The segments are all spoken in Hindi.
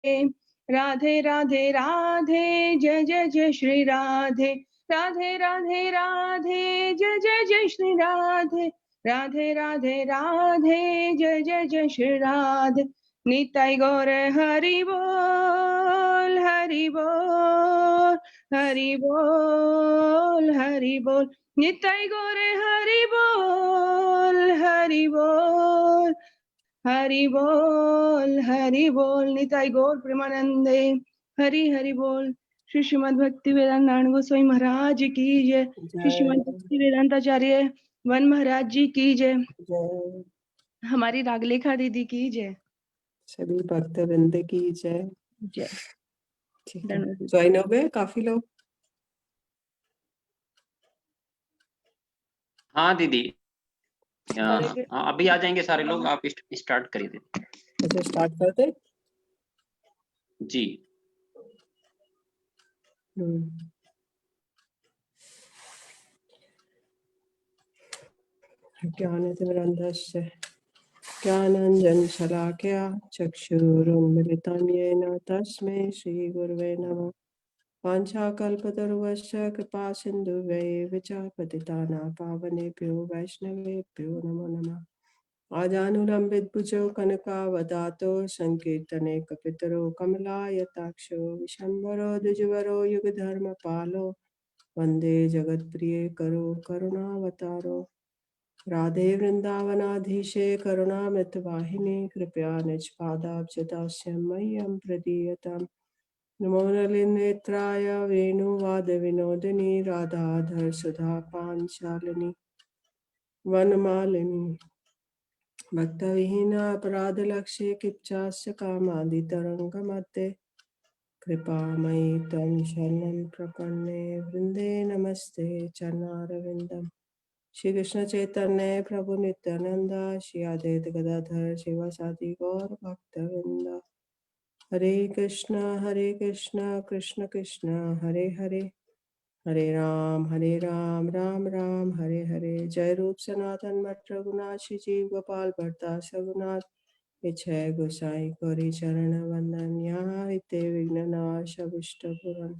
राधे राधे राधे जय जय जय श्री राधे। राधे राधे राधे जय जय जय श्री राधे। राधे राधे राधे जय जय जय श्री राधे। निताई गौर हरि बोल हरि बोल हरि बोल हरि बोल। निताई गौर हरि बोल हरि बोल हरि बोल हरि बोल। निताई गौर प्रेमानंदे हरि हरि बोल। श्री श्रीमद् भक्ति वेदांत नारायण गोस्वामी महाराज की जय। श्री श्रीमद् भक्ति वेदांताचार्य वन महाराज जी की जय। हमारी रागलेखा दीदी की जय। सभी भक्त वृंद की जय। जय। ठीक है, ज्वाइन हो गए काफी लोग? हाँ दीदी, अभी आ जाएंगे सारे लोग। आप स्टार्ट करिए दीदी। अच्छा, स्टार्ट करते जी। ज्ञानतिमिरन्धस्य ज्ञानाञ्जनशलाकया चक्षुरुन्मिलितं येन तस्मै श्रीगुरवे नमः। वाञ्छाकल्पतरुश्च कृपासिन्धुभ्यैव च पतितानां पावनेभ्यो वैष्णवेभ्यो नमो नमः। आजानुलम्बितभुजो कनकावदातो संकीर्तने कपितरो कमलायताक्षो विशम्बरो द्विजवरो युगधर्मपालो वन्दे जगत्प्रिये करो करुणावतारो। राधे वृन्दावनाधीशे करुणामृतवाहिनी कृपया निजपादाब्जदास्यं मह्यं प्रदीयताम्। नमो नलिनेत्राय वेणुवादविनोदिनी राधाधर सुधा पाञ्चालिनी वनमालिनी भक्तविहीना अपराधलक्ष्ये किच्चास्य कामादितरङ्गमध्ये कृपामयि त्वं शरणं प्रपन्ने वृन्दे नमस्ते चरणारविन्दम्। श्री कृष्ण चैतन्य प्रभु नित्यानंद श्री अद्वैत गदाधर शिवासादि गौर भक्तवृंद। हरे कृष्ण कृष्ण कृष्ण हरे हरे, हरे राम राम राम हरे हरे। जय रूप सनातन मठ रघुनाथ श्री जीव गोपाल भट्टास रघुनाथ विजय गोसाई गौरी चरण वंदन। यहाँ विद्ये विघ्ननाश अभिष्ट पुरन।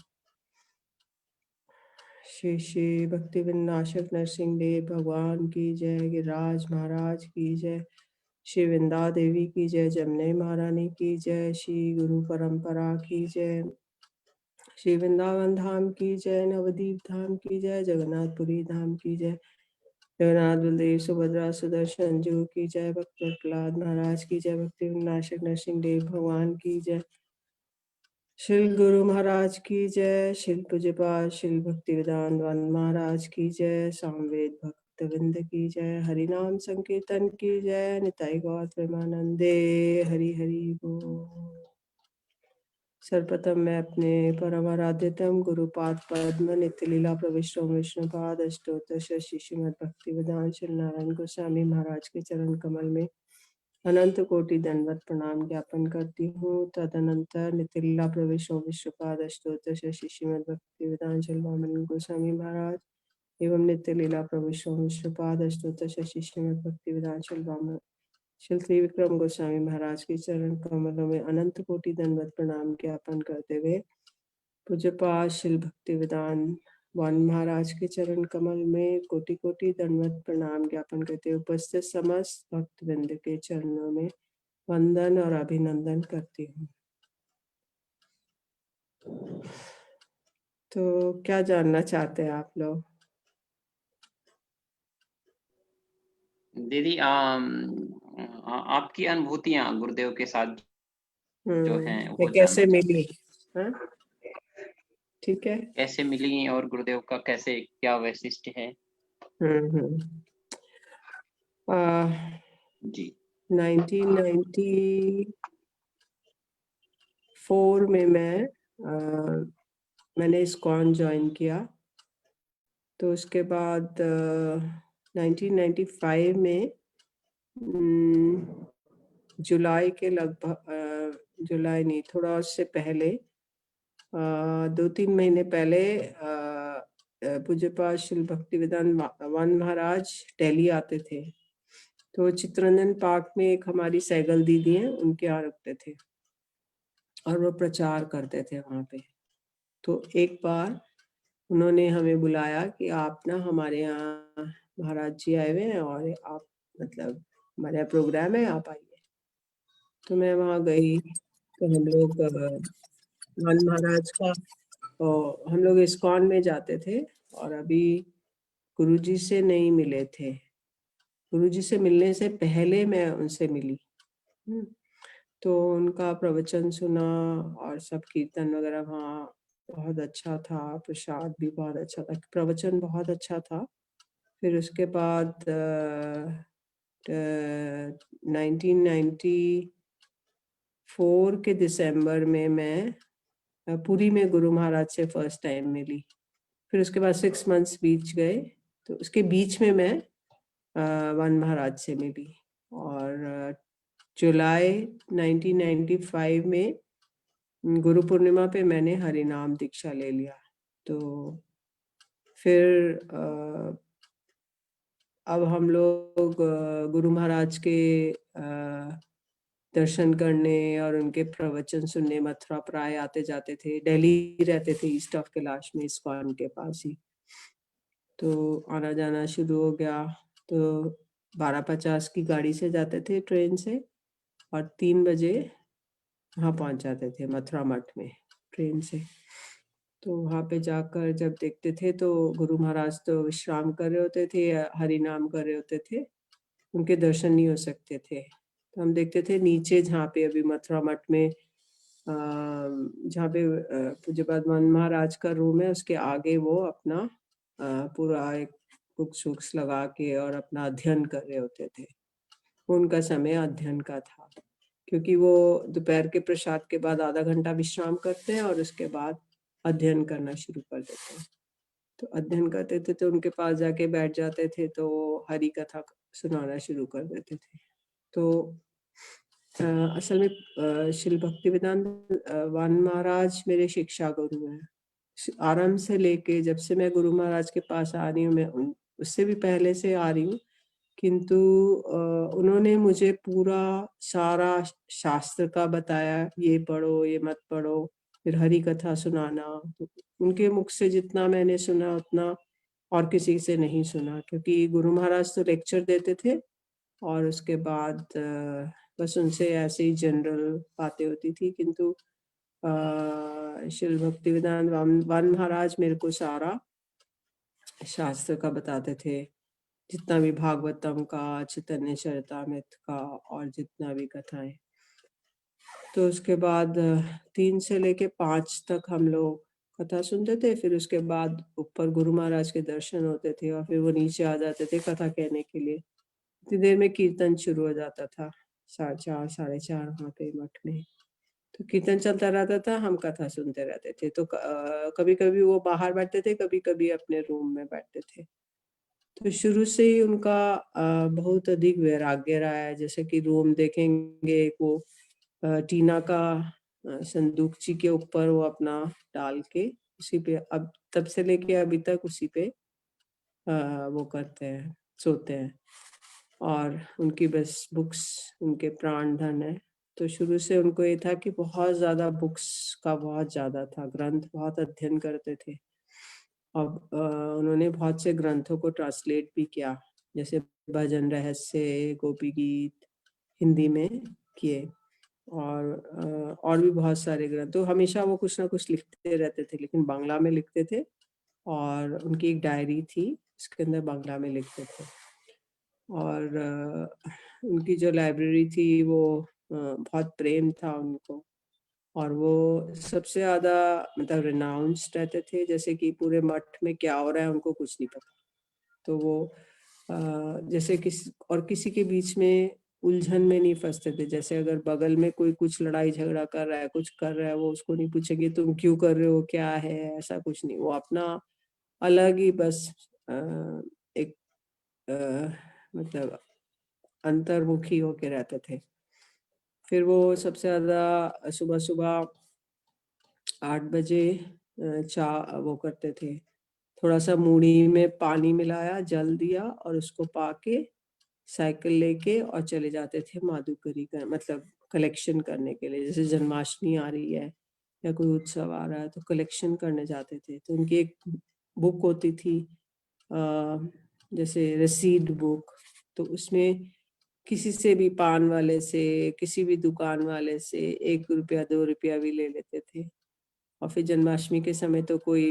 श्री श्री भक्ति विनाशक नरसिंह देव भगवान की जय। गिरिराज महाराज की जय। श्री वृंदा देवी की जय। जमुने महारानी की जय। श्री गुरु परंपरा की जय। श्री वृंदावन धाम की जय। नवदीप धाम की जय। जगन्नाथपुरी धाम की जय। जगन्नाथ बलदेव सुभद्रा सुदर्शन जू की जय। भक्त प्रहलाद महाराज की जय। भक्ति विनाशक नरसिंह देव भगवान की जय। श्री गुरु महाराज की जय। श्री पूज्यपाद श्री भक्ति वेदांत महाराज की जय। सामवेद भक्त वृंद की जय। हरि नाम संकीर्तन की जय। निताई गौर प्रेमानंदे हरि हरि बोल। सर्वप्रथम मैं अपने परम आराध्यतम गुरुपाद पद्म नित्य लीला प्रविष्ट विष्णुपाद अष्टोत्तर श्री श्रीमद् भक्ति वेदांत श्री नारायण गोस्वामी महाराज के चरण कमल में अनंत कोटि दंडवत प्रणाम ज्ञापन करती हूँ। तदनंतर नित्य लीला प्रविष्ट विष्णुपाद अष्टोत्तर श्री श्रीमद् भक्ति वेदांत श्री वामन गोस्वामी महाराज एवं नित्य लीला प्रविष्ट विष्णुपाद अष्टोत्तर श्री श्रीमद् भक्ति वेदांत श्री वामन श्री त्रिविक्रम गोस्वामी महाराज के चरण कमलों में अनंत कोटि दंडवत प्रणाम ज्ञापन करते हुए पूज्यपाद श्री भक्ति वेदांत वान महाराज के चरण कमल में कोटि कोटि दंडवत प्रणाम ज्ञापन करते हुए उपस्थित समस्त भक्त वृंद के चरणों में वंदन और अभिनंदन करती हूँ। तो क्या जानना चाहते हैं आप लोग? दीदी आपकी अनुभूतियां गुरुदेव के साथ जो हैं वो कैसे मिली? ठीक है, कैसे मिली और गुरुदेव का कैसे क्या वैशिष्ट है? जी 1994 में मैंने इस्कॉन ज्वाइन किया। तो उसके बाद 1995 में जुलाई के लगभग जुलाई नहीं, थोड़ा उससे पहले 2-3 महीने पहले पूज्यपाद श्री भक्ति वेदांत वान महाराज दिल्ली आते थे। तो चित्ररंजन पार्क में एक हमारी सैगल दीदी हैं, उनके यहाँ रुकते थे। और वो प्रचार करते थे वहाँ पे। तो एक बार उन्होंने हमें बुलाया कि आप ना हमारे यहाँ महाराज जी आए हुए हैं और आप मतलब हमारे यहाँ प्रोग्राम है, आप आइए। तो मैं वहाँ गई, तो हम लोग वन महाराज का, और हम लोग इस्कॉन में जाते थे और अभी गुरुजी से नहीं मिले थे। गुरुजी से मिलने से पहले मैं उनसे मिली। तो उनका प्रवचन सुना और सब कीर्तन वगैरह वहाँ बहुत अच्छा था, प्रसाद भी बहुत अच्छा था, प्रवचन बहुत अच्छा था। फिर उसके बाद 1994 के दिसंबर में मैं पुरी में गुरु महाराज से फर्स्ट टाइम मिली। फिर उसके बाद 6 मंथ्स बीत गए, तो उसके बीच में मैं वन महाराज से मिली। और जुलाई 1995 में गुरु पूर्णिमा पे मैंने हरि नाम दीक्षा ले लिया। तो फिर अब हम लोग गुरु महाराज के दर्शन करने और उनके प्रवचन सुनने मथुरा प्राय आते जाते थे। दिल्ली रहते थे, ईस्ट ऑफ कैलाश में, इस्कॉन के पास ही। तो आना जाना शुरू हो गया। तो 12:50 की गाड़ी से जाते थे ट्रेन से, और 3 बजे वहाँ पहुँच जाते थे मथुरा मठ में ट्रेन से। तो वहाँ पे जाकर जब देखते थे तो गुरु महाराज तो विश्राम कर रहे होते थे या हरि नाम कर रहे होते थे, उनके दर्शन नहीं हो सकते थे। तो हम देखते थे नीचे, जहाँ पे अभी मथुरा मठ में जहाँ पे पूज्यपाद वन महाराज का रूम है, उसके आगे वो अपना पूरा एक बुक्स वुक्स लगा के और अपना अध्ययन कर रहे होते थे। उनका समय अध्ययन का था, क्योंकि वो दोपहर के प्रसाद के बाद आधा घंटा विश्राम करते हैं और उसके बाद अध्ययन करना शुरू कर देते हैं। तो अध्ययन करते थे तो उनके पास जाके बैठ जाते थे, तो वो हरि कथा सुनाना शुरू कर देते थे। तो असल में श्री भक्तिवेदांत वन महाराज मेरे शिक्षा गुरु हैं। आरंभ से लेके जब से मैं गुरु महाराज के पास आ रही हूँ, मैं उससे भी पहले से आ रही हूँ, किंतु उन्होंने मुझे पूरा सारा शास्त्र का बताया, ये पढ़ो, ये मत पढ़ो, फिर हरि कथा सुनाना। तो उनके मुख से जितना मैंने सुना उतना और किसी से नहीं सुना, क्योंकि गुरु महाराज तो लेक्चर देते थे और उसके बाद बस उनसे ऐसे ही जनरल बातें होती थी। किंतु श्री भक्तिवेदांत वन महाराज मेरे को सारा शास्त्र का बताते थे, जितना भी भागवतम का, चैतन्य चरितामृत का और जितना भी कथाएं। तो उसके बाद 3 से लेके 5 तक हम लोग कथा सुनते थे। फिर उसके बाद ऊपर गुरु महाराज के दर्शन होते थे और फिर वो नीचे आ जाते थे कथा कहने के लिए। इतनी देर में कीर्तन शुरू हो जाता था, 4:30 4:30 वहाँ पे मठ में। तो कीर्तन चलता रहता था, हम कथा सुनते रहते थे। तो कभी कभी वो बाहर बैठते थे, कभी कभी अपने रूम में बैठते थे। तो शुरू से ही उनका बहुत अधिक वैराग्य रहा है। जैसे कि रूम देखेंगे, वो टीना का संदूकची के ऊपर वो अपना डाल के उसी पे, अब तब से लेके अभी तक उसी पे वो करते हैं, सोते हैं। और उनकी बस बुक्स उनके प्राण धन है। तो शुरू से उनको ये था कि बहुत ज्यादा बुक्स का बहुत ज्यादा था, ग्रंथ बहुत अध्ययन करते थे। अब उन्होंने बहुत से ग्रंथों को ट्रांसलेट भी किया, जैसे भजन रहस्य, गोपी गीत हिंदी में किए, और भी बहुत सारे ग्रंथ। तो हमेशा वो कुछ ना कुछ लिखते रहते थे, लेकिन बांग्ला में लिखते थे। और उनकी एक डायरी थी, उसके अंदर बांग्ला में लिखते थे। और उनकी जो लाइब्रेरी थी वो बहुत प्रेम था उनको, और वो सबसे ज्यादा मतलब रिनाउंस्ड रहते थे। जैसे कि पूरे मठ में क्या हो रहा है उनको कुछ नहीं पता, तो वो जैसे किसी के बीच में उलझन में नहीं फंसते थे। जैसे अगर बगल में कोई कुछ लड़ाई झगड़ा कर रहा है, कुछ कर रहा है, वो उसको नहीं पूछेंगे तुम क्यों कर रहे हो, क्या है, ऐसा कुछ नहीं। वो अपना अलग ही बस एक मतलब अंतर्मुखी होके रहते थे। फिर वो सबसे ज्यादा सुबह सुबह 8 बजे चाय वो करते थे, थोड़ा सा मूढ़ी में पानी मिलाया, जल दिया और उसको पाके साइकिल लेके और चले जाते थे माधुकरी का, मतलब कलेक्शन करने के लिए, जैसे जन्माष्टमी आ रही है या कोई उत्सव आ रहा है तो कलेक्शन करने जाते थे। तो उनकी एक बुक होती थी जैसे रसीद बुक, तो उसमें किसी से भी, पान वाले से, किसी भी दुकान वाले से 1 रुपया 2 रुपया भी ले लेते थे। और फिर जन्माष्टमी के समय तो कोई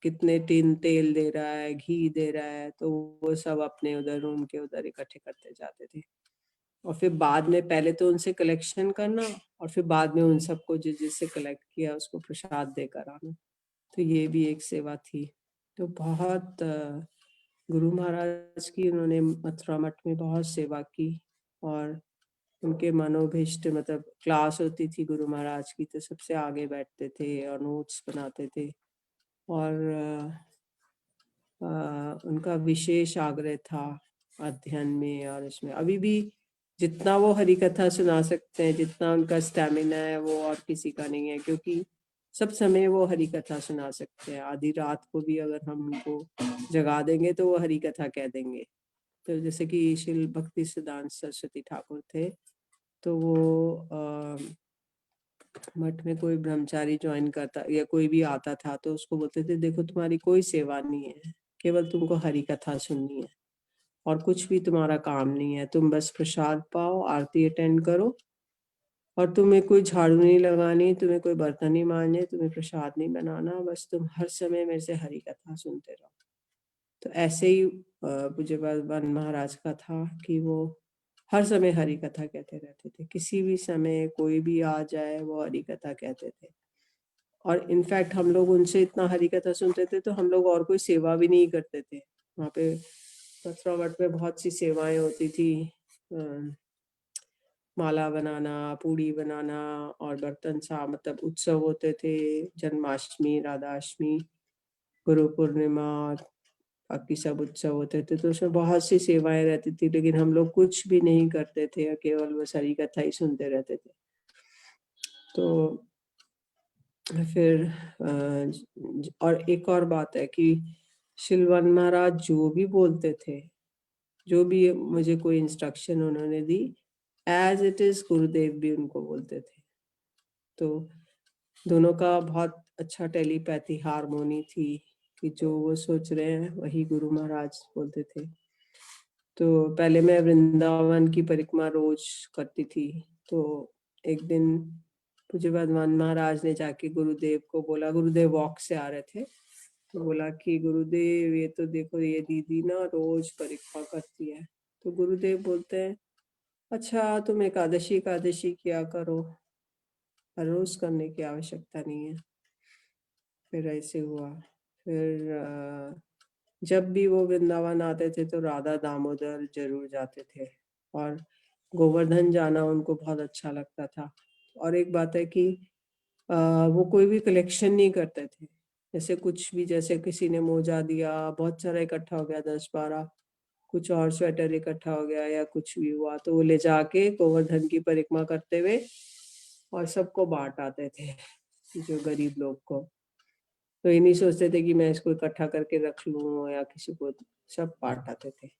कितने टिन तेल दे रहा है, घी दे रहा है, तो वो सब अपने उधर रूम के उधर इकट्ठे करते जाते थे। और फिर बाद में पहले तो उनसे कलेक्शन करना और फिर बाद में उन सबको जिससे कलेक्ट किया उसको प्रसाद देकर आना। तो ये भी एक सेवा थी। तो बहुत गुरु महाराज की उन्होंने मथुरा मठ में बहुत सेवा की। और उनके मनोभीष्ट, मतलब क्लास होती थी गुरु महाराज की तो सबसे आगे बैठते थे और नोट्स बनाते थे। और उनका विशेष आग्रह था अध्ययन में और इसमें। अभी भी जितना वो हरि कथा सुना सकते हैं, जितना उनका स्टैमिना है वो और किसी का नहीं है, क्योंकि सब समय वो हरि कथा सुना सकते हैं। आधी रात को भी अगर हम उनको जगा देंगे तो वो हरि कथा कह देंगे। तो जैसे कि श्री भक्ति सिद्धांत सरस्वती ठाकुर थे, तो वो मठ में कोई ब्रह्मचारी ज्वाइन करता या कोई भी आता था तो उसको बोलते थे, देखो तुम्हारी कोई सेवा नहीं है, केवल तुमको हरि कथा सुननी है और कुछ भी तुम्हारा काम नहीं है। तुम बस प्रसाद पाओ, आरती अटेंड करो, और तुम्हें कोई झाड़ू नहीं लगानी, तुम्हें कोई बर्तन नहीं मांजने, तुम्हें प्रसाद नहीं बनाना, बस तुम हर समय मेरे से हरि कथा सुनते रहो। तो ऐसे ही पूज्य वन महाराज का था कि वो हर समय हरि कथा कहते रहते थे। किसी भी समय कोई भी आ जाए वो हरि कथा कहते थे। और इनफैक्ट हम लोग उनसे इतना हरि कथा सुनते थे तो हम लोग और कोई सेवा भी नहीं करते थे। वहाँ पे मथुरा मठ में बहुत सी सेवाएं होती थी, माला बनाना, पूड़ी बनाना और बर्तन साफ, मतलब उत्सव होते थे, जन्माष्टमी, राधाष्टमी, गुरु पूर्णिमा, बाकी सब उत्सव होते थे। तो उसमें बहुत सी सेवाएं रहती थी, लेकिन हम लोग कुछ भी नहीं करते थे, केवल बस हरि कथा ही सुनते रहते थे। तो फिर और एक और बात है कि शिलवन महाराज जो भी बोलते थे, जो भी मुझे कोई इंस्ट्रक्शन उन्होंने दी, एज इट इज गुरुदेव भी उनको बोलते थे। तो दोनों का बहुत अच्छा टेलीपैथी हारमोनी थी कि जो वो सोच रहे हैं वही गुरु महाराज बोलते थे। तो पहले मैं वृंदावन की परिक्रमा रोज करती थी। तो एक दिन पूज्य भगवान महाराज ने जाके गुरुदेव को बोला, गुरुदेव वॉक से आ रहे थे, तो बोला कि गुरुदेव ये तो देखो ये दीदी ना रोज परिक्रमा करती है। तो गुरुदेव बोलते हैं, अच्छा तुम एकादशी एकादशी किया करो, हर रोज करने की आवश्यकता नहीं है। फिर ऐसे हुआ। फिर जब भी वो वृंदावन आते थे तो राधा दामोदर जरूर जाते थे और गोवर्धन जाना उनको बहुत अच्छा लगता था। और एक बात है कि वो कोई भी कलेक्शन नहीं करते थे। जैसे कुछ भी, जैसे किसी ने मोजा दिया, बहुत सारा इकट्ठा हो गया 10-12, कुछ और स्वेटर इकट्ठा हो गया या कुछ भी हुआ, तो वो ले जाके गोवर्धन की परिक्रमा करते हुए और सबको बांट आते थे, जो गरीब लोग को। तो ये नहीं सोचते थे कि मैं इसको इकट्ठा करके रख लूं या किसी को, सब बांट आते थे।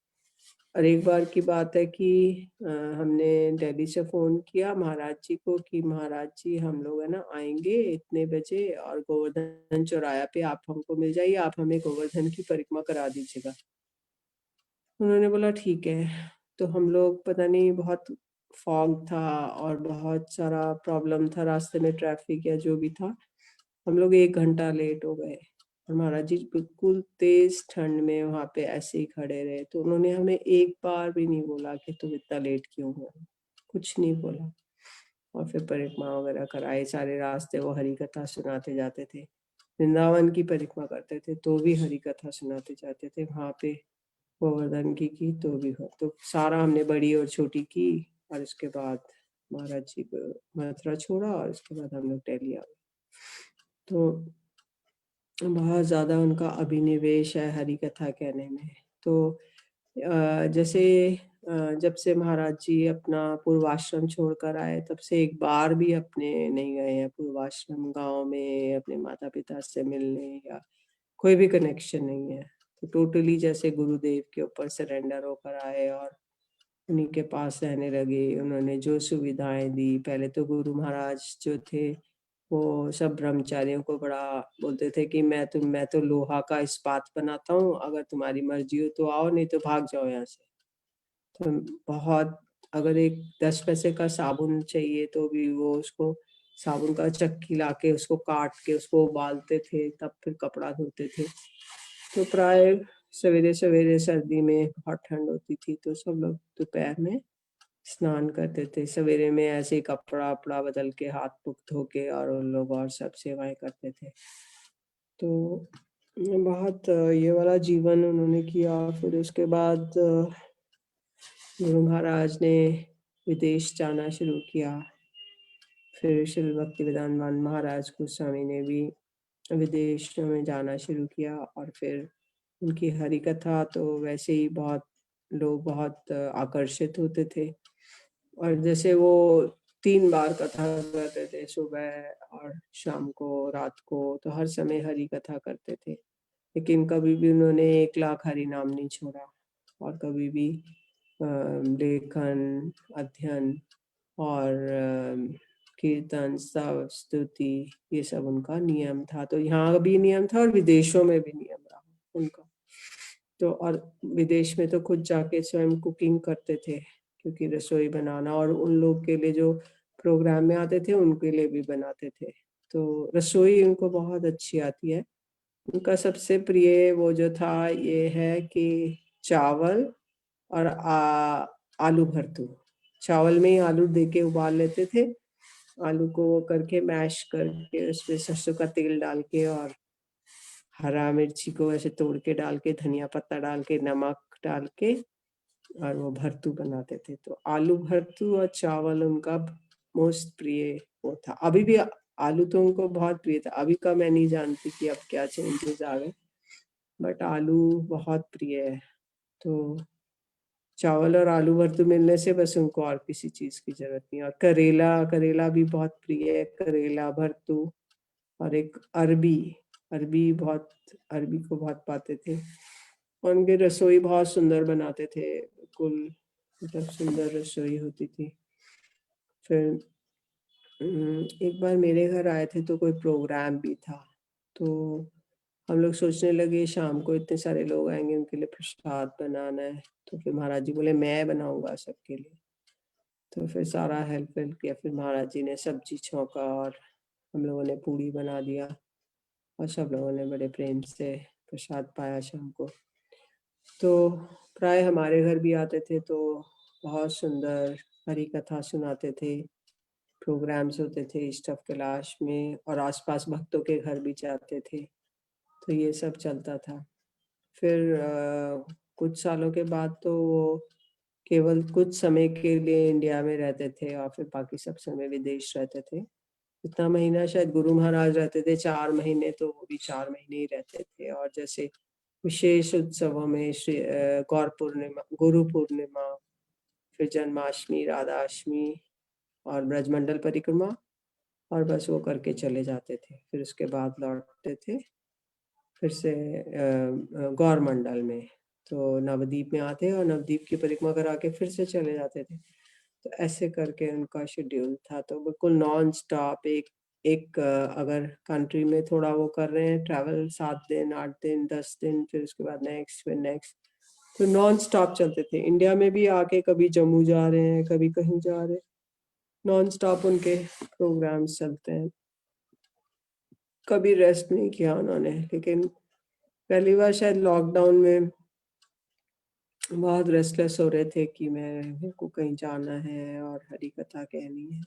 और एक बार की बात है कि हमने दिल्ली से फोन किया महाराज जी को कि महाराज जी हम लोग है ना आएंगे इतने बजे और गोवर्धन चौराया पे आप हमको मिल जाइए, आप हमें गोवर्धन की परिक्रमा करा दीजिएगा। उन्होंने बोला ठीक है। तो हम लोग, पता नहीं बहुत फॉग था और बहुत सारा प्रॉब्लम था रास्ते में, ट्रैफिक या जो भी था, हम लोग 1 घंटा लेट हो गए। और महाराज जी बिल्कुल तेज ठंड में वहां पे ऐसे ही खड़े रहे। तो उन्होंने हमें एक बार भी नहीं बोला कि तुम इतना लेट क्यों हो, कुछ नहीं बोला। और फिर परिक्रमा वगैरह कराए, सारे रास्ते वो हरि कथा सुनाते जाते थे। वृंदावन की परिक्रमा करते थे तो भी हरि कथा सुनाते जाते थे। वहां पे गोवर्धन की तो भी हो, तो सारा हमने बड़ी और छोटी की। और उसके बाद महाराज जी को मथुरा छोड़ा और उसके बाद हम लोग दिल्ली आ गए। तो बहुत ज़्यादा उनका अभिनिवेश है हरि कथा कहने में। तो जैसे जब से महाराज जी अपना पूर्वाश्रम छोड़कर आए तब से एक बार भी अपने नहीं गए हैं पूर्वाश्रम गांव में अपने माता पिता से मिलने, या कोई भी कनेक्शन नहीं है। तो टोटली जैसे गुरुदेव के ऊपर सरेंडर होकर आए और उन्हीं के पास रहने लगे। उन्होंने जो सुविधाएं दी, पहले तो गुरु महाराज जो थे वो सब ब्रह्मचारियों को बड़ा बोलते थे कि मैं तो लोहा का इस्पात बनाता हूँ, अगर तुम्हारी मर्जी हो तो आओ, नहीं तो भाग जाओ यहाँ से। तो बहुत, अगर एक 10 पैसे का साबुन चाहिए तो भी वो उसको साबुन का चक्की लाके उसको काट के उसको उबालते थे, तब फिर कपड़ा धोते थे। तो प्राय सवेरे सवेरे सर्दी में बहुत ठंड होती थी तो सब लोग दोपहर में स्नान करते थे, सवेरे में ऐसे ही कपड़ा अपड़ा बदल के हाथ मुख धो के और उन लोग और सब सेवाएं करते थे। तो बहुत ये वाला जीवन उन्होंने किया। फिर उसके बाद गुरु महाराज ने विदेश जाना शुरू किया। फिर श्री भक्ति वेदांत महाराज गोस्वामी ने भी विदेश में जाना शुरू किया, और फिर उनकी हरि कथा तो वैसे ही बहुत लोग बहुत आकर्षित होते थे। और जैसे वो 3 बार कथा करते थे, सुबह और शाम को, रात को, तो हर समय हरि कथा करते थे। लेकिन कभी भी उन्होंने 1 लाख हरि नाम नहीं छोड़ा, और कभी भी लेखन, अध्ययन और कीर्तन, स्तव, स्तुति, ये सब उनका नियम था। तो यहाँ भी नियम था और विदेशों में भी नियम रहा उनका। तो और विदेश में तो खुद जाके स्वयं कुकिंग करते थे, क्योंकि रसोई बनाना, और उन लोग के लिए जो प्रोग्राम में आते थे उनके लिए भी बनाते थे। तो रसोई उनको बहुत अच्छी आती है। उनका सबसे प्रिय वो जो था ये है कि चावल और आलू भरतू। चावल में ही आलू देके उबाल लेते थे, आलू को वो करके मैश करके उसमें सरसों का तेल डाल के और हरा मिर्ची को ऐसे तोड़ के डाल के, धनिया पत्ता डाल के, नमक डाल के, और वो भरतू बनाते थे। तो आलू भरतू और चावल उनका मोस्ट प्रिय वो था। अभी भी आलू तो उनको बहुत प्रिय था, अभी का मैं नहीं जानती कि अब क्या चेंजेस आ गए, बट आलू बहुत प्रिय है। तो चावल और आलू भरतू मिलने से बस उनको और किसी चीज की जरूरत नहीं। और करेला भी बहुत प्रिय है, करेला भरतू। और एक अरबी को बहुत पाते थे। और उनकी रसोई बहुत सुंदर बनाते थे, बिल्कुल मतलब सुंदर रसोई होती थी। फिर एक बार मेरे घर आए थे तो कोई प्रोग्राम भी था, तो हम लोग सोचने लगे शाम को इतने सारे लोग आएंगे, उनके लिए प्रसाद बनाना है। तो फिर महाराज जी बोले मैं बनाऊंगा सबके लिए। तो फिर सारा हेल्प किया। फिर महाराज जी ने सब्जी छौंका और हम लोगों ने पूड़ी बना दिया, और सब लोगों ने बड़े प्रेम से प्रसाद पाया शाम को। तो प्राय हमारे घर भी आते थे, तो बहुत सुंदर हरि कथा सुनाते थे, प्रोग्राम्स होते थे इष्ट ऑफ कैलाश में, और आसपास भक्तों के घर भी जाते थे। तो ये सब चलता था। फिर कुछ सालों के बाद तो वो केवल कुछ समय के लिए इंडिया में रहते थे, और फिर बाकी सब समय विदेश रहते थे। इतना महीना शायद गुरु महाराज रहते थे, 4 महीने, तो वो भी 4 महीने ही रहते थे। और जैसे विशेष उत्सवों में श्री गौर पूर्णिमा, गुरु पूर्णिमा, फिर जन्माष्टमी, राधाष्टमी और ब्रजमंडल परिक्रमा, और बस वो करके चले जाते थे। फिर उसके बाद लौटते थे फिर से गौर मंडल में। तो नवद्वीप में आते और नवद्वीप की परिक्रमा करा के फिर से चले जाते थे। तो ऐसे करके उनका शेड्यूल था। तो बिल्कुल नॉन स्टॉप एक अगर कंट्री में थोड़ा वो कर रहे हैं ट्रैवल, 7 दिन, 8 दिन, 10 दिन, फिर उसके बाद नेक्स्ट, फिर नेक्स्ट, तो नॉन स्टॉप चलते थे। इंडिया में भी आके कभी जम्मू जा रहे हैं, कभी कहीं जा रहे हैं, नॉन स्टॉप उनके प्रोग्राम्स चलते हैं। कभी रेस्ट नहीं किया उन्होंने। लेकिन पहली बार शायद लॉकडाउन में बहुत रेस्टलेस हो रहे थे कि मेरे को कहीं जाना है और हरी कथा कहनी है,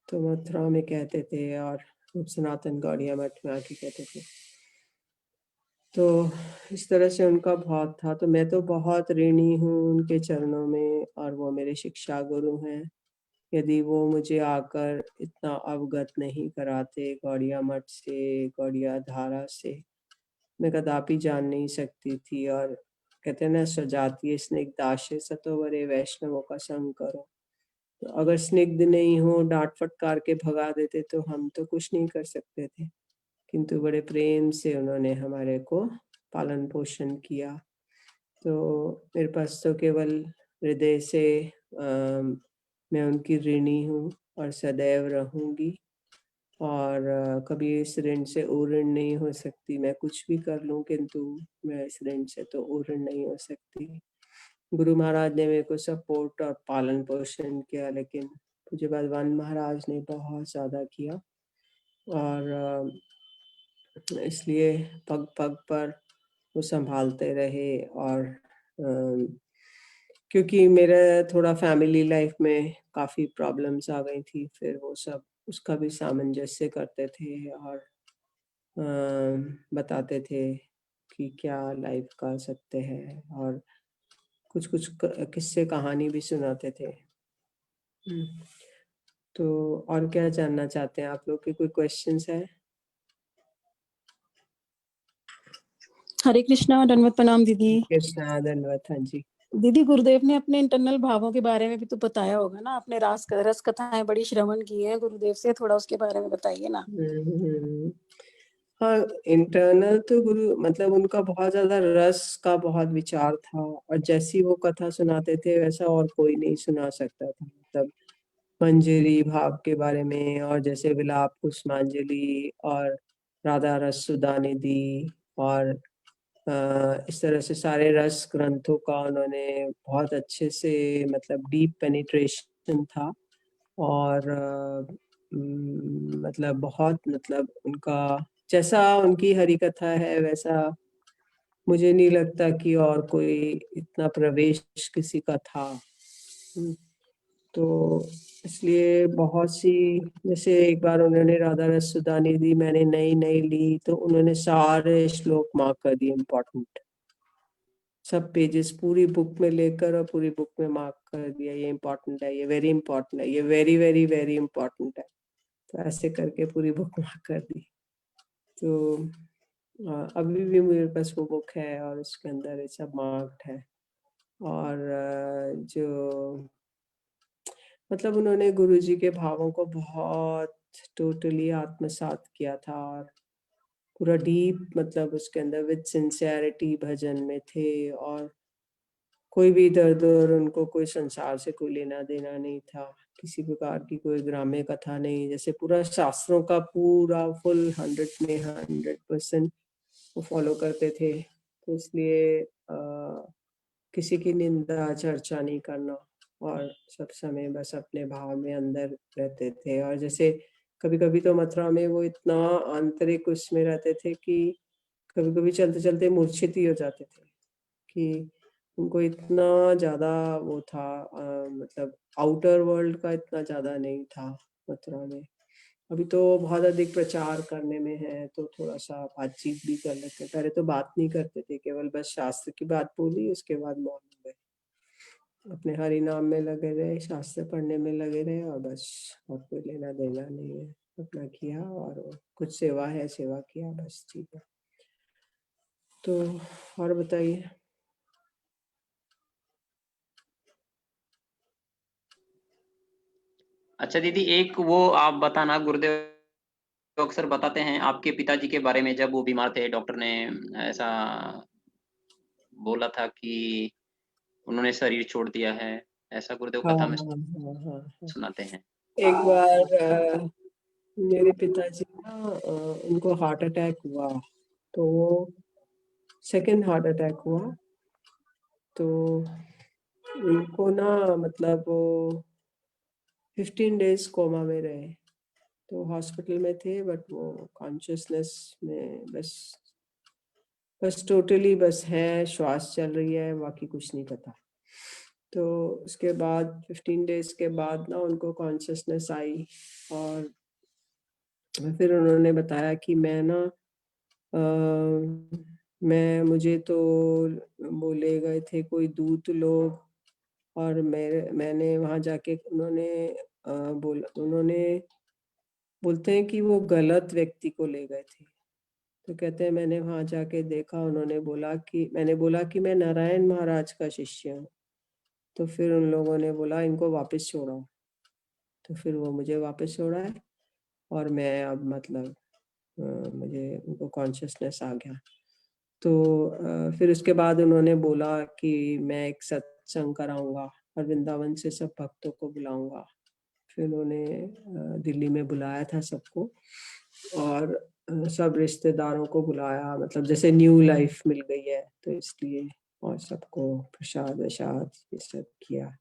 तो मथुरा में कहते थे और सनातन गौड़िया मठ में आके कहते थे। तो इस तरह से उनका बहुत था। तो मैं तो बहुत ऋणी हूँ उनके चरणों में, और वो मेरे शिक्षा गुरु हैं। यदि वो मुझे आकर इतना अवगत नहीं कराते गौड़िया मठ से, गौड़िया धारा से, मैं कदापि जान नहीं सकती थी। और कहते हैं ना, सजातीय स्निग्धाशय सतोवरे वैष्णवों का संग करो। तो अगर स्निग्ध नहीं हो, डांट फटकार के भगा देते तो हम तो कुछ नहीं कर सकते थे। किंतु बड़े प्रेम से उन्होंने हमारे को पालन पोषण किया। तो मेरे पास तो केवल हृदय से मैं उनकी ऋणी हूँ और सदैव रहूंगी, और कभी इस ऋण से ओ ऋण नहीं हो सकती। मैं कुछ भी कर लूं किंतु मैं इस ऋण से तो ओ ऋण नहीं हो सकती। गुरु महाराज ने मेरे को सपोर्ट और पालन पोषण किया, लेकिन पूज्य भगवान महाराज ने बहुत ज़्यादा किया, और इसलिए पग पग पर वो संभालते रहे। और क्योंकि मेरा थोड़ा फैमिली लाइफ में काफ़ी प्रॉब्लम्स आ गई थी, फिर वो सब उसका भी सामंजस्य करते थे और बताते थे कि क्या लाइफ का सत्य है, और कुछ कुछ किस्से कहानी भी सुनाते थे। तो और क्या जानना चाहते हैं आप लोग के, कोई क्वेश्चंस है? हरे कृष्णा, दंडवत प्रणाम दीदी। कृष्णा दंडवत। हाँ जी दीदी, गुरुदेव ने अपने इंटरनल भावों के बारे में भी तो बताया होगा ना, आपने रस कथाएं बड़ी श्रवण की है गुरुदेव से, थोड़ा उसके बारे में बताइए ना। हाँ, इंटरनल तो गुरु मतलब उनका बहुत ज्यादा रस का बहुत विचार था, और जैसी वो कथा सुनाते थे वैसा और कोई नहीं सुना सकता था। मतलब मंजरी भाव के बारे में, और जैसे विलाप कुसुमांजलि और राधा रस सुधा निधि, और इस तरह से सारे रस ग्रंथों का उन्होंने बहुत अच्छे से मतलब डीप पेनिट्रेशन था, और मतलब बहुत मतलब उनका जैसा उनकी हरि कथा है वैसा मुझे नहीं लगता कि और कोई इतना प्रवेश किसी का था। तो इसलिए बहुत सी, जैसे एक बार उन्होंने राधा रस सुधा निधि मैंने नई नई ली, तो उन्होंने सारे श्लोक मार्क कर दिए इम्पोर्टेंट, सब पेजेस पूरी बुक में लेकर और पूरी बुक में मार्क कर दिया, ये इम्पोर्टेंट है, ये वेरी इम्पोर्टेंट है, ये वेरी वेरी वेरी इम्पोर्टेंट है। तो ऐसे करके पूरी बुक मार्क कर दी। तो अभी भी मेरे पास वो बुक है और उसके अंदर ये सब मार्क्ड है। और जो मतलब उन्होंने गुरुजी के भावों को बहुत टोटली आत्मसात किया था, और पूरा डीप मतलब उसके अंदर विद सिंसियरिटी भजन में थे, और कोई भी दर्द और उनको कोई संसार से कोई लेना देना नहीं था, किसी प्रकार की कोई ग्राम्य कथा नहीं, जैसे पूरा शास्त्रों का पूरा फुल 100% वो फॉलो करते थे। तो इसलिए किसी की निंदा चर्चा नहीं करना, और सब समय बस अपने भाव में अंदर रहते थे। और जैसे कभी कभी तो मथुरा में वो इतना आंतरिक उसमें रहते थे कि कभी कभी चलते चलते मूर्छित ही हो जाते थे, कि उनको इतना ज्यादा वो था, मतलब आउटर वर्ल्ड का इतना ज्यादा नहीं था मथुरा में। अभी तो बहुत अधिक प्रचार करने में है, तो थोड़ा सा बातचीत भी कर लेते हैं। पहले तो बात नहीं करते थे, केवल बस शास्त्र की बात बोली, उसके बाद मौन हो गए, अपने हरि नाम में लगे रहे, शास्त्र पढ़ने में लगे रहे, और बस और कोई लेना देना नहीं है, अपना किया और कुछ सेवा है सेवा किया, बस ठीक है। तो और बताइए। अच्छा दीदी, एक वो आप बताना, गुरुदेव अक्सर बताते हैं आपके पिताजी के बारे में, जब वो बीमार थे डॉक्टर ने ऐसा बोला था कि उन्होंने शरीर छोड़ दिया है, ऐसा गुरुदेव हाँ कथा में हाँ हाँ हाँ हाँ। सुनाते हैं। एक बार मेरे पिताजी ना उनको हार्ट अटैक हुआ, तो वो सेकंड हार्ट अटैक हुआ, तो उनको ना मतलब वो 15 डेज कोमा में रहे, तो हॉस्पिटल में थे, बट वो कॉन्शियसनेस में बस टोटली बस है, श्वास चल रही है, बाकी कुछ नहीं पता। तो उसके बाद 15 डेज के बाद ना उनको कॉन्शियसनेस आई, और फिर उन्होंने बताया कि मैं ना मुझे तो बोले गए थे कोई दूत लोग, और मैंने वहां जाके उन्होंने बोलते हैं कि वो गलत व्यक्ति को ले गए थे। तो कहते हैं मैंने वहां जाके देखा, मैंने बोला कि मैं नारायण महाराज का शिष्य हूँ। तो फिर उन लोगों ने बोला इनको वापस छोड़ो, तो फिर वो मुझे वापस छोड़ा है, और मैं अब मतलब मुझे उनको कॉन्शियसनेस आ गया। तो फिर उसके बाद उन्होंने बोला कि मैं एक सत्संग कराऊंगा और वृंदावन से सब भक्तों को बुलाऊंगा। फिर उन्होंने दिल्ली में बुलाया था सबको और सब रिश्तेदारों को बुलाया, मतलब जैसे न्यू लाइफ मिल गई है तो इसलिए, और सबको प्रसाद वसाद ये सब किया।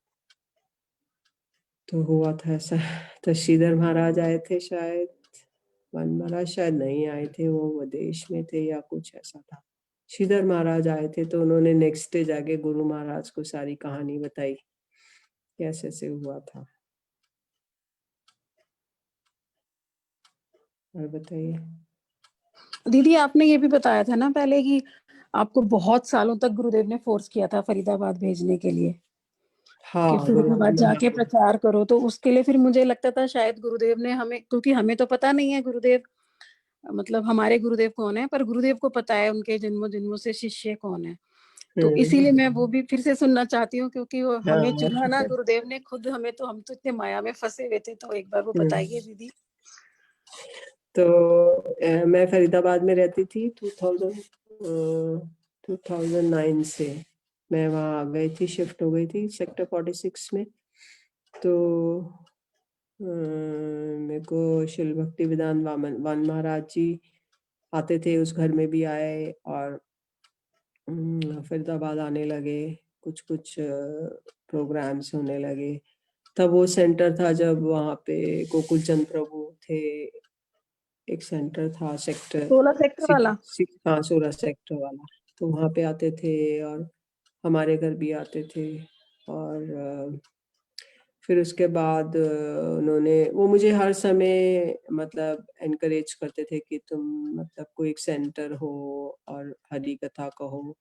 तो हुआ था ऐसा। तो श्रीधर महाराज आए थे शायद, वन महाराज शायद नहीं आए थे, वो विदेश में थे या कुछ ऐसा था। श्रीधर महाराज आए थे तो उन्होंने नेक्स्ट डे जाके गुरु महाराज को सारी कहानी बताई कैसे से हुआ था। और बताइए दीदी, आपने ये भी बताया था ना पहले कि आपको बहुत सालों तक गुरुदेव ने फोर्स किया था फरीदाबाद भेजने के लिए, हाँ कि फरीदाबाद जाके गुरु प्रचार करो। तो उसके लिए फिर मुझे लगता था शायद गुरुदेव ने हमें, क्योंकि हमें तो पता नहीं है गुरुदेव, मतलब हमारे गुरुदेव कौन है, पर गुरुदेव को पता है उनके जन्मों जन्मों से शिष्य कौन है। तो इसीलिए मैं वो भी फिर से सुनना चाहती हूँ, क्योंकि वो हमें चुना ना गुरुदेव ने खुद, हमें तो, हम तो इतने माया में फंसे हुए थे। तो एक बार वो बताइए दीदी। तो मैं फरीदाबाद में रहती थी 2009 से मैं वहाँ आ गई थी, शिफ्ट हो गई थी सेक्टर 46 में। तो मेरे को शिल भक्ति विदान वन महाराज जी आते थे, उस घर में भी आए और फरीदाबाद आने लगे, कुछ कुछ प्रोग्राम्स होने लगे। तब वो सेंटर था जब वहाँ पे गोकुल चंद प्रभु थे, एक सेंटर था सेक्टर 16 सेक्टर वाला। हाँ 16 सेक्टर वाला। तो वहाँ पे आते थे और हमारे घर भी आते थे। और फिर उसके बाद उन्होंने, वो मुझे हर समय मतलब एनकरेज करते थे कि तुम मतलब कोई एक सेंटर हो और हरि कथा कहो।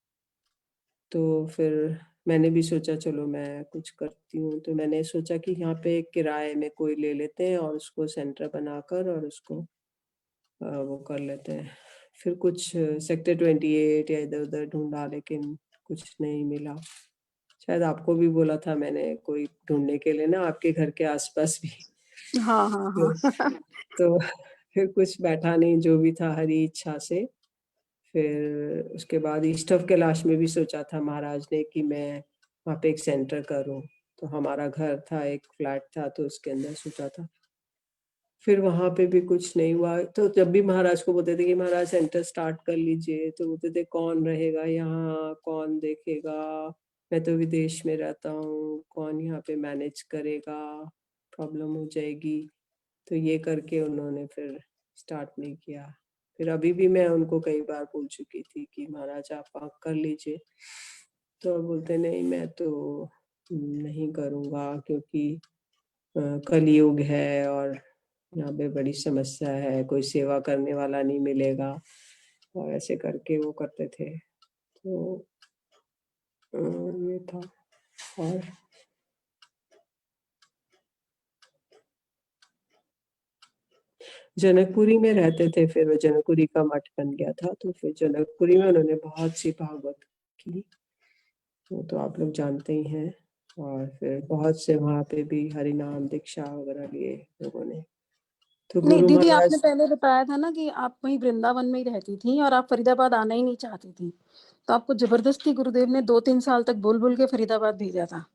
तो फिर मैंने भी सोचा चलो मैं कुछ करती हूँ। तो मैंने सोचा कि यहाँ पे किराए में कोई ले लेते हैं और उसको सेंटर बनाकर और उसको वो कर लेते हैं। फिर कुछ सेक्टर 28 या इधर उधर ढूंढा लेकिन कुछ नहीं मिला। शायद आपको भी बोला था मैंने कोई ढूंढने के लिए ना, आपके घर के आसपास भी। हाँ हाँ हाँ। तो फिर कुछ बैठा नहीं, जो भी था हरी इच्छा से। फिर उसके बाद ईस्ट ऑफ कैलाश में भी सोचा था महाराज ने कि मैं वहाँ पे एक सेंटर करूँ। तो हमारा घर था, एक फ्लैट था, तो उसके अंदर सोचा था। फिर वहां पे भी कुछ नहीं हुआ। तो जब भी महाराज को बोलते थे कि महाराज सेंटर स्टार्ट कर लीजिए, तो बोलते थे कौन रहेगा यहाँ, कौन देखेगा, मैं तो विदेश में रहता हूँ, कौन यहाँ पे मैनेज करेगा, प्रॉब्लम हो जाएगी। तो ये करके उन्होंने फिर स्टार्ट नहीं किया। फिर अभी भी मैं उनको कई बार बोल चुकी थी कि महाराज आप कर लीजिए। तो बोलते नहीं मैं तो नहीं करूँगा, क्योंकि कलयुग है और यहाँ पे बड़ी समस्या है, कोई सेवा करने वाला नहीं मिलेगा, और ऐसे करके वो करते थे। तो ये था। और जनकपुरी में रहते थे, फिर वो जनकपुरी का मठ बन गया था। तो फिर जनकपुरी में उन्होंने बहुत सी भागवत की, वो तो आप लोग जानते ही हैं। और फिर बहुत से वहाँ पे भी हरि नाम दीक्षा वगैरह लिए लोगों ने। तो नहीं गुरु दीदी, महाराज, आपने पहले बताया था ना कि आप वहीं वृंदावन में ही रहती थी और आप फरीदाबाद आना ही नहीं चाहती थी, तो आपको जबरदस्ती गुरुदेव ने 2-3 साल तक बोल बोल के फरीदाबाद भेजा था।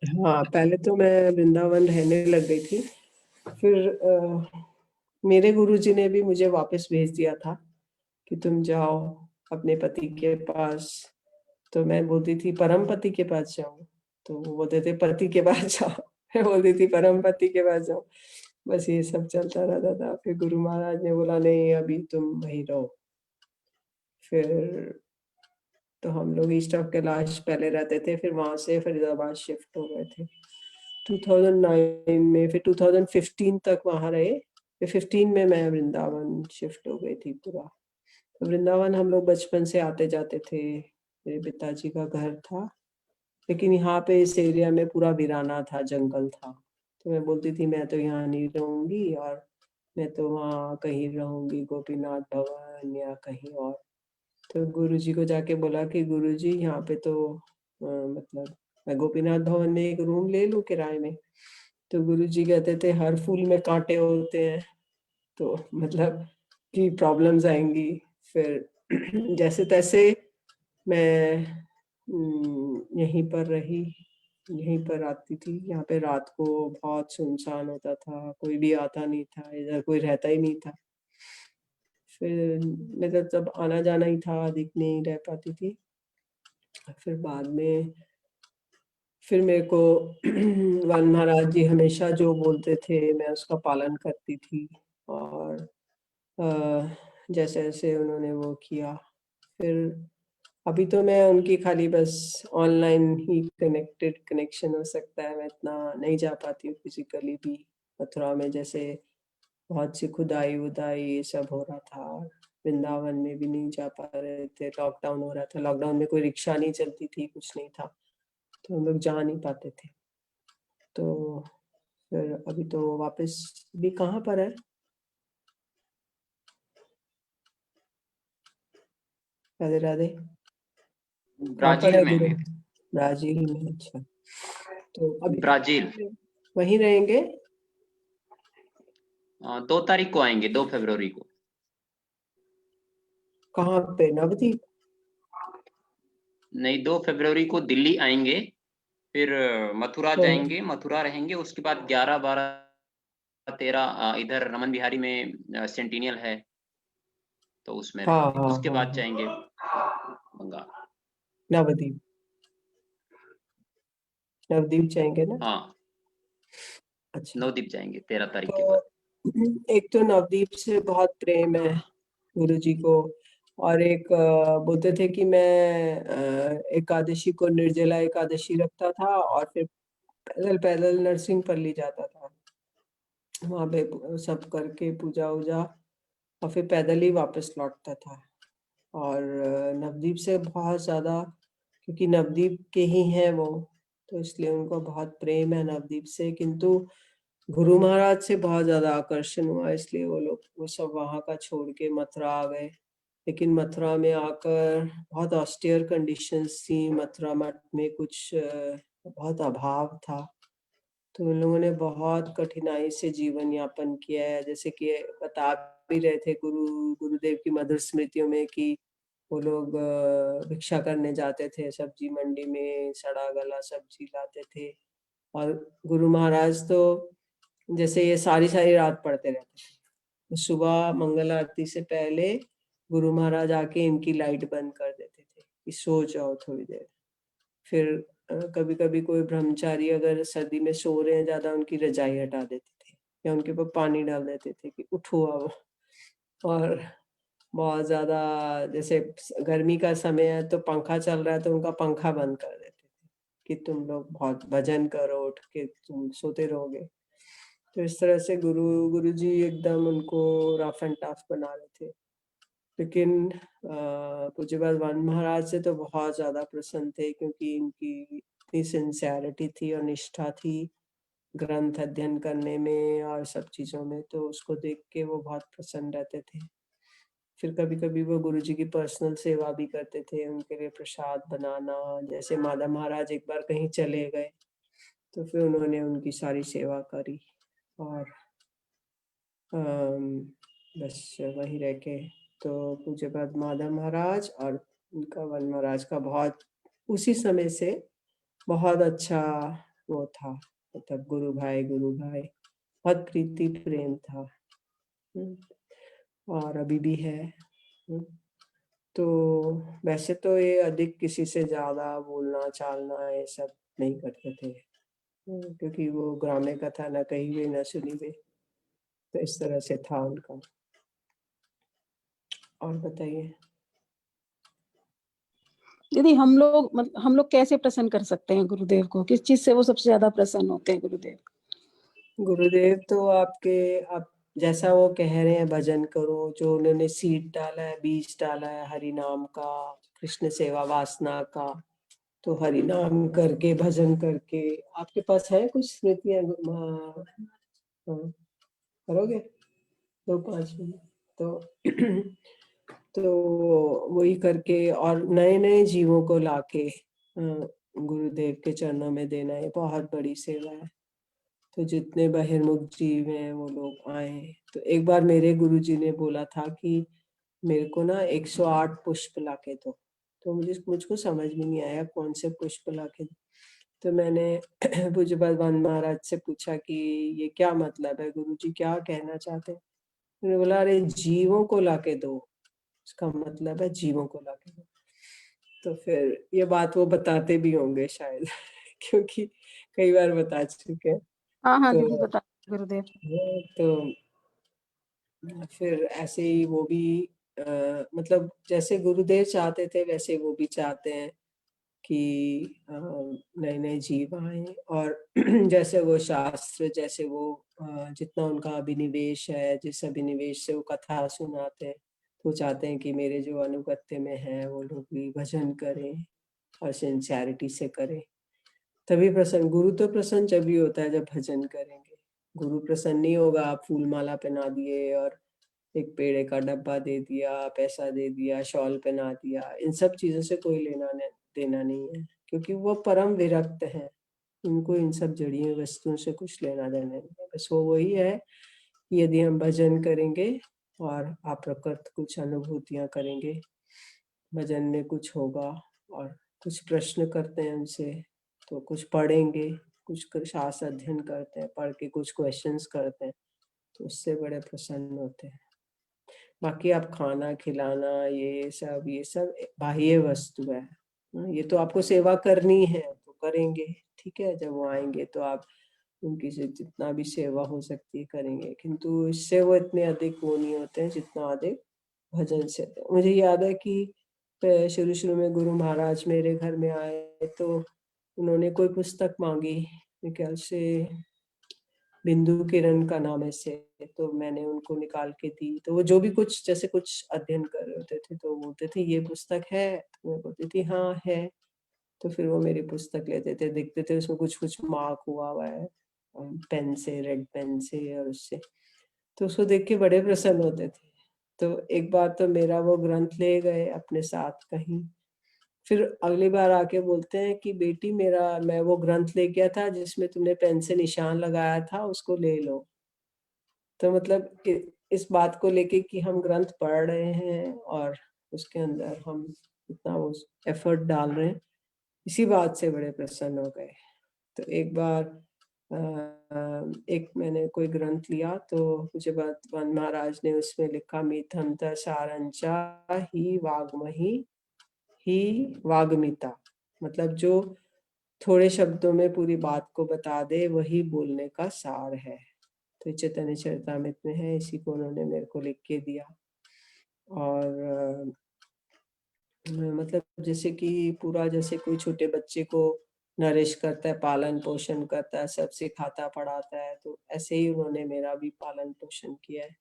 हाँ पहले तो मैं वृंदावन रहने लग गई थी। फिर मेरे गुरुजी ने भी मुझे वापस भेज दिया था कि तुम जाओ अपने पति के पास। तो मैं बोलती थी परम पति के पास जाऊं, तो वो बोलते थे पति के पास जाओ। मैं बोलती थी परम पति के पास जाओ। बस ये सब चलता रहता था। फिर गुरु महाराज ने बोला नहीं अभी तुम वहीं रहो। फिर तो हम लोग ईस्ट ऑफ कैलाश पहले रहते थे, फिर वहां से फरीदाबाद शिफ्ट हो गए थे 2009 में। फिर 2015 तक वहां रहे। फिर 15 में मैं वृंदावन शिफ्ट हो गई थी पूरा। तो वृंदावन हम लोग बचपन से आते जाते थे, मेरे पिताजी का घर था। लेकिन यहाँ पे इस एरिया में पूरा वीराना था, जंगल था। तो मैं बोलती थी मैं तो यहाँ नहीं रहूंगी, और मैं तो वहाँ कहीं रहूंगी गोपीनाथ भवन या कहीं और। तो गुरुजी को जाके बोला कि गुरुजी यहाँ पे तो मतलब मैं गोपीनाथ भवन में एक रूम ले लूं किराए में। तो गुरुजी कहते थे हर फूल में कांटे होते हैं, तो मतलब कि प्रॉब्लम्स आएंगी। फिर जैसे तैसे मैं यहीं पर रही, यहीं पर आती थी। यहाँ पे रात को बहुत सुनसान होता था, कोई भी आता नहीं था, इधर कोई रहता ही नहीं था। फिर मतलब तब आना जाना ही था, अधिक नहीं रह पाती थी। फिर बाद में फिर मेरे को वन महाराज जी हमेशा जो बोलते थे मैं उसका पालन करती थी, और जैसे जैसे उन्होंने वो किया, फिर अभी तो मैं उनकी खाली बस ऑनलाइन ही कनेक्शन हो सकता है। मैं इतना नहीं जा पाती हूँ फिजिकली भी मथुरा में, जैसे बहुत सी खुदाई उदाई ये सब हो रहा था। वृंदावन में भी नहीं जा पा रहे थे, लॉकडाउन हो रहा था। लॉकडाउन में कोई रिक्शा नहीं चलती थी, कुछ नहीं था, तो हम लोग जा नहीं पाते थे। तो फिर अभी तो वापस भी कहाँ पर है? राधे राधे। कहाँ पर ब्राजील है में गुरु? है। ब्राजील में, अच्छा। तो अभी ब्राजील। वहीं रहेंगे? 2 तारीख को आएंगे, 2 फरवरी को। कहाँ पे? नवदीप? नहीं, 2 फरवरी को दिल्ली आएंगे, फिर मथुरा हाँ जाएंगे, मथुरा रहेंगे, उसके बाद 11, 12, 13 इधर रमन बिहारी में सेंटिनियल है, तो उसमें हाँ रहेंगे। हाँ उसके हाँ बाद हाँ। जाएंगे बंगाल। नवदीप, नवदीप जाएंगे ना? हाँ, अच्छा। नवदीप जाएंगे 13 तारीख के तो बाद। एक तो नवदीप से बहुत प्रेम है गुरु जी को, और एक बोलते थे कि मैं एकादशी को निर्जला एकादशी रखता था, और फिर पैदल पैदल नरसिंहपल्ली जाता था, वहां पे सब करके पूजा वूजा, और फिर पैदल ही वापस लौटता था। और नवदीप से बहुत ज्यादा, क्योंकि नवदीप के ही हैं वो, तो इसलिए उनको बहुत प्रेम है नवदीप से। किंतु गुरु महाराज से बहुत ज्यादा आकर्षण हुआ, इसलिए वो लोग वो सब वहां का छोड़ के मथुरा आ गए। लेकिन मथुरा में आकर बहुत ऑस्टियर कंडीशंस थी, मथुरा मठ में कुछ बहुत अभाव था, तो उन लोगों ने बहुत कठिनाई से जीवन यापन किया है। जैसे कि बता भी रहे थे गुरुदेव की मधुर स्मृतियों में कि वो लोग भिक्षा करने जाते थे, सब्जी मंडी में सड़ा गला सब्जी लाते थे। और गुरु महाराज तो जैसे ये सारी सारी रात पढ़ते रहते थे, तो सुबह मंगल आरती से पहले गुरु महाराज आके इनकी लाइट बंद कर देते थे कि सो जाओ थोड़ी देर। फिर कभी कभी कोई ब्रह्मचारी अगर सर्दी में सो रहे हैं ज्यादा, उनकी रजाई हटा देते थे या उनके ऊपर पानी डाल देते थे कि उठो आओ। और बहुत ज्यादा जैसे गर्मी का समय है तो पंखा चल रहा है, तो उनका पंखा बंद कर देते थे कि तुम लोग बहुत भजन करो, उठ के तुम सोते रहोगे। तो इस तरह से गुरु जी एकदम उनको रफ एंड टफ बना रहे थे। लेकिन पूज्यपाद वन महाराज से तो बहुत ज्यादा प्रसन्न थे, क्योंकि इनकी इतनी सिंसियरिटी थी और निष्ठा थी ग्रंथ अध्ययन करने में और सब चीजों में, तो उसको देख के वो बहुत प्रसन्न रहते थे। फिर कभी कभी वो गुरु जी की पर्सनल सेवा भी करते थे, उनके लिए प्रसाद बनाना। जैसे माधव महाराज एक बार कहीं चले गए, तो फिर उन्होंने उनकी सारी सेवा करी, और बस वहीं रह के तो पूज्यपाद माधव महाराज और उनका वन महाराज का बहुत उसी समय से बहुत अच्छा वो था, मतलब गुरु भाई बहुत प्रीति प्रेम था। और अभी भी है। तो वैसे तो ये अधिक किसी से ज्यादा बोलना चालना ये सब नहीं करते थे, क्योंकि वो ग्राम्य कथा न कही हुई न सुनी हुई, तो इस तरह से था उनका। और बताइए दीदी, हम लोग कैसे प्रसन्न कर सकते हैं गुरुदेव को? किस चीज से वो सबसे ज्यादा प्रसन्न होते हैं गुरुदेव? गुरुदेव तो आपके आप जैसा वो कह रहे हैं भजन करो, जो उन्होंने सीड डाला है, बीज डाला है हरि नाम का, कृष्ण सेवा वासना का, तो हरि नाम करके भजन करके। आपके पास है कुछ स्मृतियां? करोगे 2-5 मिनट तो तो वही करके और नए नए जीवों को लाके गुरुदेव के चरणों में देना, ये बहुत बड़ी सेवा है। तो जितने बहिर्मुख जीव हैं वो लोग आए। तो एक बार मेरे गुरुजी ने बोला था कि मेरे को ना 108 पुष्प लाके दो। तो मुझको समझ में नहीं आया कौन से पुष्प लाके दो। तो मैंने पूज्य भगवान महाराज से पूछा कि ये क्या मतलब है गुरुजी, क्या कहना चाहते हैं? उन्होंने बोला अरे जीवों को लाके दो, इसका मतलब है जीवों को लाके दो। तो फिर ये बात वो बताते भी होंगे शायद क्योंकि कई बार बता चुके हैं। हाँ हाँ तो दीदी बता गुरुदेव। तो फिर ऐसे ही वो भी मतलब जैसे गुरुदेव चाहते थे वैसे वो भी चाहते हैं कि नए नए जीव आए। और जैसे वो शास्त्र, जैसे वो जितना उनका अभिनिवेश है, जिस अभिनिवेश से वो कथा सुनाते हैं, तो चाहते हैं कि मेरे जो अनुगत्य में है वो लोग भी भजन करें और सिंसियरिटी से करें। तभी प्रसन्न, गुरु तो प्रसन्न जब भी होता है जब भजन करेंगे। गुरु प्रसन्न नहीं होगा, आप फूल माला पहना दिए और एक पेड़े का डब्बा दे दिया, पैसा दे दिया, शॉल पहना दिया, इन सब चीजों से कोई लेना देना नहीं है, क्योंकि वो परम विरक्त हैं। उनको इन सब जड़ीय वस्तुओं से कुछ लेना देना नहीं है। बस वो वही है कि यदि हम भजन करेंगे और अप्रकृत कुछ अनुभूतियां करेंगे, भजन में कुछ होगा और कुछ प्रश्न करते हैं उनसे, तो कुछ पढ़ेंगे, कुछ शास्त्र अध्ययन करते हैं, पढ़ के कुछ क्वेश्चंस करते हैं, तो उससे बड़े प्रसन्न होते हैं। बाकी आप खाना खिलाना ये सब बाह्य वस्तु है। ये तो आपको सेवा करनी है तो करेंगे, ठीक है। जब वो आएंगे तो आप उनकी से जितना भी सेवा हो सकती है करेंगे, किंतु इससे वो इतने अधिक वो नहीं होते हैं जितना अधिक भजन से। मुझे याद है कि शुरू शुरू में गुरु महाराज मेरे घर में आए तो उन्होंने कोई पुस्तक मांगी, मेरे ख्याल से बिंदु किरण का नाम ऐसे, तो मैंने उनको निकाल के दी। तो वो जो भी कुछ जैसे कुछ अध्ययन कर रहे होते थे तो बोलते थे ये पुस्तक है, तो मैं बोलती थी हाँ है। तो फिर वो मेरी पुस्तक लेते थे, देखते थे उसमें कुछ कुछ मार्क हुआ है पेन से, रेड पेन से और उससे, तो उसको देख के बड़े प्रसन्न होते थे। तो एक बार तो मेरा वो ग्रंथ ले गए अपने साथ कहीं, फिर अगली बार आके बोलते हैं कि बेटी मैं वो ग्रंथ ले गया था जिसमें तुमने पेन से निशान लगाया था, उसको ले लो। तो मतलब इस बात को लेके कि हम ग्रंथ पढ़ रहे हैं और उसके अंदर हम इतना वो एफर्ट डाल रहे हैं, इसी बात से बड़े प्रसन्न हो गए। तो एक बार एक मैंने कोई ग्रंथ लिया तो मुझे भगवान महाराज ने उसमें लिखा मिथंत सारंचा ही वाग्मही ही वाग्मिता, मतलब जो थोड़े शब्दों में पूरी बात को बता दे वही बोलने का सार है। तो चैतन्य चरितामृत में है, इसी को उन्होंने मेरे को लिख के दिया। और मतलब जैसे कि पूरा जैसे कोई छोटे बच्चे को नरिश करता है, पालन पोषण करता है, सब सिखाता पढ़ाता है, तो ऐसे ही उन्होंने मेरा भी पालन पोषण किया है।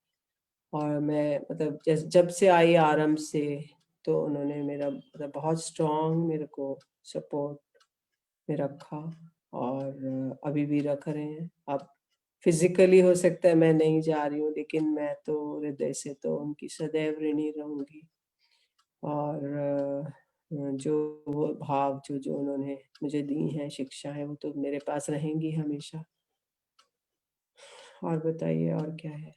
और मैं मतलब जब से आई आरंभ से, तो उन्होंने मेरा मतलब बहुत स्ट्रॉन्ग मेरे को सपोर्ट में रखा और अभी भी रख रहे हैं। अब फिजिकली हो सकता है मैं नहीं जा रही हूँ, लेकिन मैं तो हृदय से तो उनकी सदैव ऋणी रहूंगी। और जो वो भाव जो उन्होंने मुझे दी हैं, शिक्षा है, वो तो मेरे पास रहेंगी हमेशा। और बताइए और क्या है?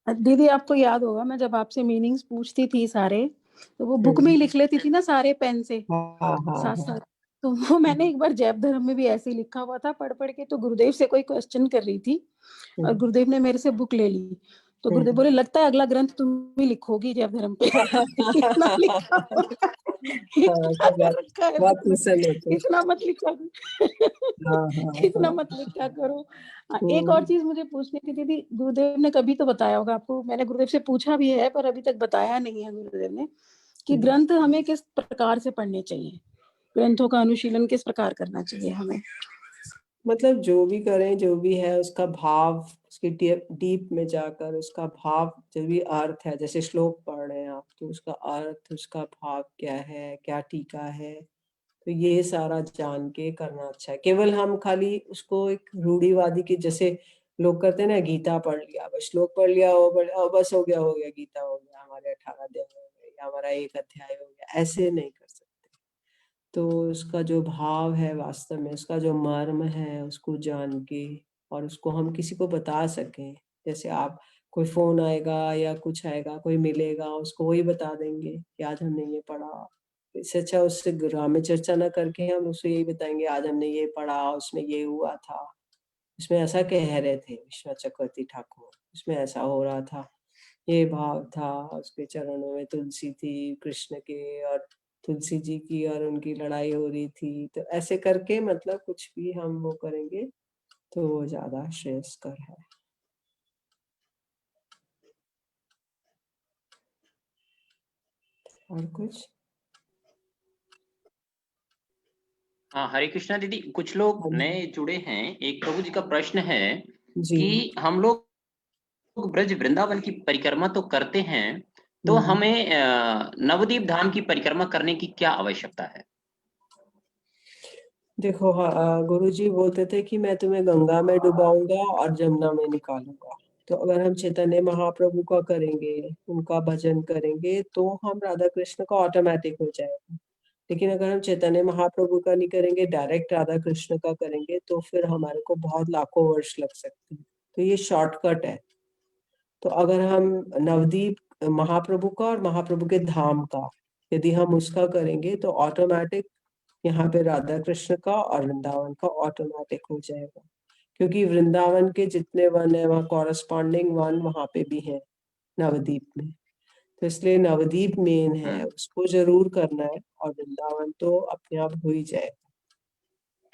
दीदी आपको याद होगा मैं जब आपसे मीनिंग्स पूछती थी सारे, तो वो बुक में ही लिख लेती थी ना सारे पेन से हाँ हाँ साथ हाँ। साथ। तो वो मैंने एक बार जैप धर्म में भी ऐसे ही लिखा हुआ था, पढ़ पढ़ के तो गुरुदेव से कोई क्वेश्चन कर रही थी और गुरुदेव ने मेरे से बुक ले ली। तो गुरुदेव बोले लगता है अगला ग्रंथ तुम ही लिखोगी जैप धर्म पे। इतना लिखा हुआ इतना कर रखा है बहुत बुक में, प्रसन्न होते। इतना मत लिखा हाँ हाँ इतना मत लिखा करो। एक और चीज मुझे पूछनी थी दीदी, गुरुदेव ने कभी तो बताया होगा आपको, मैंने गुरुदेव से पूछा भी है पर अभी तक बताया नहीं है गुरुदेव ने, कि ग्रंथ हमें किस प्रकार से पढ़ने चाहिए, ग्रंथों का अनुशीलन किस प्रकार करना चाहिए हमें। मतलब जो भी करें, जो भी है उसका भाव, उसके डीप में जाकर उसका भाव, जो भी अर्थ है, जैसे श्लोक पढ़ रहे हैं आप तो उसका अर्थ, उसका भाव क्या है, क्या टीका है, तो ये सारा जान के करना अच्छा है। केवल हम खाली उसको एक रूढ़िवादी की जैसे लोग करते हैं ना, गीता पढ़ लिया, बस श्लोक पढ़ लिया, वो बस हो गया गीता हो गया, हमारे 18 अध्याय हो गए या हमारा एक अध्याय हो गया, ऐसे नहीं कर सकते। तो उसका जो भाव है, वास्तव में उसका जो मर्म है, उसको जान के और उसको हम किसी को बता सकें। जैसे आप कोई फोन आएगा या कुछ आएगा, कोई मिलेगा, उसको वही बता देंगे कि आज हमने ये पढ़ा। इससे अच्छा उससे ग्राम्य चर्चा ना करके हम उसको यही बताएंगे आज हमने ये पढ़ा, उसमें ये हुआ था, उसमें ऐसा कह रहे थे विश्वनाथ चक्रवर्ती ठाकुर, उसमें ऐसा हो रहा था, ये भाव था, उसके चरणों में तुलसी थी कृष्ण के, और तुलसी जी की और उनकी लड़ाई हो रही थी। तो ऐसे करके मतलब कुछ भी हम वो करेंगे तो वो ज्यादा श्रेयस्कर है। और कुछ? हाँ, हरे कृष्णा दीदी, कुछ लोग हाँ नए जुड़े हैं। एक प्रभु जी का प्रश्न है जी। कि हम लोग ब्रज वृंदावन की परिक्रमा तो करते हैं, तो हम्म। हमें नवदीप धाम की परिक्रमा करने की क्या आवश्यकता है? देखो गुरु जी बोलते थे कि मैं तुम्हें गंगा में डुबाऊंगा और जमुना में निकालूंगा। तो अगर हम चैतन्य महाप्रभु का करेंगे, उनका भजन करेंगे, तो हम राधा कृष्ण का ऑटोमेटिक हो जाएगा। लेकिन अगर हम चैतन्य महाप्रभु का नहीं करेंगे, डायरेक्ट राधा कृष्ण का करेंगे, तो फिर हमारे को बहुत लाखों वर्ष लग सकते हैं। तो ये शॉर्टकट है। तो अगर हम नवदीप महाप्रभु का और महाप्रभु के धाम का यदि हम उसका करेंगे तो ऑटोमेटिक यहाँ पे राधा कृष्ण का और वृंदावन का ऑटोमेटिक हो जाएगा। क्योंकि वृंदावन के जितने वन है वहाँ कॉरस्पॉन्डिंग वन वहाँ पे भी है नवदीप में। तो इसलिए नवदीप मेन है, उसको जरूर करना है, और वृंदावन तो अपने आप हो ही जाएगा।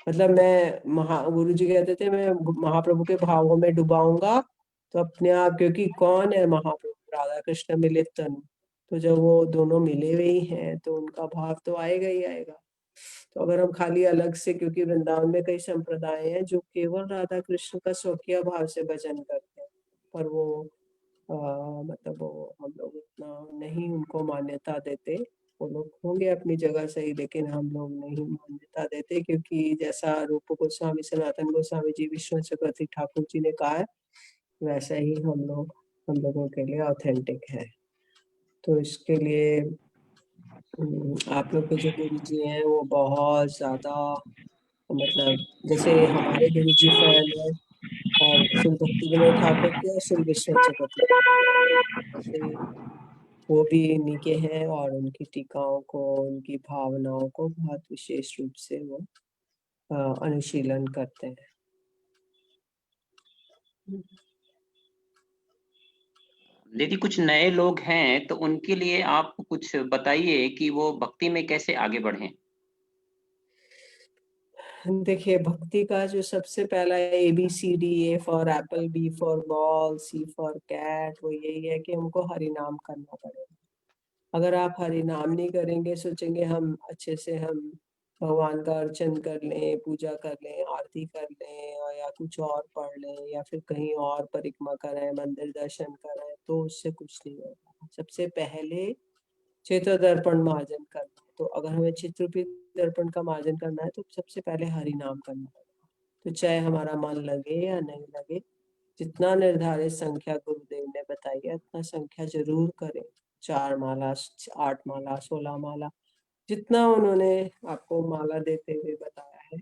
मतलब मैं गुरु जी कहते थे मैं महाप्रभु के भावों में डुबाऊंगा तो अपने आप, क्योंकि कौन है महाप्रभु, राधा कृष्ण मिलित तनु। तो जब वो दोनों मिले हुए ही हैं तो उनका भाव तो आएगा ही आएगा। तो अगर हम खाली अलग से, क्योंकि वृंदावन में कई संप्रदाय हैं जो केवल राधा कृष्ण का स्वकीय भाव से भजन करते हैं, पर वो मतलब वो हम लोग उतना नहीं उनको मान्यता देते। वो लोग होंगे अपनी जगह सही, लेकिन हम लोग नहीं मान्यता देते, क्योंकि जैसा रूप गोस्वामी सनातन गोस्वामी जी विश्वनाथ चक्रवर्ती ठाकुर जी ने कहा है वैसा ही हम लोगों के लिए ऑथेंटिक है। तो इसके लिए आप लोग के जो गुरु जी हैं वो बहुत ज्यादा, मतलब जैसे हमारे गुरु जी फैन है और श्री भक्ति विनोद ठाकुर के और श्री विश्वनाथ चक्रवर्ती से वो भी इन्हीं के हैं, और उनकी टीकाओं को, उनकी भावनाओं को बहुत विशेष रूप से वो अनुशीलन करते हैं। दीदी, कुछ नए लोग हैं तो उनके लिए आप कुछ बताइए कि वो भक्ति में कैसे आगे बढ़ें। देखिए भक्ति का जो सबसे पहला ABCD, A for apple, B for ball, C for cat, वो यही है कि हमको हरि नाम करना पड़ेगा। अगर आप हरि नाम नहीं करेंगे, सोचेंगे हम अच्छे से हम भगवान का अर्चन कर लें, पूजा कर लें, आरती कर लें, और या कुछ और पढ़ लें, या फिर कहीं और परिक्रमा करें, मंदिर दर्शन करें, तो उससे कुछ नहीं होगा। सबसे पहले चित्र दर्पण मार्जन करना है। तो अगर हमें चित्रपी दर्पण का मार्जन करना है तो सबसे पहले हरि नाम करना पड़ेगा। तो चाहे हमारा मन लगे या नहीं लगे, जितना निर्धारित संख्या गुरुदेव ने बताई है उतना संख्या जरूर करें। 4 माला, 8 माला, 16 माला, जितना उन्होंने आपको माला देते हुए बताया है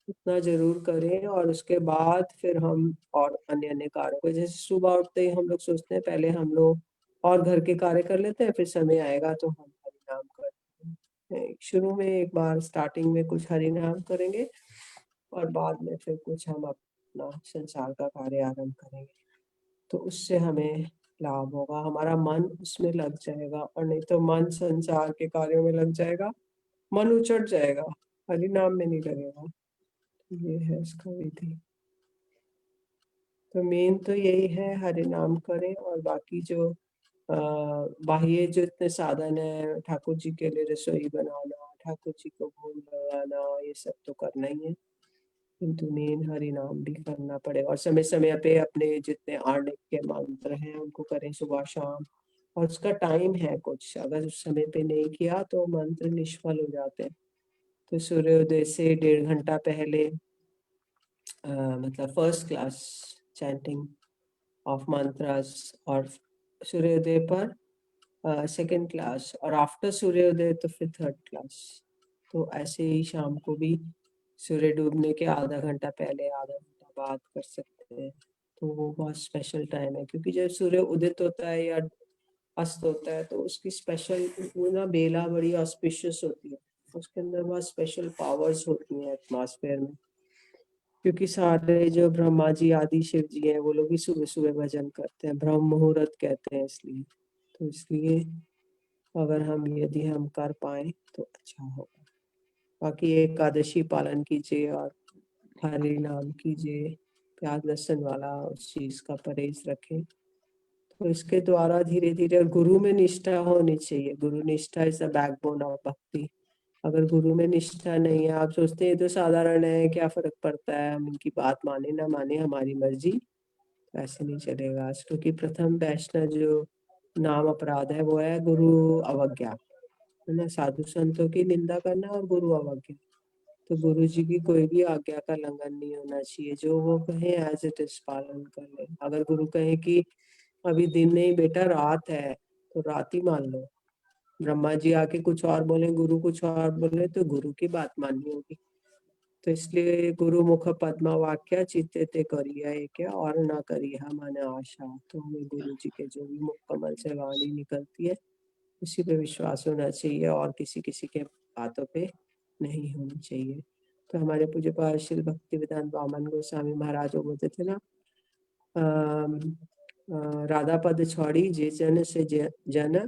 उतना जरूर करें। और उसके बाद फिर हम और अन्य अन्य कार्यों को, जैसे सुबह उठते ही हम लोग सोचते हैं पहले हम लोग और घर के कार्य कर लेते हैं, फिर समय आएगा तो हम हरि नाम करते हैं। शुरू में एक बार स्टार्टिंग में कुछ हरि नाम करेंगे और बाद में फिर कुछ हम अपना संसार का कार्य आरंभ करेंगे, तो उससे हमें लाभ होगा, हमारा मन उसमें लग जाएगा। और नहीं तो मन संसार के कार्यों में लग जाएगा, मन उचट जाएगा, हरि नाम में नहीं लगेगा। ये है इसका विधि। तो मेन तो यही है, हरि नाम करें, और बाकी जो बाह्य जो इतने साधन है, ठाकुर जी के लिए रसोई बनाना, ठाकुर जी को भोग लगाना, ये सब तो करना ही है, किंतु मेन हरि नाम भी करना पड़ेगा। और समय समय पे अपने जितने आर्णिक के मंत्र हैं उनको करें सुबह शाम, और उसका टाइम है कुछ, अगर उस समय पे नहीं किया तो मंत्र निष्फल हो जाते हैं। तो सूर्योदय से 1.5 घंटा पहले मतलब first class chanting of mantras, और सूर्योदय पर सेकंड क्लास, और आफ्टर सूर्योदय तो फिर थर्ड क्लास। तो ऐसे ही शाम को भी सूर्य डूबने के आधा घंटा पहले, आधा घंटा बाद कर सकते हैं। तो वो बहुत स्पेशल टाइम है, क्योंकि जब सूर्य उदित होता है या अस्त होता है तो उसकी स्पेशल वो ना बेला बड़ी ऑस्पिशियस होती है, उसके अंदर बहुत स्पेशल पावर्स होती हैं एटमॉस्फेयर में, क्योंकि सारे जो ब्रह्मा जी आदि शिव जी हैं वो लोग भी सुबह सुबह भजन करते हैं, ब्रह्म मुहूर्त कहते हैं इसलिए। तो इसलिए अगर यदि हम कर पाए तो अच्छा होगा। बाकी एकादशी पालन कीजिए और हरि नाम कीजिए, प्याज लहसुन वाला उस चीज का परहेज रखें। तो इसके द्वारा धीरे धीरे गुरु में निष्ठा होनी चाहिए। गुरु निष्ठा इज द बैकबोन ऑफ भक्ति। अगर गुरु में निष्ठा नहीं है, आप सोचते हैं तो साधारण है, क्या फर्क पड़ता है, हम इनकी बात माने ना माने हमारी मर्जी, तो ऐसे नहीं चलेगा। क्योंकि प्रथम वैष्णव जो नाम अपराध है वो है गुरु अवज्ञा, है ना, साधु संतों की निंदा करना और गुरु अवज्ञा। तो गुरु जी की कोई भी आज्ञा का उल्लंघन नहीं होना चाहिए, जो वो कहे एज इट इज पालन कर ले। अगर गुरु कहे कि अभी दिन नहीं बेटा रात है, तो रात ही मान लो। ब्रह्मा जी आके कुछ और बोले, गुरु कुछ और बोले, तो गुरु की बात माननी होगी। तो इसलिए गुरु मुख पद्मा वाक्य चित्ते ते करिया क्या और ना करिया माने आशा। तो हमें गुरु जी के जो भी मुख कमल से वाणी निकलती है उसी पे विश्वास होना चाहिए, और किसी के बातों पे नहीं होनी चाहिए। तो हमारे पूज्य पाद श्री भक्ति वेदांत वामन गोस्वामी महाराज बोलते थे ना, राधा पद छोड़ी जे जन से जन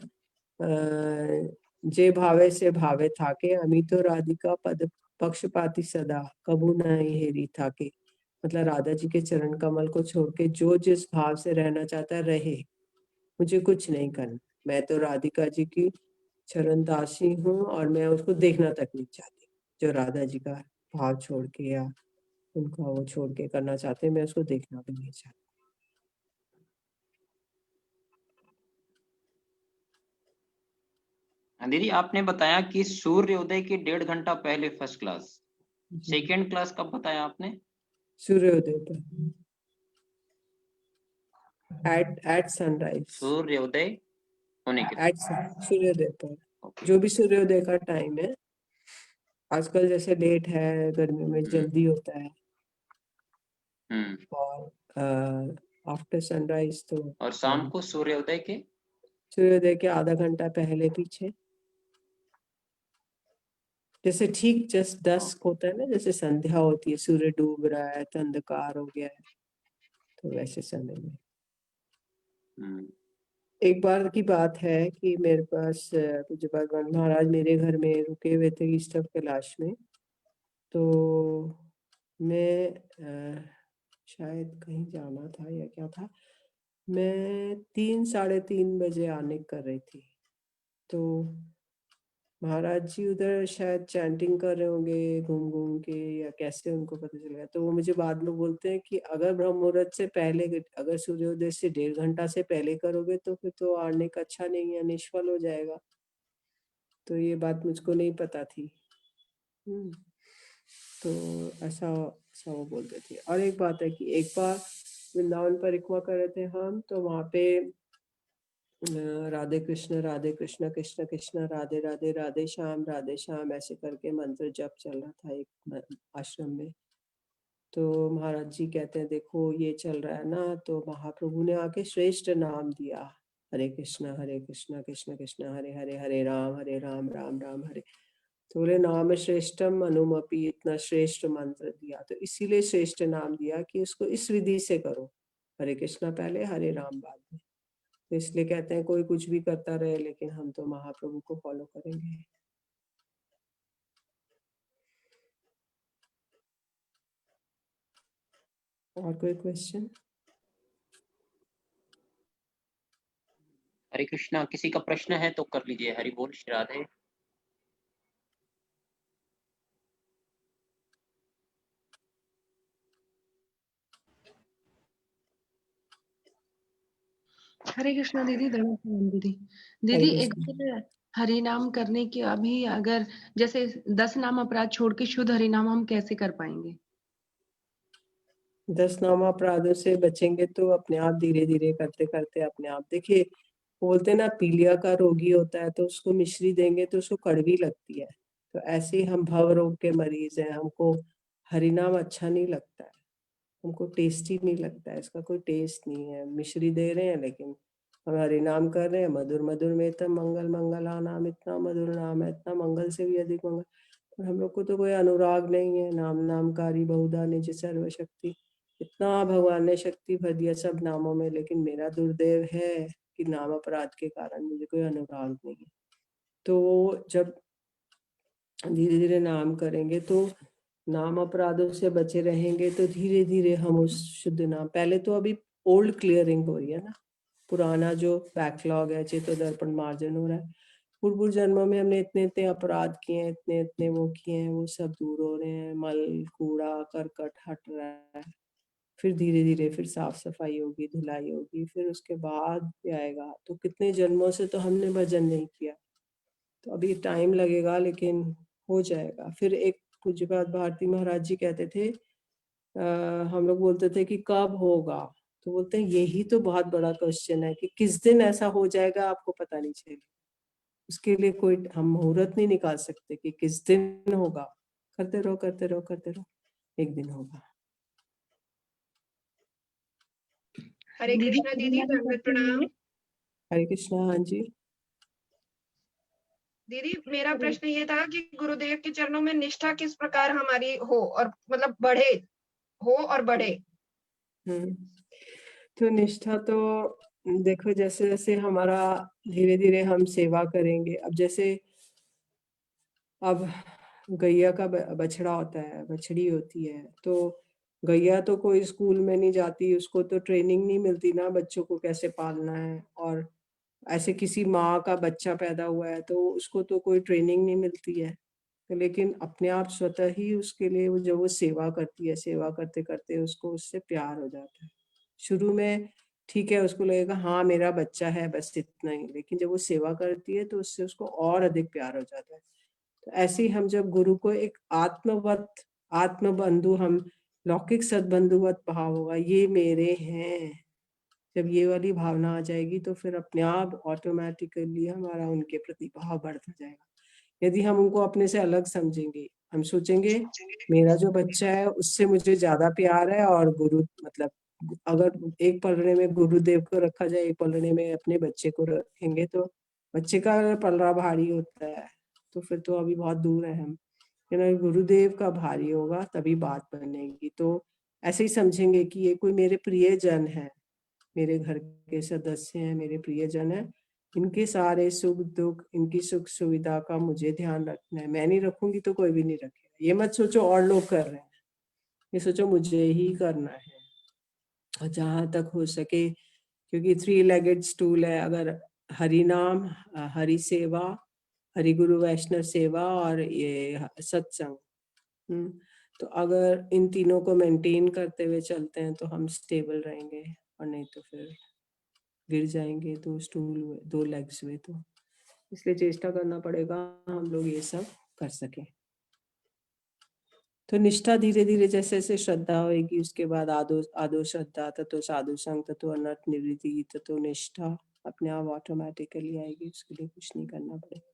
जे भावे से भावे थाके, अमी तो राधिका पद पक्षपाती सदा कबू नहीं हेरी थाके। मतलब राधा जी के चरण कमल को छोड़ के जो जिस भाव से रहना चाहता रहे, मुझे कुछ नहीं करना। मैं तो राधिका जी की चरण दासी हूँ और मैं उसको देखना तक नहीं चाहती। जो राधा जी का भाव छोड़ के या उनका वो छोड़ के करना चाहते हैं, मैं उसको देखना भी नहीं चाहती। दीदी आपने बताया कि सूर्योदय के 1.5 घंटा पहले फर्स्ट क्लास, सेकेंड क्लास कब बताया आपने? सूर्योदय पर, एट सनराइज, सूर्योदय होने के एट सूर्योदय पर, जो भी सूर्योदय का टाइम है। आजकल जैसे लेट है, गर्मी में जल्दी होता है, और आफ्टर सनराइज तो, और शाम को सूर्योदय के आधा घंटा पहले पीछे, जैसे ठीक जस्ट डस्क होता है ना, जैसे संध्या होती है, सूर्य डूब रहा है तो अंधकार हो गया है, तो वैसे समय में। एक बार की बात है कि मेरे पास पूज्य भगवान महाराज मेरे घर में रुके हुए थे ईस्ट ऑफ कैलाश में। तो मैं शायद कहीं जाना था या क्या था, मैं 3-3:30 बजे आने कर रही थी। तो महाराज जी उधर शायद चैंटिंग कर रहे होंगे घूम घूम के, या कैसे उनको पता चल गया। तो वो मुझे बाद में बोलते हैं कि अगर ब्रह्म मुहूर्त से पहले, अगर सूर्योदय से 1.5 घंटा से पहले करोगे तो फिर तो आने का अच्छा नहीं है, निष्फल हो जाएगा। तो ये बात मुझको नहीं पता थी। तो ऐसा वो बोलते थे। और एक बात है कि एक बार वृंदावन परिक्रमा कर रहे थे हम, तो वहाँ पे राधे कृष्ण कृष्ण कृष्ण राधे राधे राधे श्याम ऐसे करके मंत्र जप चल रहा था एक आश्रम में। तो महाराज जी कहते हैं देखो ये चल रहा है ना, तो महाप्रभु ने आके श्रेष्ठ नाम दिया, हरे कृष्ण कृष्ण कृष्ण हरे हरे, हरे राम राम राम हरे। तो बोले नाम श्रेष्ठम अनुमपि, इतना श्रेष्ठ मंत्र दिया, तो इसीलिए श्रेष्ठ नाम दिया कि उसको इस विधि से करो, हरे कृष्णा पहले हरे राम बाद में। तो इसलिए कहते हैं कोई कुछ भी करता रहे, लेकिन हम तो महाप्रभु को फॉलो करेंगे। और कोई क्वेश्चन? हरे कृष्णा, किसी का प्रश्न है तो कर लीजिए। हरि बोल, श्री राधे। हरे कृष्णा दीदी, धन्यवाद दीदी। एक बार हरि नाम करने के अभी अगर जैसे 10 नाम अपराध छोड़ के शुद्ध हरि नाम हम कैसे कर पाएंगे? 10 नाम अपराधों से बचेंगे तो अपने आप धीरे धीरे करते करते अपने आप, देखिए बोलते ना पीलिया का रोगी होता है तो उसको मिश्री देंगे तो उसको कड़वी लगती है। तो ऐसे ही हम भव रोग के मरीज हैं, हमको हरिनाम अच्छा नहीं लगता है, हमको टेस्टी नहीं लगता है, इसका कोई टेस्ट नहीं है। मिश्री दे रहे हैं लेकिन हम हरि नाम कर रहे हैं, मधुर मधुर में तब मंगल मंगला नाम, इतना मधुर नाम है, इतना मंगल से भी अधिक मंगल। पर हम लोग को तो कोई अनुराग नहीं है। नाम नामकारी बहुधा निज सर्वशक्ति, इतना भगवान ने शक्ति भर दिया सब नामों में, लेकिन मेरा दुर्दैव है कि नाम अपराध के कारण मुझे कोई अनुराग नहीं है। तो जब धीरे धीरे नाम करेंगे तो नाम अपराधों से बचे रहेंगे, तो धीरे धीरे हम उस शुद्ध नाम, पहले तो अभी ओल्ड क्लियरिंग हो रही है ना, पुराना जो बैकलॉग है चेतो दर्पण मार्जन हो रहा है। पूर्व जन्मों में हमने इतने इतने अपराध किए हैं, इतने इतने वो किए हैं, वो सब दूर हो रहे हैं, मल कूड़ा करकट हट रहा है। फिर धीरे धीरे फिर साफ सफाई होगी, धुलाई होगी, फिर उसके बाद भी आएगा। तो कितने जन्मों से तो हमने भजन नहीं किया, तो अभी टाइम लगेगा लेकिन हो जाएगा। फिर एक पूज्यपाद भारती महाराज जी कहते थे, हम लोग बोलते थे कि कब होगा, तो बोलते हैं यही तो बहुत बड़ा क्वेश्चन है कि किस दिन ऐसा हो जाएगा आपको पता नहीं चलेगा। उसके लिए कोई हम मुहूर्त नहीं निकाल सकते कि किस दिन होगा। करते रहो करते रहो करते रहो, एक दिन होगा। हरे कृष्णा दीदी, दंडवत प्रणाम। हरे कृष्णा। हाँ जी दीदी, मेरा प्रश्न ये था कि गुरुदेव के चरणों में निष्ठा किस प्रकार हमारी हो और मतलब बढ़े, हो और बढ़े। तो निष्ठा तो देखो, जैसे जैसे हमारा धीरे धीरे हम सेवा करेंगे, अब जैसे अब गैया का बछड़ा होता है, बछड़ी होती है, तो गैया तो कोई स्कूल में नहीं जाती, उसको तो ट्रेनिंग नहीं मिलती ना बच्चों को कैसे पालना है। और ऐसे किसी माँ का बच्चा पैदा हुआ है तो उसको तो कोई ट्रेनिंग नहीं मिलती है, लेकिन अपने आप स्वतः ही उसके लिए वो जो वो सेवा करती है, सेवा करते करते उसको उससे प्यार हो जाता है। शुरू में ठीक है, उसको लगेगा हाँ मेरा बच्चा है, बस इतना ही, लेकिन जब वो सेवा करती है तो उससे उसको और अधिक प्यार हो जाता है। तो ऐसे ही हम जब गुरु को एक आत्मवत, आत्मबंधु, हम लौकिक सद्बंधुवत भाव होगा, ये मेरे हैं, जब ये वाली भावना आ जाएगी तो फिर अपने आप ऑटोमेटिकली हमारा उनके प्रति भाव बढ़ता जाएगा। यदि हम उनको अपने से अलग समझेंगे, हम सोचेंगे मेरा जो बच्चा है उससे मुझे ज्यादा प्यार है, और गुरु मतलब अगर एक पलड़े में गुरुदेव को रखा जाए, एक पलड़े में अपने बच्चे को रखेंगे, तो बच्चे का अगर पलड़ा भारी होता है तो फिर तो अभी बहुत दूर है हम, गुरुदेव का भारी होगा तभी बात बनेगी। तो ऐसे ही समझेंगे कि ये कोई मेरे प्रियजन है, मेरे घर के सदस्य हैं, मेरे प्रियजन हैं, इनके सारे सुख दुख, इनकी सुख सुविधा का मुझे ध्यान रखना है। मैं नहीं रखूंगी तो कोई भी नहीं रखेगा। ये मत सोचो और लोग कर रहे हैं, ये सोचो मुझे ही करना है। और जहां तक हो सके, क्योंकि 3 लेगेड स्टूल है, अगर हरि नाम, हरि सेवा, हरि गुरु वैष्णव सेवा और ये सत्संग, तो अगर इन तीनों को मेंटेन करते हुए चलते हैं तो हम स्टेबल रहेंगे, और नहीं तो फिर गिर जाएंगे 2 स्टूल हुए, 2 लेग्स हुए। तो इसलिए चेष्टा करना पड़ेगा हम लोग ये सब कर सके। तो निष्ठा धीरे धीरे जैसे जैसे श्रद्धा होगी, उसके बाद आदो श्रद्धा, ततो साधु संग, ततो अनर्थ निवृत्ति, ततो निष्ठा अपने आप ऑटोमेटिकली आएगी। उसके लिए कुछ नहीं करना पड़ेगा,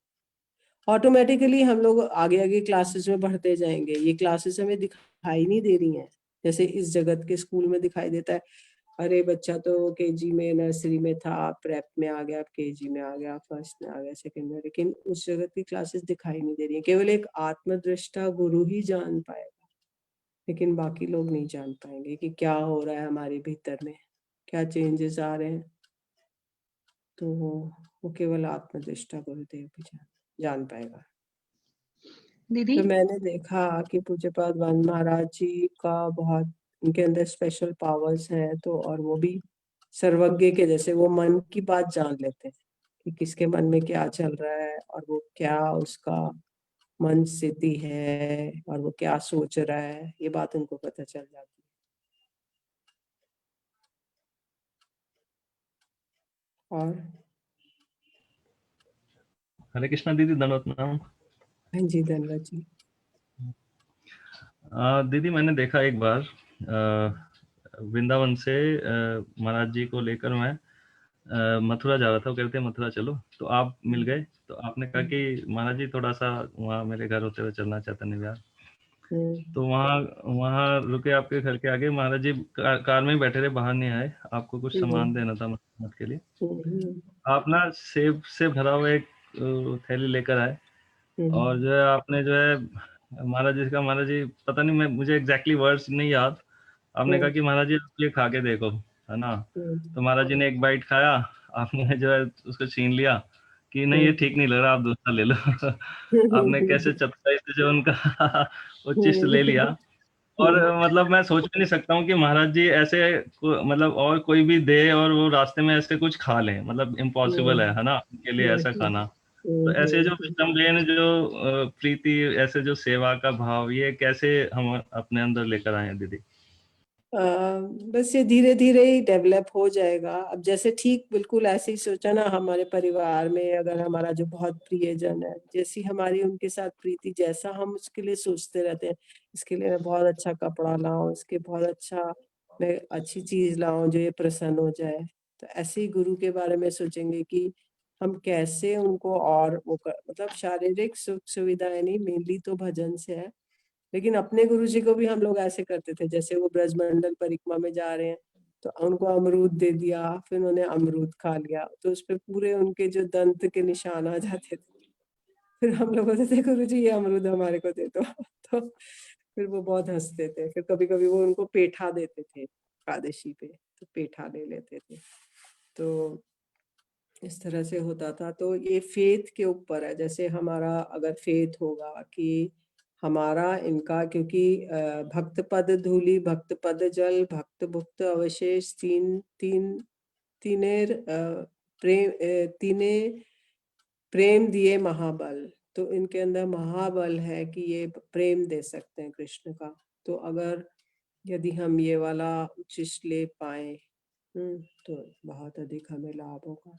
ऑटोमेटिकली हम लोग आगे आगे क्लासेस में बढ़ते जाएंगे। ये क्लासेस हमें दिखाई नहीं दे रही हैं जैसे इस जगत के स्कूल में दिखाई देता है, अरे बच्चा तो केजी में, नर्सरी में था, प्रेप में आ गया, केजी में आ गया, फर्स्ट में आ गया, सेकंड में, लेकिन उस जगत की क्लासेस दिखाई नहीं दे रही है। केवल एक आत्मदृष्टा गुरु ही जान पाएगा, लेकिन बाकी लोग नहीं जान पाएंगे कि क्या हो रहा है हमारे भीतर में, क्या चेंजेस आ रहे हैं। तो वो केवल आत्मदृष्टा गुरुदेव भी जान पाएगा। दीदी तो मैंने देखा कि पूज्यपाद वन महाराज जी का बहुत, उनके अंदर स्पेशल पावर्स हैं, तो और वो भी सर्वज्ञ के जैसे, वो मन की बात जान लेते हैं कि किसके मन में क्या चल रहा है, और वो क्या उसका मन स्थिति है, और वो क्या सोच रहा है, ये बात उनको पता चल जाती है। और हरे कृष्णा दीदी, दंडवत प्रणाम। हाँ जी, धन्यवाद जी। दीदी, मैंने देखा एक बार वृंदावन से महाराज जी को लेकर मैं मथुरा जा रहा था। वो कहते हैं मथुरा चलो, तो आप मिल गए। तो आपने कहा कि महाराज जी थोड़ा सा वहाँ मेरे घर होते हुए चलना, चैतन्य विहार। तो वहाँ वहाँ रुके आपके घर के आगे। महाराज जी कार में ही बैठे रहे, बाहर नहीं आए। आपको कुछ सामान देना था मत के लिए। आप ना सेब से भरा हुआ एक थैली लेकर आए, और जो है आपने जो है महाराज जी का, महाराज जी पता नहीं, मुझे एग्जैक्टली वर्ड्स नहीं याद, आपने कहा कि महाराज जी आप ये खा के देखो, है ना। तो महाराज जी ने एक बाइट खाया, आपने जो है उसको छीन लिया कि नहीं ये ठीक नहीं लग रहा, आप दूसरा ले लो। आपने कैसे चतुराई से जो उनका उच्चिष्ट ले लिया। और मतलब मैं सोच भी नहीं सकता हूँ कि महाराज जी ऐसे मतलब और कोई भी दे और वो रास्ते में ऐसे कुछ खा लें, मतलब इम्पॉसिबल है ना, उनके लिए ऐसा खाना। तो ऐसे जो विनम्र जो प्रीति, ऐसे जो सेवा का भाव, ये कैसे हम अपने अंदर लेकर आए हैं दीदी? बस ये धीरे धीरे ही डेवलप हो जाएगा। अब जैसे ठीक बिल्कुल ऐसे ही सोचा ना, हमारे परिवार में अगर हमारा जो बहुत प्रियजन है, जैसी हमारी उनके साथ प्रीति, जैसा हम उसके लिए सोचते रहते हैं, इसके लिए मैं बहुत अच्छा कपड़ा लाऊं, इसके बहुत अच्छा मैं अच्छी चीज लाऊं जो ये प्रसन्न हो जाए, तो ऐसे ही गुरु के बारे में सोचेंगे कि हम कैसे उनको और मतलब शारीरिक सुख सुविधाएं नहीं, मेनली तो भजन से है। लेकिन अपने गुरुजी को भी हम लोग ऐसे करते थे, जैसे वो ब्रजमंडल परिक्रमा में जा रहे हैं तो उनको अमरूद दे दिया, फिर उन्होंने अमरूद खा लिया, तो उस पे पूरे उनके जो दंत के निशान आ जाते थे। फिर हम लोग बोलते थे गुरुजी ये अमरूद हमारे को दे दो। तो फिर वो बहुत हंसते थे। फिर कभी कभी वो उनको पेठा देते थे एकादशी पे, तो पेठा ले लेते थे। तो इस तरह से होता था। तो ये फेथ के ऊपर है, जैसे हमारा अगर फेथ होगा कि हमारा इनका, क्योंकि भक्त पद धूलि, भक्त पद जल, भक्त भुक्त अवशेष, तीने प्रेम दिए महाबल। तो इनके अंदर महाबल है कि ये प्रेम दे सकते हैं कृष्ण का। तो अगर यदि हम ये वाला उच्छिष्ट ले पाए तो बहुत अधिक हमें लाभ होगा।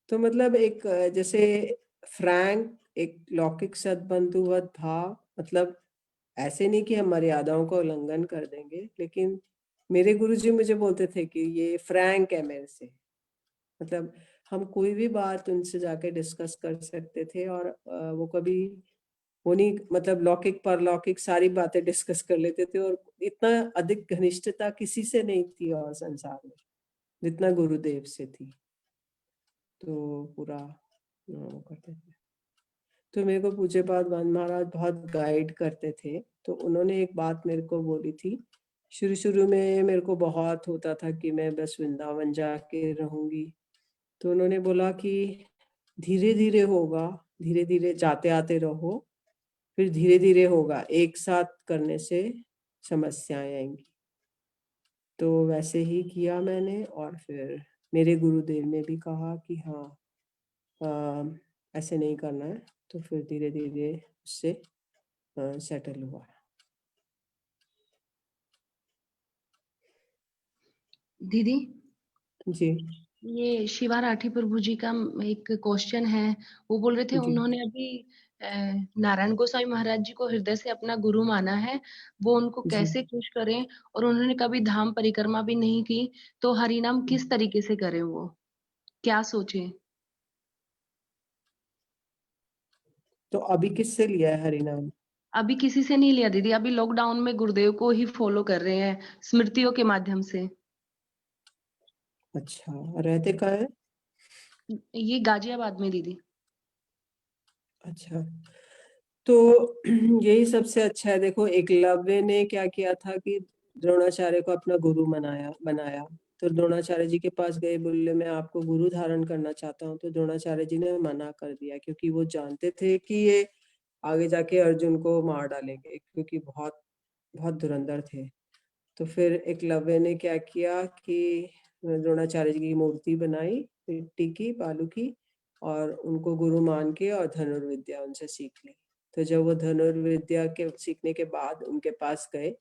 तो मतलब एक जैसे फ्रैंक, एक लौकिक सद्बंधुवत भाव, मतलब ऐसे नहीं कि हम मर्यादाओं का उल्लंघन कर देंगे, लेकिन मेरे गुरुजी मुझे बोलते थे कि ये फ्रैंक है मेरे से, मतलब हम कोई भी बात उनसे जाके डिस्कस कर सकते थे, और वो कभी वो नहीं, मतलब लौकिक परलौकिक सारी बातें डिस्कस कर लेते थे, और इतना अधिक घनिष्ठता किसी से नहीं थी और संसार में जितना गुरुदेव से थी। तो पूरा वो करते थे। तो मेरे को पूज्य पाद महाराज बहुत गाइड करते थे। तो उन्होंने एक बात मेरे को बोली थी, शुरू में मेरे को बहुत होता था कि मैं बस वृंदावन जाके रहूंगी। तो उन्होंने बोला कि धीरे धीरे होगा, धीरे धीरे जाते आते रहो, फिर धीरे धीरे होगा, एक साथ करने से समस्याएं आएंगी। तो वैसे ही किया मैंने, और फिर मेरे गुरुदेव ने भी कहा कि हाँ ऐसे नहीं करना है, तो फिर धीरे धीरे उससे सेटल हुआ। दीदी जी ये शिवा राठी प्रभु जी का एक क्वेश्चन है। वो बोल रहे थे जी उन्होंने अभी नारायण गोसाई महाराज जी को हृदय से अपना गुरु माना है, वो उनको जी कैसे खुश करें, और उन्होंने कभी धाम परिक्रमा भी नहीं की, तो हरिनाम किस तरीके से करें, वो क्या सोचे? तो अभी किससे लिया है हरिनाम? अभी किसी से नहीं लिया दीदी, अभी लॉकडाउन में गुरुदेव को ही फॉलो कर रहे हैं स्मृतियों के माध्यम से। अच्छा, रहते कहाँ है? ये गाजियाबाद में दीदी। अच्छा, तो यही सबसे अच्छा है। देखो एकलव्य ने क्या किया था कि द्रोणाचार्य को अपना गुरु बनाया। तो द्रोणाचार्य जी के पास गए, बोले मैं आपको गुरु धारण करना चाहता हूँ। तो द्रोणाचार्य जी ने मना कर दिया, क्योंकि वो जानते थे कि ये आगे जाके अर्जुन को मार डालेंगे, क्योंकि बहुत बहुत धुरंधर थे। तो फिर एकलव्य ने क्या किया कि द्रोणाचार्य जी की मूर्ति बनाई मिट्टी की, बालू की, और उनको गुरु मान के और धनुर्विद्या उनसे सीख ली। तो जब वो धनुर्विद्या के सीखने के बाद उनके पास गए,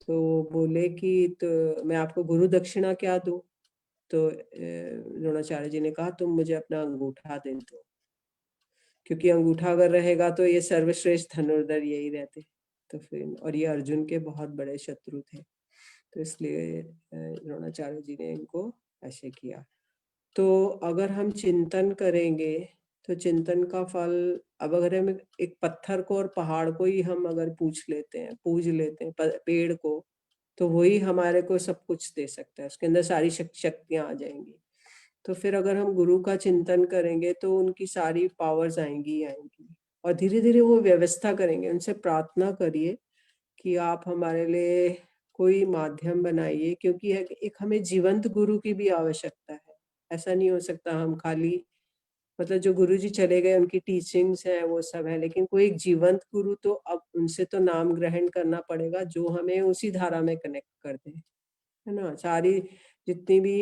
तो बोले कि तो मैं आपको गुरु दक्षिणा क्या दूं? तो द्रोणाचार्य जी ने कहा तुम मुझे अपना अंगूठा दे दो, क्योंकि अंगूठा अगर रहेगा तो ये सर्वश्रेष्ठ धनुर्धर यही रहते। तो फिर, और ये अर्जुन के बहुत बड़े शत्रु थे, तो इसलिए द्रोणाचार्य जी ने इनको ऐसे किया। तो अगर हम चिंतन करेंगे तो चिंतन का फल, अब अगर हम एक पत्थर को और पहाड़ को ही हम अगर पूज लेते हैं पेड़ को, तो वही हमारे को सब कुछ दे सकता है, उसके अंदर सारी शक्तियां आ जाएंगी। तो फिर अगर हम गुरु का चिंतन करेंगे तो उनकी सारी पावर्स आएंगी और धीरे धीरे वो व्यवस्था करेंगे। उनसे प्रार्थना करिए कि आप हमारे लिए कोई माध्यम बनाइए, क्योंकि एक हमें जीवंत गुरु की भी आवश्यकता है। ऐसा नहीं हो सकता हम खाली मतलब जो गुरु जी चले गए उनकी टीचिंग्स है वो सब है, लेकिन कोई एक जीवंत गुरु तो अब उनसे तो नाम ग्रहण करना पड़ेगा जो हमें उसी धारा में कनेक्ट कर दे, है ना। सारी जितनी भी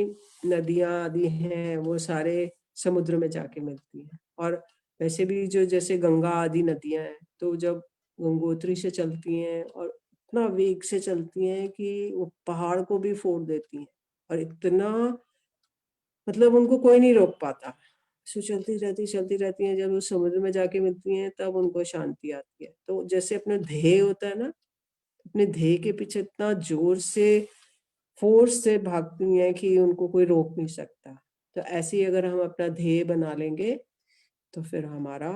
नदियां आदि हैं वो सारे समुद्र में जाके मिलती हैं। और वैसे भी जो जैसे गंगा आदि नदियां हैं, तो जब गंगोत्री से चलती हैं और इतना वेग से चलती हैं कि वो पहाड़ को भी फोड़ देती हैं, और इतना मतलब उनको कोई नहीं रोक पाता। सो चलती रहती हैं, जब वो समुद्र में जाके मिलती हैं तब उनको शांति आती है। तो जैसे अपना ध्येय होता है ना, अपने ध्येय के पीछे इतना जोर से फोर्स से भागती हैं कि उनको कोई रोक नहीं सकता। तो ऐसे ही अगर हम अपना ध्येय बना लेंगे तो फिर हमारा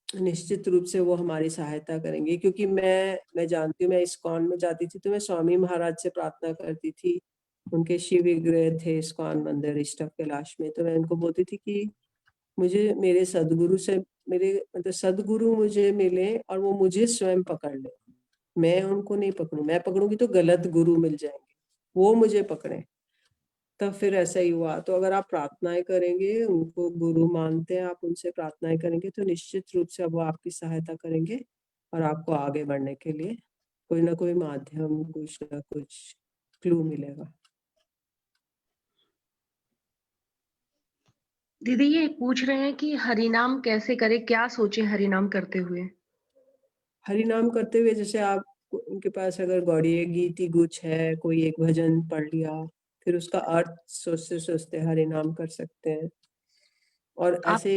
निश्चित रूप से वो हमारी सहायता करेंगे। क्योंकि मैं जानती हूँ, मैं इस्कॉन में जाती थी तो मैं स्वामी महाराज से प्रार्थना करती थी। उनके शिव विग्रह थे इस्कॉन मंदिर ऋषभ कैलाश में। तो मैं उनको बोलती थी कि मुझे मेरे सदगुरु से मेरे मतलब सदगुरु मुझे मिले और वो मुझे स्वयं पकड़ ले, मैं उनको नहीं पकड़ूं। मैं पकड़ूंगी तो गलत गुरु मिल जाएंगे, वो मुझे पकड़े। तब फिर ऐसा ही हुआ। तो अगर आप प्रार्थनाएं करेंगे, उनको गुरु मानते हैं, आप उनसे प्रार्थनाएं करेंगे तो निश्चित रूप से वो आपकी सहायता करेंगे और आपको आगे बढ़ने के लिए कोई ना कोई माध्यम, कुछ ना कुछ क्लू मिलेगा। दीदी ये पूछ रहे हैं कि हरिनाम कैसे करें, क्या सोचे हरिनाम करते हुए? हरिनाम करते हुए जैसे आप उनके पास अगर गौड़ीय गीति गुच्छ है, कोई एक भजन पढ़ लिया, फिर उसका अर्थ सोचते सोचते हरिनाम कर सकते हैं। और ऐसे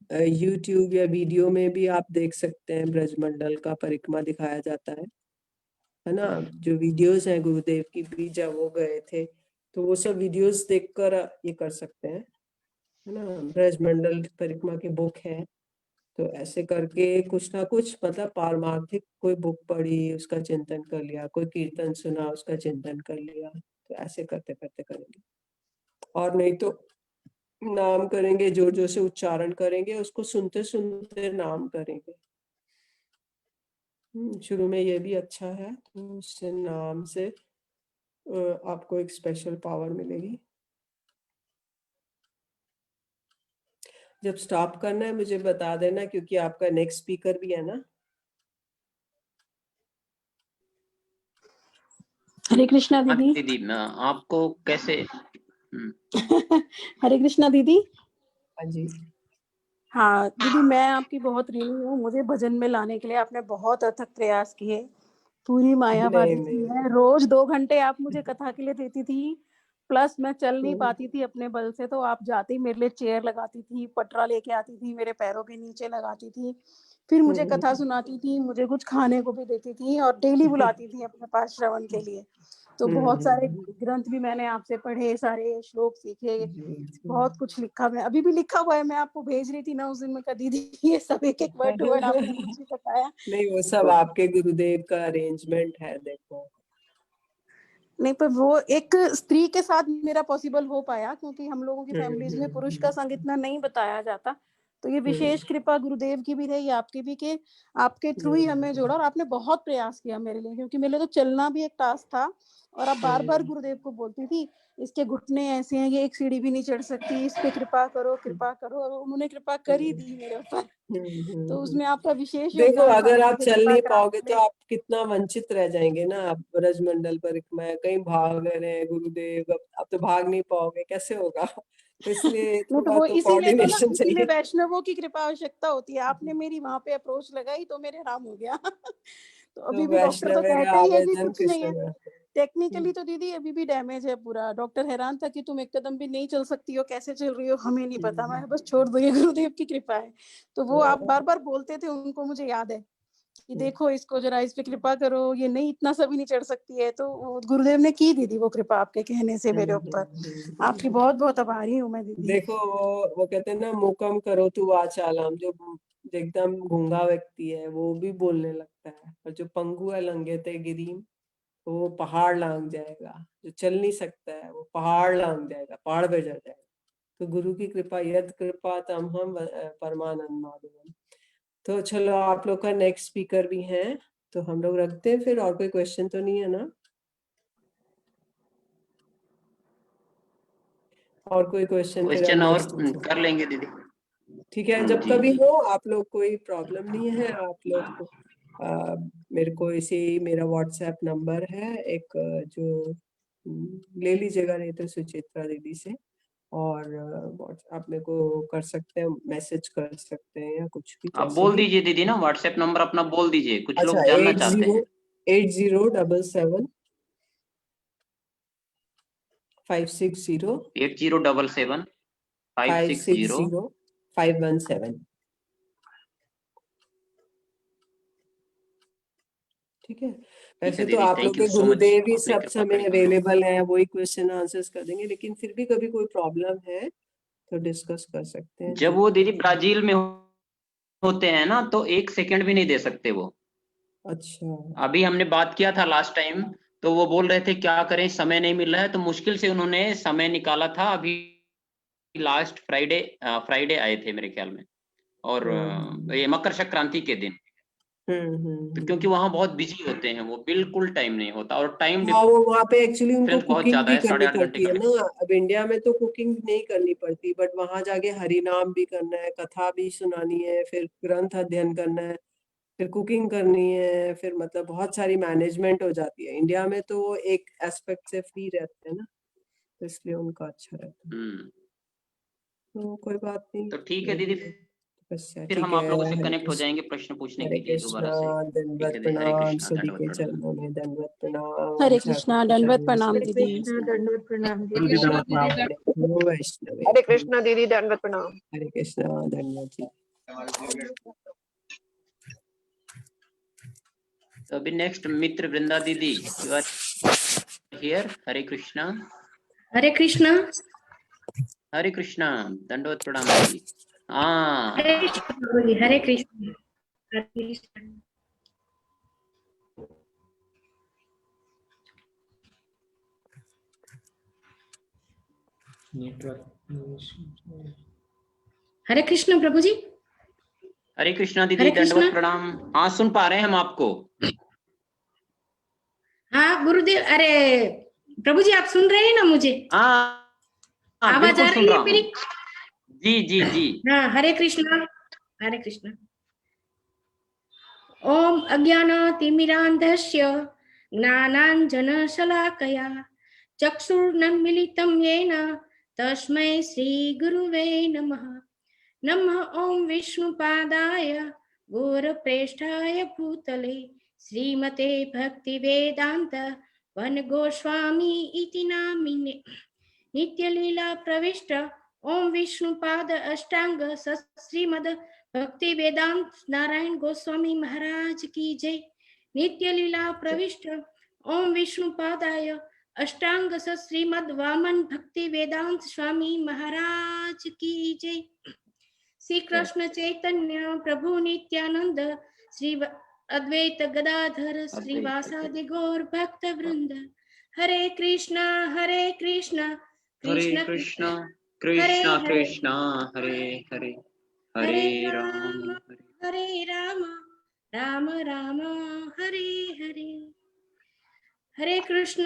YouTube या वीडियो में भी आप देख सकते हैं, ब्रजमंडल का परिक्रमा दिखाया जाता है ना। जो वीडियोस हैं गुरुदेव की भी जब वो गए थे, तो वो सब वीडियोस देखकर ये कर सकते हैं, है ना। ब्रजमंडल परिक्रमा की बुक है, तो ऐसे करके कुछ ना कुछ मतलब पारमार्थिक कोई बुक पढ़ी, उसका चिंतन कर लिया, कोई कीर्तन सुना, उसका चिंतन कर लिया। तो ऐसे करते करते करेंगे। और नहीं तो नाम करेंगे, जोर जोर से उच्चारण करेंगे, उसको सुनते सुनते नाम करेंगे। शुरू में ये भी अच्छा है, तो उससे नाम से आपको एक स्पेशल पावर मिलेगी। जब स्टॉप करना है मुझे बता देना, क्योंकि आपका नेक्स्ट स्पीकर भी है ना। हरे कृष्णा दीदी। दीदी आपको कैसे हरे कृष्णा दीदी। हाँ जी। हाँ दीदी, मैं आपकी बहुत ऋणी हूँ। मुझे भजन में लाने के लिए आपने बहुत अथक प्रयास किए। पूरी मायावादी थी मैं। रोज 2 घंटे आप मुझे कथा के लिए देती थी, प्लस मैं चल नहीं पाती थी अपने बल से, तो आप जाती मेरे लिए चेयर लगाती थी, पटरा लेके आती थी, मेरे पैरों के नीचे लगाती थी, फिर मुझे कथा सुनाती थी, मुझे कुछ खाने को भी देती थी और डेली बुलाती थी अपने पास श्रवण के लिए। तो बहुत सारे ग्रंथ भी मैंने आपसे पढ़े, सारे श्लोक सीखे, बहुत कुछ लिखा। मैं अभी भी लिखा हुआ है, मैं आपको भेज रही थी ना उस दिन। मैं कहा दीदी ये सब एक एक वर्ड टू वर्ड आपने मुझे बताया। नहीं, वो सब आपके गुरुदेव का अरेंजमेंट है, देखो। नहीं, पर वो एक स्त्री के साथ मेरा पॉसिबल हो पाया, क्योंकि हम लोगों की फैमिलीज में पुरुष का संग इतना नहीं बताया जाता। तो ये विशेष कृपा गुरुदेव की भी रही, आपकी भी, कि आपके थ्रू ही हमें जोड़ा। और आपने बहुत प्रयास किया मेरे लिए, क्योंकि मेरे लिए तो चलना भी एक टास्क था। और आप बार बार गुरुदेव को बोलती थी इसके घुटने ऐसे हैं, ये एक सीढ़ी भी नहीं चढ़ सकती, इस पे कृपा करो कृपा करो। और उन्होंने कृपा कर ही दी मेरे ऊपर। तो उसमें आपका विशेष देखो, योगदान था अगर आप मुझे चल कृपा नहीं कराने पाओगे तो में। आप कितना वंचित रह जाएंगे ना। आप ब्रजमंडल परिक्रमा कहीं भाग रहे हैं गुरुदेव, अब तो भाग नहीं पाओगे, कैसे होगा। तो इसलिए नहीं, तो थोड़ा वो तो इसीलिए तो ना, कोऑर्डिनेशन इसीलिए चाहिए। वैष्णवों की कृपा आवश्यकता होती है। आपने मेरी वहां पे अप्रोच लगाई तो मेरे आराम हो गया। तो तो अभी भी डॉक्टर तो वैष्णव कहते ही है कि आवेदन कुछ नहीं कृष्ण है। में। टेक्निकली तो दीदी अभी भी डैमेज है पूरा। डॉक्टर हैरान था कि तुम एक कदम भी नहीं चल सकती हो, कैसे चल रही हो हमें नहीं पता। मैं बस छोड़ दो, ये गुरुदेव की कृपा है। तो वो आप बार बार बोलते थे, उनको मुझे याद है कि देखो इसको जरा इस पे कृपा करो, ये नहीं इतना सा भी नहीं चढ़ सकती है। तो गुरुदेव ने की दीदी वो कृपा आपके कहने से मेरे ऊपर। आपकी बहुत बहुत आभारी हूँ मैं दीदी। देखो वो कहते हैं ना, मुकम करो तू वाचालम, जो एकदम गूंगा व्यक्ति है वो भी बोलने लगता है, और जो पंगु है लंघेते गिरीम, वो पहाड़ लांग जाएगा। जो चल नहीं सकता है वो पहाड़ लांग जाएगा, पहाड़ पे चढ़ जाएगा। तो गुरु की कृपा, यद कृपा तम हम परमानंद माधवम। तो चलो, आप लोग का नेक्स्ट स्पीकर भी है, तो हम लोग रखते हैं फिर। और कोई क्वेश्चन तो नहीं है ना? और कोई क्वेश्चन फिर क्वेश्चन और नेक्स्ट कर लेंगे दीदी। ठीक है, जब जी, कभी जी। हो, आप लोग कोई प्रॉब्लम नहीं है, आप लोग मेरे को इसी, मेरा व्हाट्सएप नंबर है एक, जो ले लीजिएगा, नहीं तो सुचित्रा दीदी से, और आप मेरे को कर सकते हैं, मैसेज कर सकते हैं या कुछ भी, आप जैसे बोल भी। दीजिए दीदी ना, व्हाट्सएप नंबर अपना बोल दीजिए, कुछ अच्छा, लोग जानना चाहते हैं। 8077 560 8077 560 517। ठीक है। ठीक है वैसे तो दीदी, आप लोग थैंक यू के सो मच, गुरुदेव ही आपने सब कृपा समय करी हम लोग। अवेलेबल है, वही क्वेश्चन आंसर्स कर देंगे, लेकिन फिर भी कभी कोई प्रॉब्लम है तो डिस्कस कर सकते हैं जब जी। वो दीदी ब्राजील में होते हैं ना, तो 1 सेकंड भी नहीं दे सकते वो। अच्छा। अभी हमने बात किया था लास्ट टाइम, तो वो बोल रहे थे क्या करें, समय नहीं मिल रहा है, तो मुश्किल से उन्होंने समय निकाला था। अभी लास्ट फ्राइडे आए थे मेरे ख्याल में, और ये मकर संक्रांति के दिन। तो क्योंकि वहाँ बहुत बिजी होते हैं, वो बिल्कुल टाइम नहीं होता, और टाइम हाँ, वो वहाँ पे एक्चुअली उनको डिफरेंस बहुत कुकिंग ज्यादा भी है, करनी 8.5 घंटे पड़ती का है ना। अब इंडिया में तो कुकिंग नहीं करनी पड़ती, बट वहाँ जाके हरिनाम भी करना है, कथा भी सुनानी है, फिर ग्रंथ अध्ययन करना है, फिर कुकिंग करनी है, फिर मतलब बहुत सारी मैनेजमेंट हो जाती है। इंडिया में तो वो एक एस्पेक्ट से फ्री रहते हैं ना, तो इसलिए उनका अच्छा रहता है। तो कोई बात नहीं, तो ठीक है वो दीदी, भी तपस्या। फिर ठीक हम है, आप लोगों से हरे कनेक्ट हो कृष्ण। जाएंगे प्रश्न पूछने हरे के लिए कृष्णा, दोबारा से। ठीक दंडवत है दीदी, हरे प्रणाम, कृष्णा, सभी दंडवत के प्रणाम। चरणों में दंडवत प्रणाम। हरे ठाकुर कृष्णा, के दंडवत चरणों प्रणाम में हरे दीदी। कृष्णा, दंडवत प्रणाम दीदी दीदी। दंडवत प्रणाम। वैष्णव। हरे कृष्णा दीदी, दंडवत प्रणाम। हरे कृष्णा, धन्यवाद जी। तो अभी नेक्स्ट मित्र वृंदा दीदी, यू आर हियर। हरे कृष्णा। हरे कृष्णा। हरे कृष्णा, दंडवत प्रणाम दीदी। हाँ, हरे कृष्णा प्रभु जी, हरे कृष्णा। हरे कृष्णा। हरे कृष्णा प्रभु जी। हरे कृष्णा दीदी, हरे कृष्णा। दंडवत प्रणाम। हाँ, सुन पा रहे हैं हम आपको। हाँ गुरुदेव, अरे प्रभु जी आप सुन रहे हैं ना मुझे? हाँ, आवाज बिल्कुल आ सुन रही रहा है हूँ। मेरी? जी जी जी। हाँ, हरे कृष्णा। हरे कृष्णा। ओम अज्ञानतिमिरान्धस्य ज्ञानाञ्जनशलाकया चक्षुर्नमिलितं येन तस्मै श्रीगुरुवे नमः। नमः ओम विष्णुपादाय गौरप्रेष्ठाय भूतले श्रीमते भक्तिवेदांत वन गोस्वामी इति नामिने। नित्यलीला प्रविष्ट ओम विष्णुपाद अष्टांग श्रीमद भक्ति वेदांत नारायण गोस्वामी महाराज की जय। नित्यलीला प्रविष्ट ओम विष्णुपादाय अष्टांग श्रीमद वामन भक्ति वेदांत स्वामी महाराज की जय। श्री कृष्ण चैतन्य प्रभु नित्यानंद श्री अद्वैत गदाधर श्रीवासादि गौर भक्त वृंद। हरे कृष्णा हरे कृष्ण कृष्णा कृष्ण कृष्णा हरे कृष्णा हरे हरे, हरे राम हरे राम राम राम हरे हरे। हरे कृष्ण।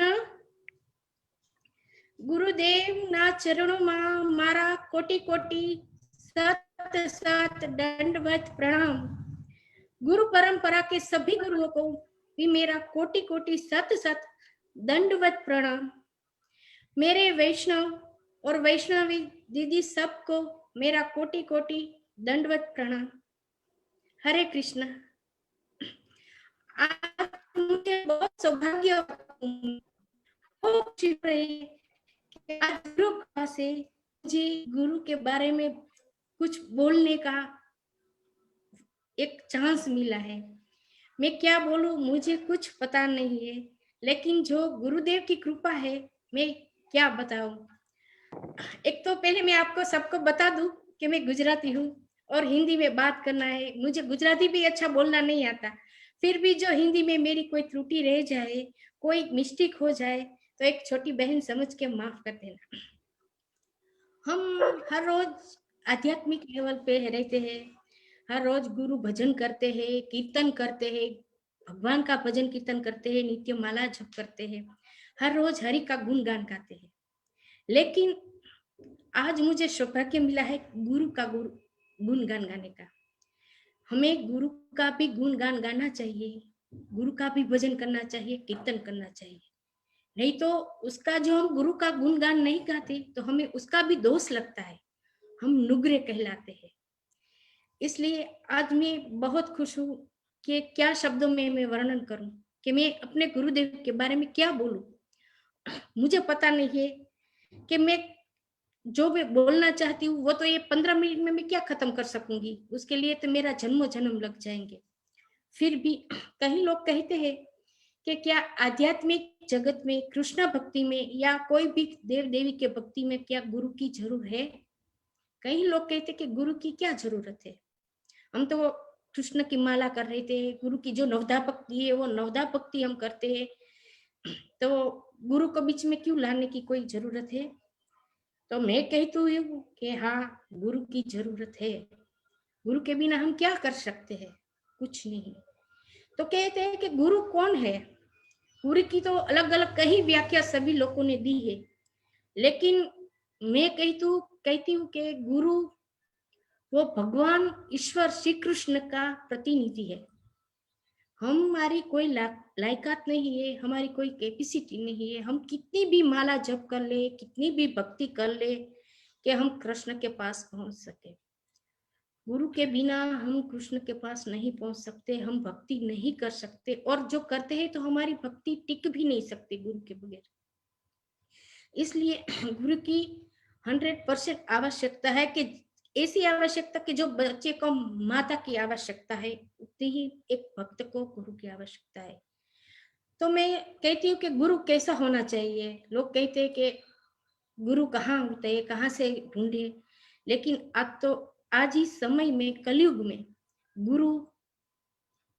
गुरुदेव ना चरणों में मारा कोटि कोटि सत सत दंडवत प्रणाम। गुरु परंपरा के सभी गुरुओं को भी मेरा कोटि कोटि सत सत दंडवत प्रणाम। मेरे वैष्णव और वैष्णवी दीदी सबको मेरा कोटि कोटि दंडवत प्रणाम। हरे कृष्णा। आज मुझे बहुत सौभाग्य कि आज गुरु से मुझे गुरु के बारे में कुछ बोलने का एक चांस मिला है। मैं क्या बोलूं, मुझे कुछ पता नहीं है, लेकिन जो गुरुदेव की कृपा है मैं क्या बताऊं। एक तो पहले मैं आपको सबको बता दूं कि मैं गुजराती हूँ और हिंदी में बात करना है। मुझे गुजराती भी अच्छा बोलना नहीं आता, फिर भी जो हिंदी में मेरी कोई त्रुटि रह जाए, कोई मिस्टेक हो जाए, तो एक छोटी बहन समझ के माफ कर देना। हम हर रोज आध्यात्मिक लेवल पे रहते हैं, हर रोज गुरु भजन करते हैं, कीर्तन करते हैं, भगवान का भजन कीर्तन करते हैं, नित्य माला जप करते हैं, हर रोज हरि का गुणगान गाते हैं। लेकिन आज मुझे सौभाग्य मिला है गुरु का गुणगान गाने का। हमें गुरु का भी गुणगान गाना चाहिए, गुरु का भी भजन करना चाहिए, कीर्तन करना चाहिए। नहीं तो उसका जो हम गुरु का गुणगान नहीं गाते तो हमें उसका भी दोष लगता है, हम नुग्रे कहलाते हैं। इसलिए आज मैं बहुत खुश हूँ कि क्या शब्दों में मैं वर्णन करूं कि मैं अपने गुरुदेव के बारे में क्या बोलूं। मुझे पता नहीं है कि मैं जो मैं बोलना चाहती हूँ वो तो ये 15 मिनट में मैं क्या खत्म कर सकूंगी, उसके लिए तो मेरा जन्म जन्म लग जाएंगे। फिर भी कई लोग कहते हैं कि क्या आध्यात्मिक जगत में, कृष्ण भक्ति में या कोई भी देव देवी के भक्ति में क्या गुरु की जरूरत है। कई लोग कहते हैं कि गुरु की क्या जरूरत है, हम तो कृष्ण की माला कर रहे थे, गुरु की जो नवदा भक्ति है वो नवदा भक्ति हम करते हैं, तो गुरु को बीच में क्यों लाने की कोई जरूरत है। तो मैं कहती हूँ कि हाँ, गुरु की जरूरत है। गुरु के बिना हम क्या कर सकते हैं, कुछ नहीं। तो कहते हैं कि गुरु कौन है। गुरु की तो अलग अलग कई व्याख्या सभी लोगों ने दी है, लेकिन मैं कहती हूँ कि गुरु वो भगवान ईश्वर श्री कृष्ण का प्रतिनिधि है। हमारी कोई लायकात नहीं है, हमारी कोई कैपेसिटी नहीं है, हम कितनी भी माला जप कर ले, कितनी भी भक्ति कर ले कि हम कृष्ण के पास पहुंच सके। गुरु के बिना हम कृष्ण के पास नहीं पहुंच सकते, हम भक्ति नहीं कर सकते, और जो करते हैं तो हमारी भक्ति टिक भी नहीं सकती गुरु के बगैर। इसलिए गुरु की 100% आवश्यकता है, कि ऐसी आवश्यकता कि जो बच्चे को माता की आवश्यकता है उतनी ही एक भक्त को गुरु की आवश्यकता है। तो मैं कहती हूँ कि गुरु कैसा होना चाहिए। लोग कहते हैं कि गुरु कहाँ होते हैं, कहाँ से ढूंढे, लेकिन आज ही समय में, कलयुग में गुरु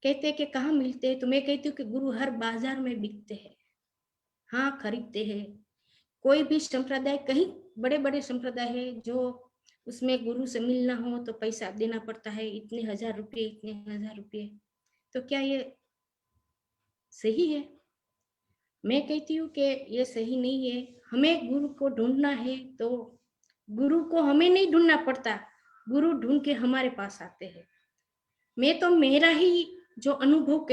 कहते हैं कि कहाँ मिलते हैं, तो मैं कहती हूँ कि गुरु हर बाजार में बिकते हैं, हाँ खरीदते हैं। कोई भी संप्रदाय, कहीं बड़े बड़े संप्रदाय है जो उसमें गुरु से मिलना हो तो पैसा देना पड़ता है, इतने हजार रुपये, इतने हजार रुपये। तो क्या ये सही है? मैं कहती हूँ कि ये सही नहीं है। हमें गुरु को ढूंढना है तो गुरु को हमें नहीं ढूंढना पड़ता, गुरु ढूंढ के हमारे पास आते हैं। मैं तो मेरा ही जो अनुभव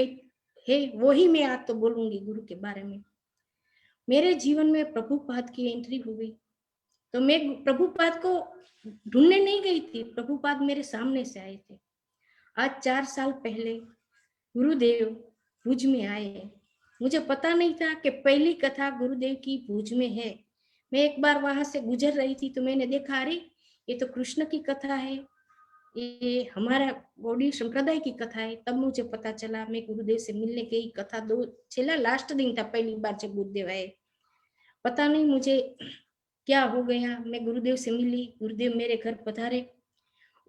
है वो ही मैं आज तो बोलूंगी गुरु के बारे में। मेरे जीवन में प्रभुपाद की एंट्री हुई तो मैं प्रभुपाद को ढूंढने नहीं गई थी, प्रभुपाद मेरे सामने से आए थे। आज 4 साल पहले गुरुदेव भुज में आए। मुझे पता नहीं था कि पहली कथा गुरुदेव की भुज में है। मैं एक बार वहां से गुजर रही थी तो मैंने देखा, अरे ये तो कृष्ण की कथा है, ये हमारा गौड़ी संप्रदाय की कथा है। तब मुझे पता चला, मैं गुरुदेव से मिलने गई, कथा दो छेला लास्ट दिन था पहली बार जब गुरुदेव आए। पता नहीं मुझे क्या हो गया, मैं गुरुदेव से मिली, गुरुदेव मेरे घर पधारे।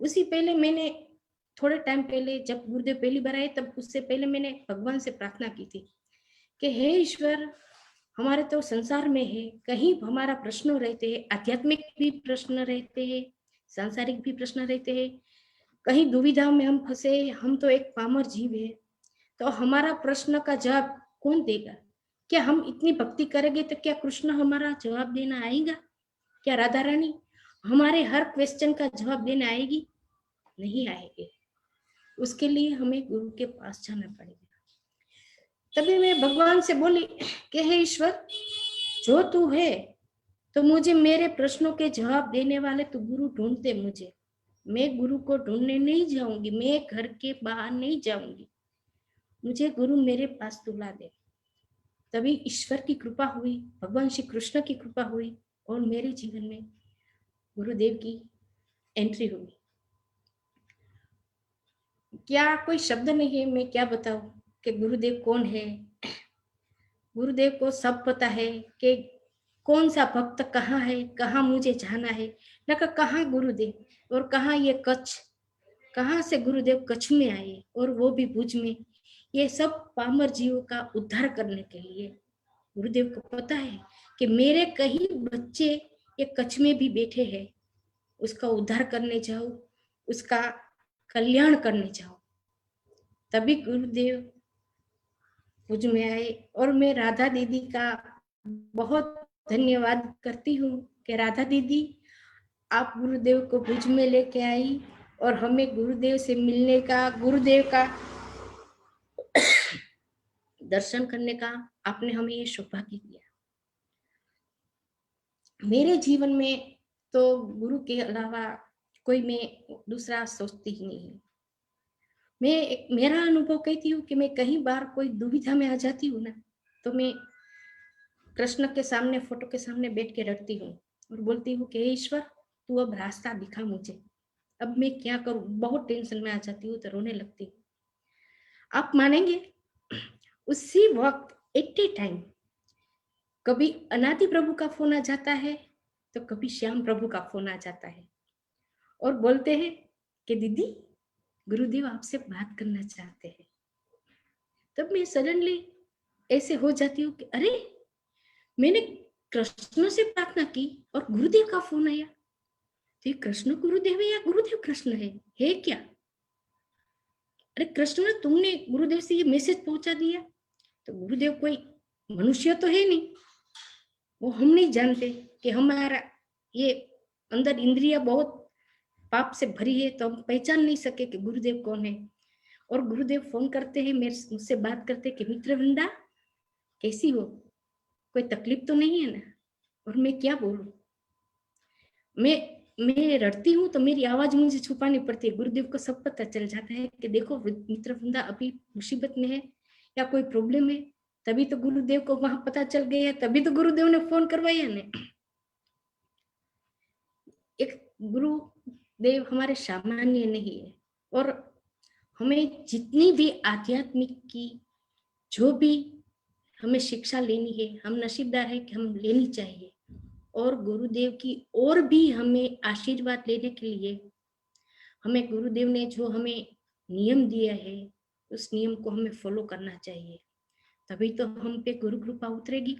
उसी पहले मैंने थोड़े टाइम पहले जब गुरुदेव पहली बार आए, तब उससे पहले मैंने भगवान से प्रार्थना की थी कि हे ईश्वर, हमारे तो संसार में है, कहीं हमारा प्रश्न रहते हैं, आध्यात्मिक भी प्रश्न रहते हैं, सांसारिक भी प्रश्न रहते हैं, कहीं दुविधा में हम फंसे, हम तो एक पामर जीव है, तो हमारा प्रश्न का जवाब कौन देगा? क्या हम इतनी भक्ति करेंगे तो क्या कृष्ण हमारा जवाब देना आएगा? क्या राधा रानी हमारे हर क्वेश्चन का जवाब देने आएगी? नहीं आएगी। उसके लिए हमें गुरु के पास जाना पड़ेगा। तभी मैं भगवान से बोली कि हे ईश्वर, जो तू है तो मुझे मेरे प्रश्नों के जवाब देने वाले तो गुरु ढूंढते मुझे। मैं गुरु को ढूंढने नहीं जाऊंगी, मैं घर के बाहर नहीं जाऊंगी, मुझे गुरु मेरे पास तुला दे। तभी ईश्वर की कृपा हुई, भगवान श्री कृष्ण की कृपा हुई और मेरे जीवन में गुरुदेव की एंट्री हुई। क्या कोई शब्द नहीं है, मैं क्या बताऊं। कि गुरुदेव कौन है। गुरुदेव को सब पता है कि कौन सा भक्त कहाँ है, कहाँ मुझे जाना है। न कहाँ गुरुदेव और कहाँ ये कच्छ, कहाँ से गुरुदेव कच्छ में आए और वो भी भुज में। ये सब पामर जीवों का उद्धार करने के लिए गुरुदेव को पता है कि मेरे कई बच्चे ये कच्छ में भी बैठे हैं, उसका उद्धार करने जाओ, उसका कल्याण करने जाओ। तभी गुरुदेव भुज में आए। और मैं राधा दीदी का बहुत धन्यवाद करती हूँ कि राधा दीदी आप गुरुदेव को भुज में लेके आई और हमें गुरुदेव से मिलने का, गुरुदेव का दर्शन करने का आपने हमें ये सौभाग्य दिया। मेरे जीवन में तो गुरु के अलावा कोई मैं दूसरा सोचती ही नहीं है। मेरा अनुभव कहती हूँ कि मैं कहीं बार कोई दुविधा में आ जाती हूँ ना, तो मैं कृष्ण के सामने, फोटो के सामने बैठ के रटती हूँ और बोलती हूँ कि ईश्वर तू अब रास्ता दिखा मुझे, अब मैं क्या करूँ। बहुत टेंशन में आ जाती हूँ तो रोने लगती हूँ। आप मानेंगे उसी वक्त एट ए टाइम कभी अनादि प्रभु का फोन आ जाता है तो कभी श्याम प्रभु का फोन आ जाता है और बोलते हैं कि दीदी गुरुदेव आपसे बात करना चाहते हैं। तब मैं सडनली ऐसे हो जाती हूँ कि अरे मैंने कृष्ण से प्रार्थना की और गुरुदेव का फोन आया। तो ये कृष्ण गुरुदेव है या गुरुदेव कृष्ण है क्या? अरे कृष्ण तुमने गुरुदेव से ये मैसेज पहुंचा दिया, तो गुरुदेव कोई मनुष्य तो है नहीं, वो हम नहीं जानते कि हमारा ये अंदर इंद्रिया बहुत पाप से भरी है, तो हम पहचान नहीं सके कि गुरुदेव कौन है। और गुरुदेव फोन करते हैं, मुझसे बात करते कि मित्र वृंदा कैसी हो, कोई तकलीफ तो नहीं है ना। और मैं क्या बोलूं, मैं रड़ती हूँ तो मेरी आवाज मुझे छुपानी पड़ती है। गुरुदेव को सब पता चल जाता है कि देखो मित्र वृंदा अभी मुसीबत में है या कोई प्रॉब्लम है। तभी तो गुरुदेव को वहां पता चल गया, तभी तो गुरुदेव ने फोन करवाया ने। एक गुरुदेव हमारे सामान्य नहीं है। और हमें जितनी भी आध्यात्मिक की जो भी हमें शिक्षा लेनी है, हम नसीबदार है कि हम लेनी चाहिए। और गुरुदेव की और भी हमें आशीर्वाद लेने के लिए हमें गुरुदेव ने जो हमें नियम दिया है उस नियम को हमें फॉलो करना चाहिए, तभी तो हम पे गुरु कृपा उतरेगी।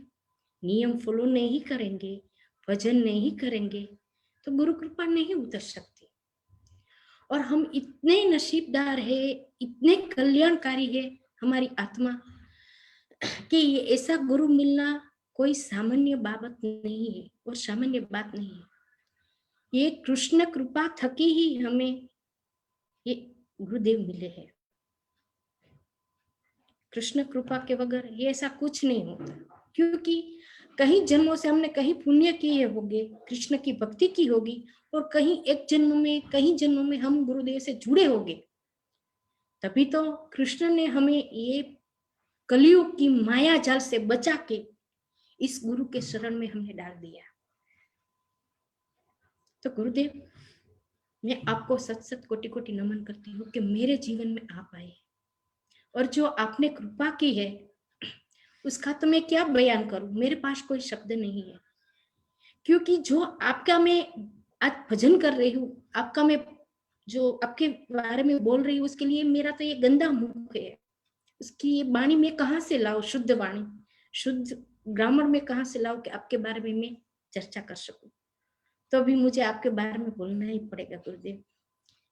नियम फॉलो नहीं करेंगे, भजन नहीं करेंगे तो गुरु कृपा नहीं उतर सकती। और हम इतने नसीबदार है, इतने कल्याणकारी है हमारी आत्मा कि ये ऐसा गुरु मिलना कोई सामान्य बाबत नहीं है और सामान्य बात नहीं है। ये कृष्ण कृपा थकी ही हमें ये गुरुदेव मिले हैं। कृष्ण कृपा के बगैर ये ऐसा कुछ नहीं होता, क्योंकि कहीं जन्मों से हमने कहीं पुण्य किए होंगे, कृष्ण की भक्ति की होगी, और कहीं एक जन्म में, कहीं जन्मों में हम गुरुदेव से जुड़े होंगे। तभी तो कृष्ण ने हमें ये कलयुग की माया जाल से बचा के इस गुरु के शरण में हमें डाल दिया। तो गुरुदेव मैं आपको सत सत कोटि कोटि नमन करती हूँ कि मेरे जीवन में आप आए, और जो आपने कृपा की है उसका तो मैं क्या बयान करूं, मेरे पास कोई शब्द नहीं है। क्योंकि जो आपका मैं आज भजन कर रही हूँ, आपका मैं जो आपके बारे में बोल रही हूँ, उसके लिए मेरा तो ये गंदा मुख है। उसकी ये वाणी में कहाँ से लाऊं, शुद्ध वाणी, शुद्ध ग्रामर में कहाँ से लाऊं कि आपके बारे में मैं चर्चा कर सकूं। तो अभी मुझे आपके बारे में बोलना ही पड़ेगा गुरुदेव,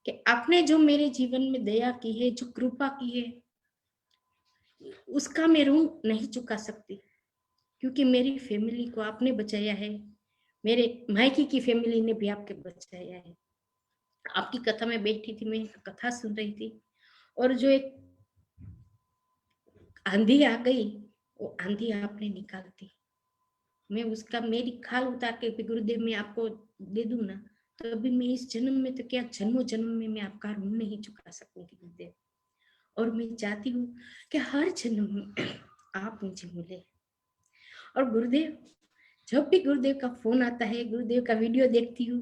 कि आपने जो मेरे जीवन में दया की है, जो कृपा की है, उसका मैं ऋण नहीं चुका सकती। क्योंकि मेरी फैमिली को आपने बचाया है, मेरे मायके की फैमिली ने भी आपके बचाया है। आपकी कथा में बैठी थी, मैं कथा सुन रही थी, और जो एक आंधी आ गई, वो आंधी आपने निकाल दी। मैं उसका मेरी खाल उतार के गुरुदेव मैं आपको दे दूं ना, तो अभी मैं इस जन्म में तो क्या जन्मों जन्म में मैं आपका ऋण नहीं चुका सकूंगी गुरुदेव। और मैं चाहती हूँ कि हर जन्म में आप मुझे मिले। और गुरुदेव जब भी गुरुदेव का फोन आता है, गुरुदेव का वीडियो देखती हूँ,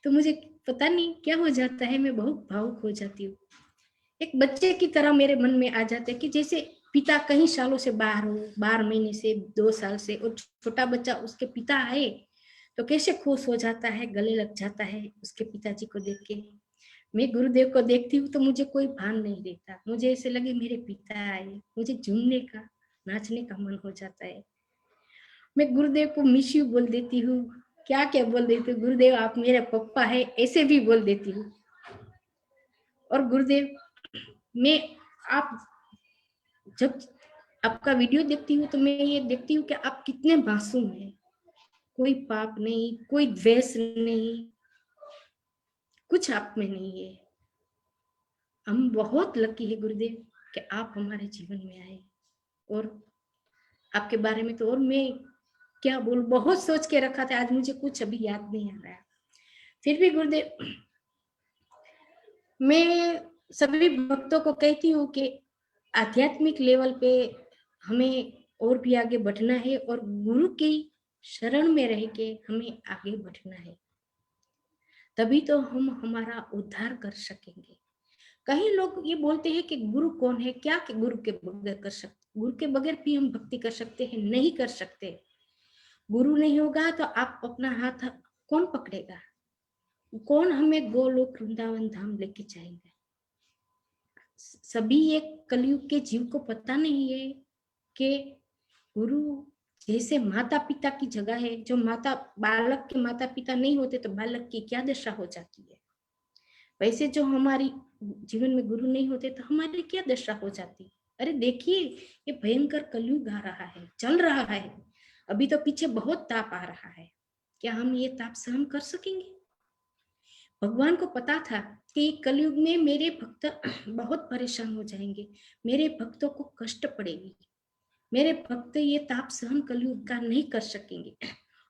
तो मुझे पता नहीं क्या हो जाता है, मैं बहुत भावुक हो जाती हूँ एक बच्चे की तरह मेरे मन में आ जाते कि जैसे पिता कई सालों से बाहर हो, 12 महीने से, 2 साल से, और छोटा बच्चा उसके पिता आए तो कैसे खुश हो जाता है, गले लग जाता है उसके पिताजी को देख के। मैं गुरुदेव को देखती हूँ तो मुझे कोई भान नहीं रहता, मुझे ऐसे लगे मेरे पिता आए, मुझे झूमने का, नाचने का मन हो जाता है। मैं गुरुदेव को मिस यू बोल देती हूँ, क्या क्या बोल देती हूँ, गुरुदेव आप मेरे पप्पा है, ऐसे भी बोल देती हूँ। और गुरुदेव, मैं आप जब आपका वीडियो देखती हूँ तो मैं ये देखती हूँ कि आप कितने मासूम हैं, कोई पाप नहीं, कोई द्वेष नहीं, कुछ आप में नहीं है। हम बहुत लकी है गुरुदेव कि आप हमारे जीवन में आए, और आपके बारे में तो और मैं क्या बोलूं, बहुत सोच के रखा था, आज मुझे कुछ अभी याद नहीं आ रहा है। फिर भी गुरुदेव, मैं सभी भक्तों को कहती हूँ कि आध्यात्मिक लेवल पे हमें और भी आगे बढ़ना है, और गुरु की शरण में रह के हमें आगे बढ़ना है, तभी तो हम हमारा उद्धार कर सकेंगे। कई लोग ये बोलते हैं कि गुरु कौन है, क्या कि गुरु के बगैर कर सकते, गुरु के बगैर भी हम भक्ति कर सकते हैं? नहीं कर सकते। गुरु नहीं होगा तो आप अपना हाथ कौन पकड़ेगा, कौन हमें गोलोक वृंदावन धाम लेके जाएंगे? सभी एक कलयुग के जीव को पता नहीं है कि गुरु जैसे माता पिता की जगह है, जो माता बालक के माता पिता नहीं होते तो बालक की क्या दशा हो जाती है, वैसे जो हमारी जीवन में गुरु नहीं होते तो हमारी क्या दशा हो जाती। अरे देखिए, ये भयंकर कलयुग आ रहा है, चल रहा है, अभी तो पीछे बहुत ताप आ रहा है, क्या हम ये ताप सहन कर सकेंगे? भगवान को पता था कि कलयुग में मेरे भक्त बहुत परेशान हो जाएंगे, मेरे भक्तों को कष्ट पड़ेगी, मेरे भक्त ये ताप सहन कलयुग का नहीं कर सकेंगे,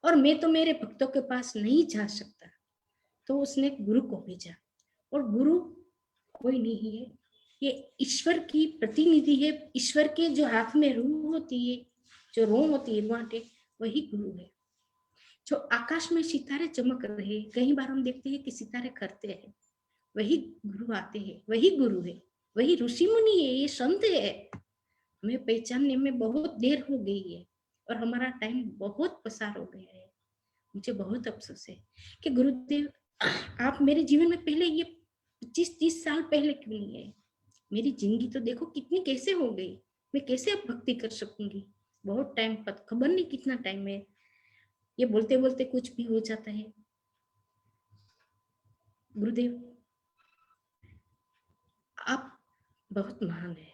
और मैं तो मेरे भक्तों के पास नहीं जा सकता, तो उसने गुरु को भेजा। और गुरु कोई नहीं है, ये ईश्वर की प्रतिनिधि है, ईश्वर के जो हाथ में रूह होती है, जो रोम होती है रुआंटे, वही गुरु है। जो आकाश में सितारे चमक रहे, कई बार हम देखते हैं कि सितारे करते हैं, वही गुरु आते हैं, वही गुरु है, वही ऋषि मुनि है, ये संत है। हमें पहचानने में बहुत देर हो गई है और हमारा टाइम बहुत पसार हो गया है। मुझे बहुत अफसोस है कि गुरुदेव आप मेरे जीवन में पहले ये 25-30 साल पहले क्यों नहीं आए? मेरी जिंदगी तो देखो कितनी कैसे हो गई, मैं कैसे अब भक्ति कर सकूंगी? बहुत टाइम पर, खबर नहीं कितना टाइम है, ये बोलते बोलते कुछ भी हो जाता है। गुरुदेव आप बहुत महान है,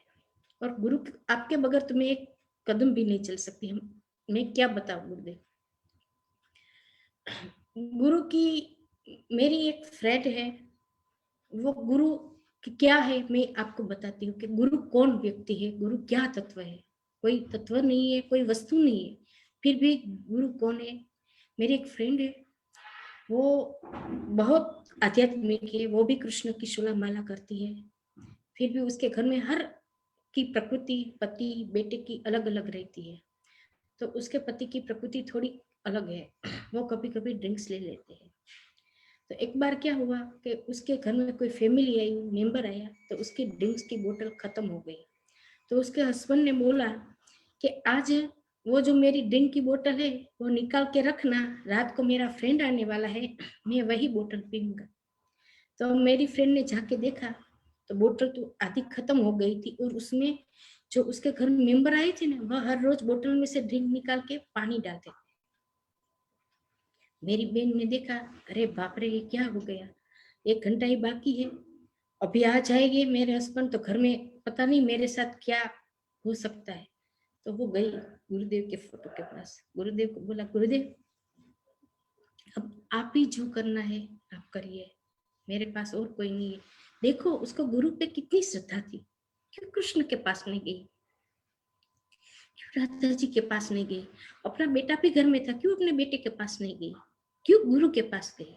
और गुरु आपके बगैर तो मैं एक कदम भी नहीं चल सकती। मैं क्या बताऊं गुरुदेव। गुरु की मेरी एक फ्रेंड है, वो गुरु क्या है मैं आपको बताती हूँ कि गुरु कौन व्यक्ति है, गुरु क्या तत्व है। कोई तत्व नहीं है, कोई वस्तु नहीं है, फिर भी गुरु कौन है। मेरी एक फ्रेंड है, वो बहुत आध्यात्मिक है, वो भी कृष्ण की शूला माला करती है, फिर भी उसके घर में हर की प्रकृति पति बेटे की अलग अलग रहती है। तो उसके पति की प्रकृति थोड़ी अलग है, वो कभी कभी ड्रिंक्स ले लेते हैं। तो एक बार क्या हुआ कि उसके घर में कोई फैमिली आई, मेंबर आया, तो उसकी ड्रिंक्स की बोतल खत्म हो गई। तो उसके हस्बैंड ने बोला कि आज वो जो मेरी ड्रिंक की बोतल है वो निकाल के रखना, रात को मेरा फ्रेंड आने वाला है, मैं वही बोतल पीऊंगा। तो मेरी फ्रेंड ने जाके देखा तो बोतल तो आधी खत्म हो गई थी, और उसमें जो उसके घर में मेंबर आए थे ना, वह हर रोज बोतल में से ड्रिंक निकाल के पानी डालते थे। मेरी बहन ने देखा, अरे बाप रे, ये क्या हो गया, 1 घंटा ही बाकी है, अभी आ जाएंगे मेरे हस्बैंड, तो घर में पता नहीं मेरे साथ क्या हो सकता है। तो वो गई गुरुदेव के फोटो के पास, गुरुदेव को बोला, गुरुदेव अब आप ही जो करना है आप करिए, मेरे पास और कोई नहीं है। देखो उसको गुरु पे कितनी श्रद्धा थी, क्यों कृष्ण के पास नहीं गई, क्यों राधा जी के पास नहीं गई, अपना बेटा भी घर में था, क्यों अपने बेटे के पास नहीं गई, क्यों गुरु के पास गई।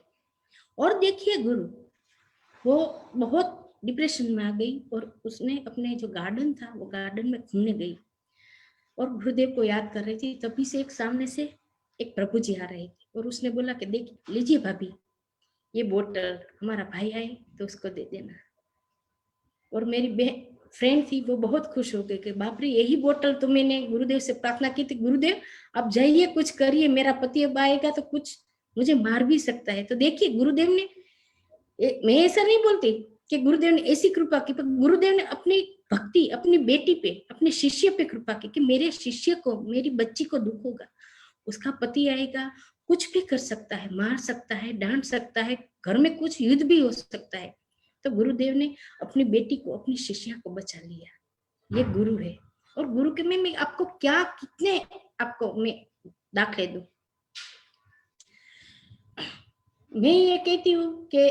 और देखिए गुरु, वो बहुत डिप्रेशन में आ गई और उसने अपने जो गार्डन था वो गार्डन में घूमने गई और गुरुदेव को याद कर रही थी। तभी से एक सामने से एक प्रभु जी आ रहे थे और उसने बोला कि देख लीजिए भाभी, ये बोतल हमारा भाई आए तो उसको दे देना। और मेरी फ्रेंड थी, वो बहुत खुश हो गई कि बाप रे, यही बोतल तो मैंने गुरुदेव से प्रार्थना की थी, गुरुदेव आप जाइए कुछ करिए, मेरा पति अब आएगा तो कुछ मुझे मार भी सकता है। तो देखिए गुरुदेव ने, मैं ऐसा नहीं बोलती कि गुरुदेव ने ऐसी कृपा की, पर गुरुदेव ने अपनी भक्ति अपनी बेटी पे, अपने शिष्य पे कृपा की कि मेरे शिष्य को, मेरी बच्ची को दुख होगा, उसका पति आएगा, कुछ भी कर सकता है, मार सकता है, डांट सकता है, घर में कुछ युद्ध भी हो सकता है। तो गुरुदेव ने अपनी बेटी को, अपनी शिष्या को बचा लिया। ये गुरु है। और गुरु के में मैं आपको क्या, कितने आपको मैं दाखले दूं। मैं ये कहती हूँ कि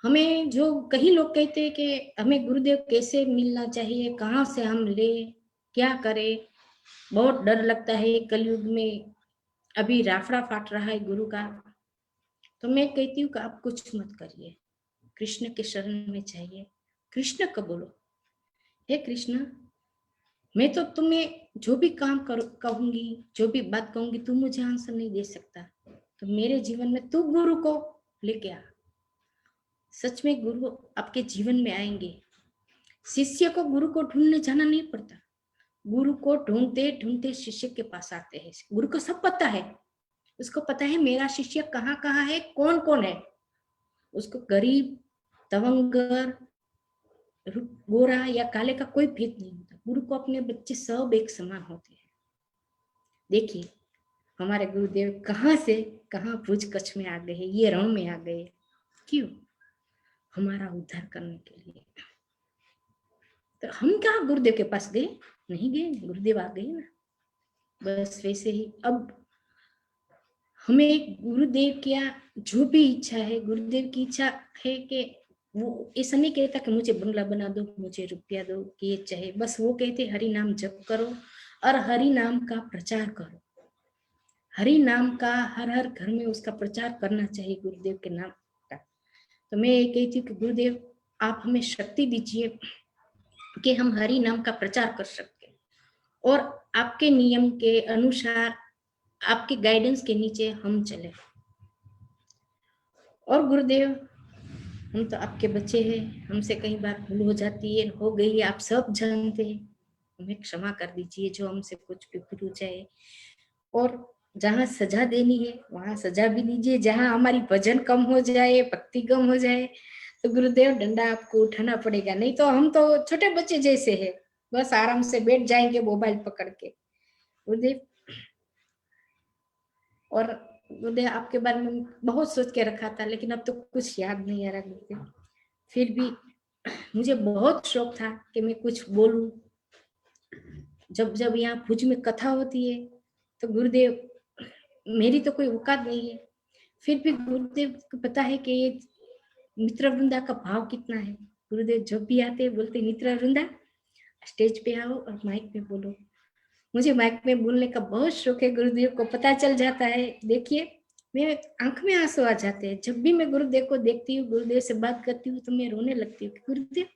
हमें, जो कई लोग कहते हैं कि हमें गुरुदेव कैसे मिलना चाहिए, कहाँ से हम ले, क्या करें, बहुत डर लगता है कलयुग में, अभी राफड़ा फाट रहा है गुरु का। तो मैं कहती हूँ कि आप कुछ मत करिए, कृष्ण के शरण में चाहिए, कृष्ण को बोलो, हे कृष्ण, मैं तो तुम्हें जो भी काम कहूंगी, जो भी बात कहूंगी, तू मुझे आंसर नहीं दे सकता, तो मेरे जीवन में तू गुरु को लेके आ। सच में गुरु आपके जीवन में आएंगे। शिष्य को गुरु को ढूंढने जाना नहीं पड़ता, गुरु को ढूंढते ढूंढते शिष्य के पास आते हैं। गुरु को सब पता है, उसको पता है मेरा शिष्य कहाँ कहाँ है, कौन कौन है। उसको गरीब, तवंगर, गोरा या काले का कोई भेद नहीं होता। गुरु को अपने बच्चे सब एक समान होते हैं। देखिए हमारे गुरुदेव कहाँ से कहाँ भुज कच्छ में आ गए, ये रण में आ गए, क्यों? हमारा उद्धार करने के लिए। तो हम क्या गुरुदेव के पास गए? नहीं गए, गुरुदेव आ गए ना। बस वैसे ही अब हमें गुरुदेव की जो भी इच्छा है, गुरुदेव की इच्छा है कि वो ऐसा नहीं कहता कि मुझे बंगला बना दो, मुझे रुपया दो, कि ये चाहे, बस वो कहते हरि नाम जप करो और हरि नाम का प्रचार करो। हरि नाम का हर हर घर में उसका प्रचार करना चाहिए, गुरुदेव के नाम का। तो मैं ये कहती हूँ कि गुरुदेव आप हमें शक्ति दीजिए कि हम हरि नाम का प्रचार कर सके और आपके नियम के अनुसार, आपके गाइडेंस के नीचे हम चले। और गुरुदेव हम तो आपके बच्चे हैं, हमसे कई बार भूल हो जाती है, हो गई, आप सब जानते हैं, हमें क्षमा कर दीजिए जो हमसे कुछ भी भूल हो जाए। और जहाँ सजा देनी है वहां सजा भी दीजिए, जहाँ हमारी भजन कम हो जाए, भक्ति कम हो जाए, तो गुरुदेव डंडा आपको उठाना पड़ेगा, नहीं तो हम तो छोटे बच्चे जैसे हैं, बस आराम से बैठ जाएंगे मोबाइल पकड़ के। गुरुदेव, और गुरुदेव आपके बारे में बहुत सोच के रखा था, लेकिन अब तो कुछ याद नहीं आ रहा गुरुदेव। फिर भी मुझे बहुत शौक था कि मैं कुछ बोलूं। जब जब यहाँ भुज में कथा होती है तो गुरुदेव, मेरी तो कोई औकात नहीं है, फिर भी गुरुदेव को पता है कि ये मित्र वृंदा का भाव कितना है। गुरुदेव जब भी आते बोलते, मित्र वृंदा स्टेज पे आओ और माइक में बोलो। मुझे माइक में बोलने का बहुत शौक है, गुरुदेव को पता चल जाता है। देखिए मैं आंख में आंसू आ जाते हैं जब भी मैं गुरुदेव को देखती हूँ, गुरुदेव से बात करती हूँ, तो मैं रोने लगती हूँ। गुरुदेव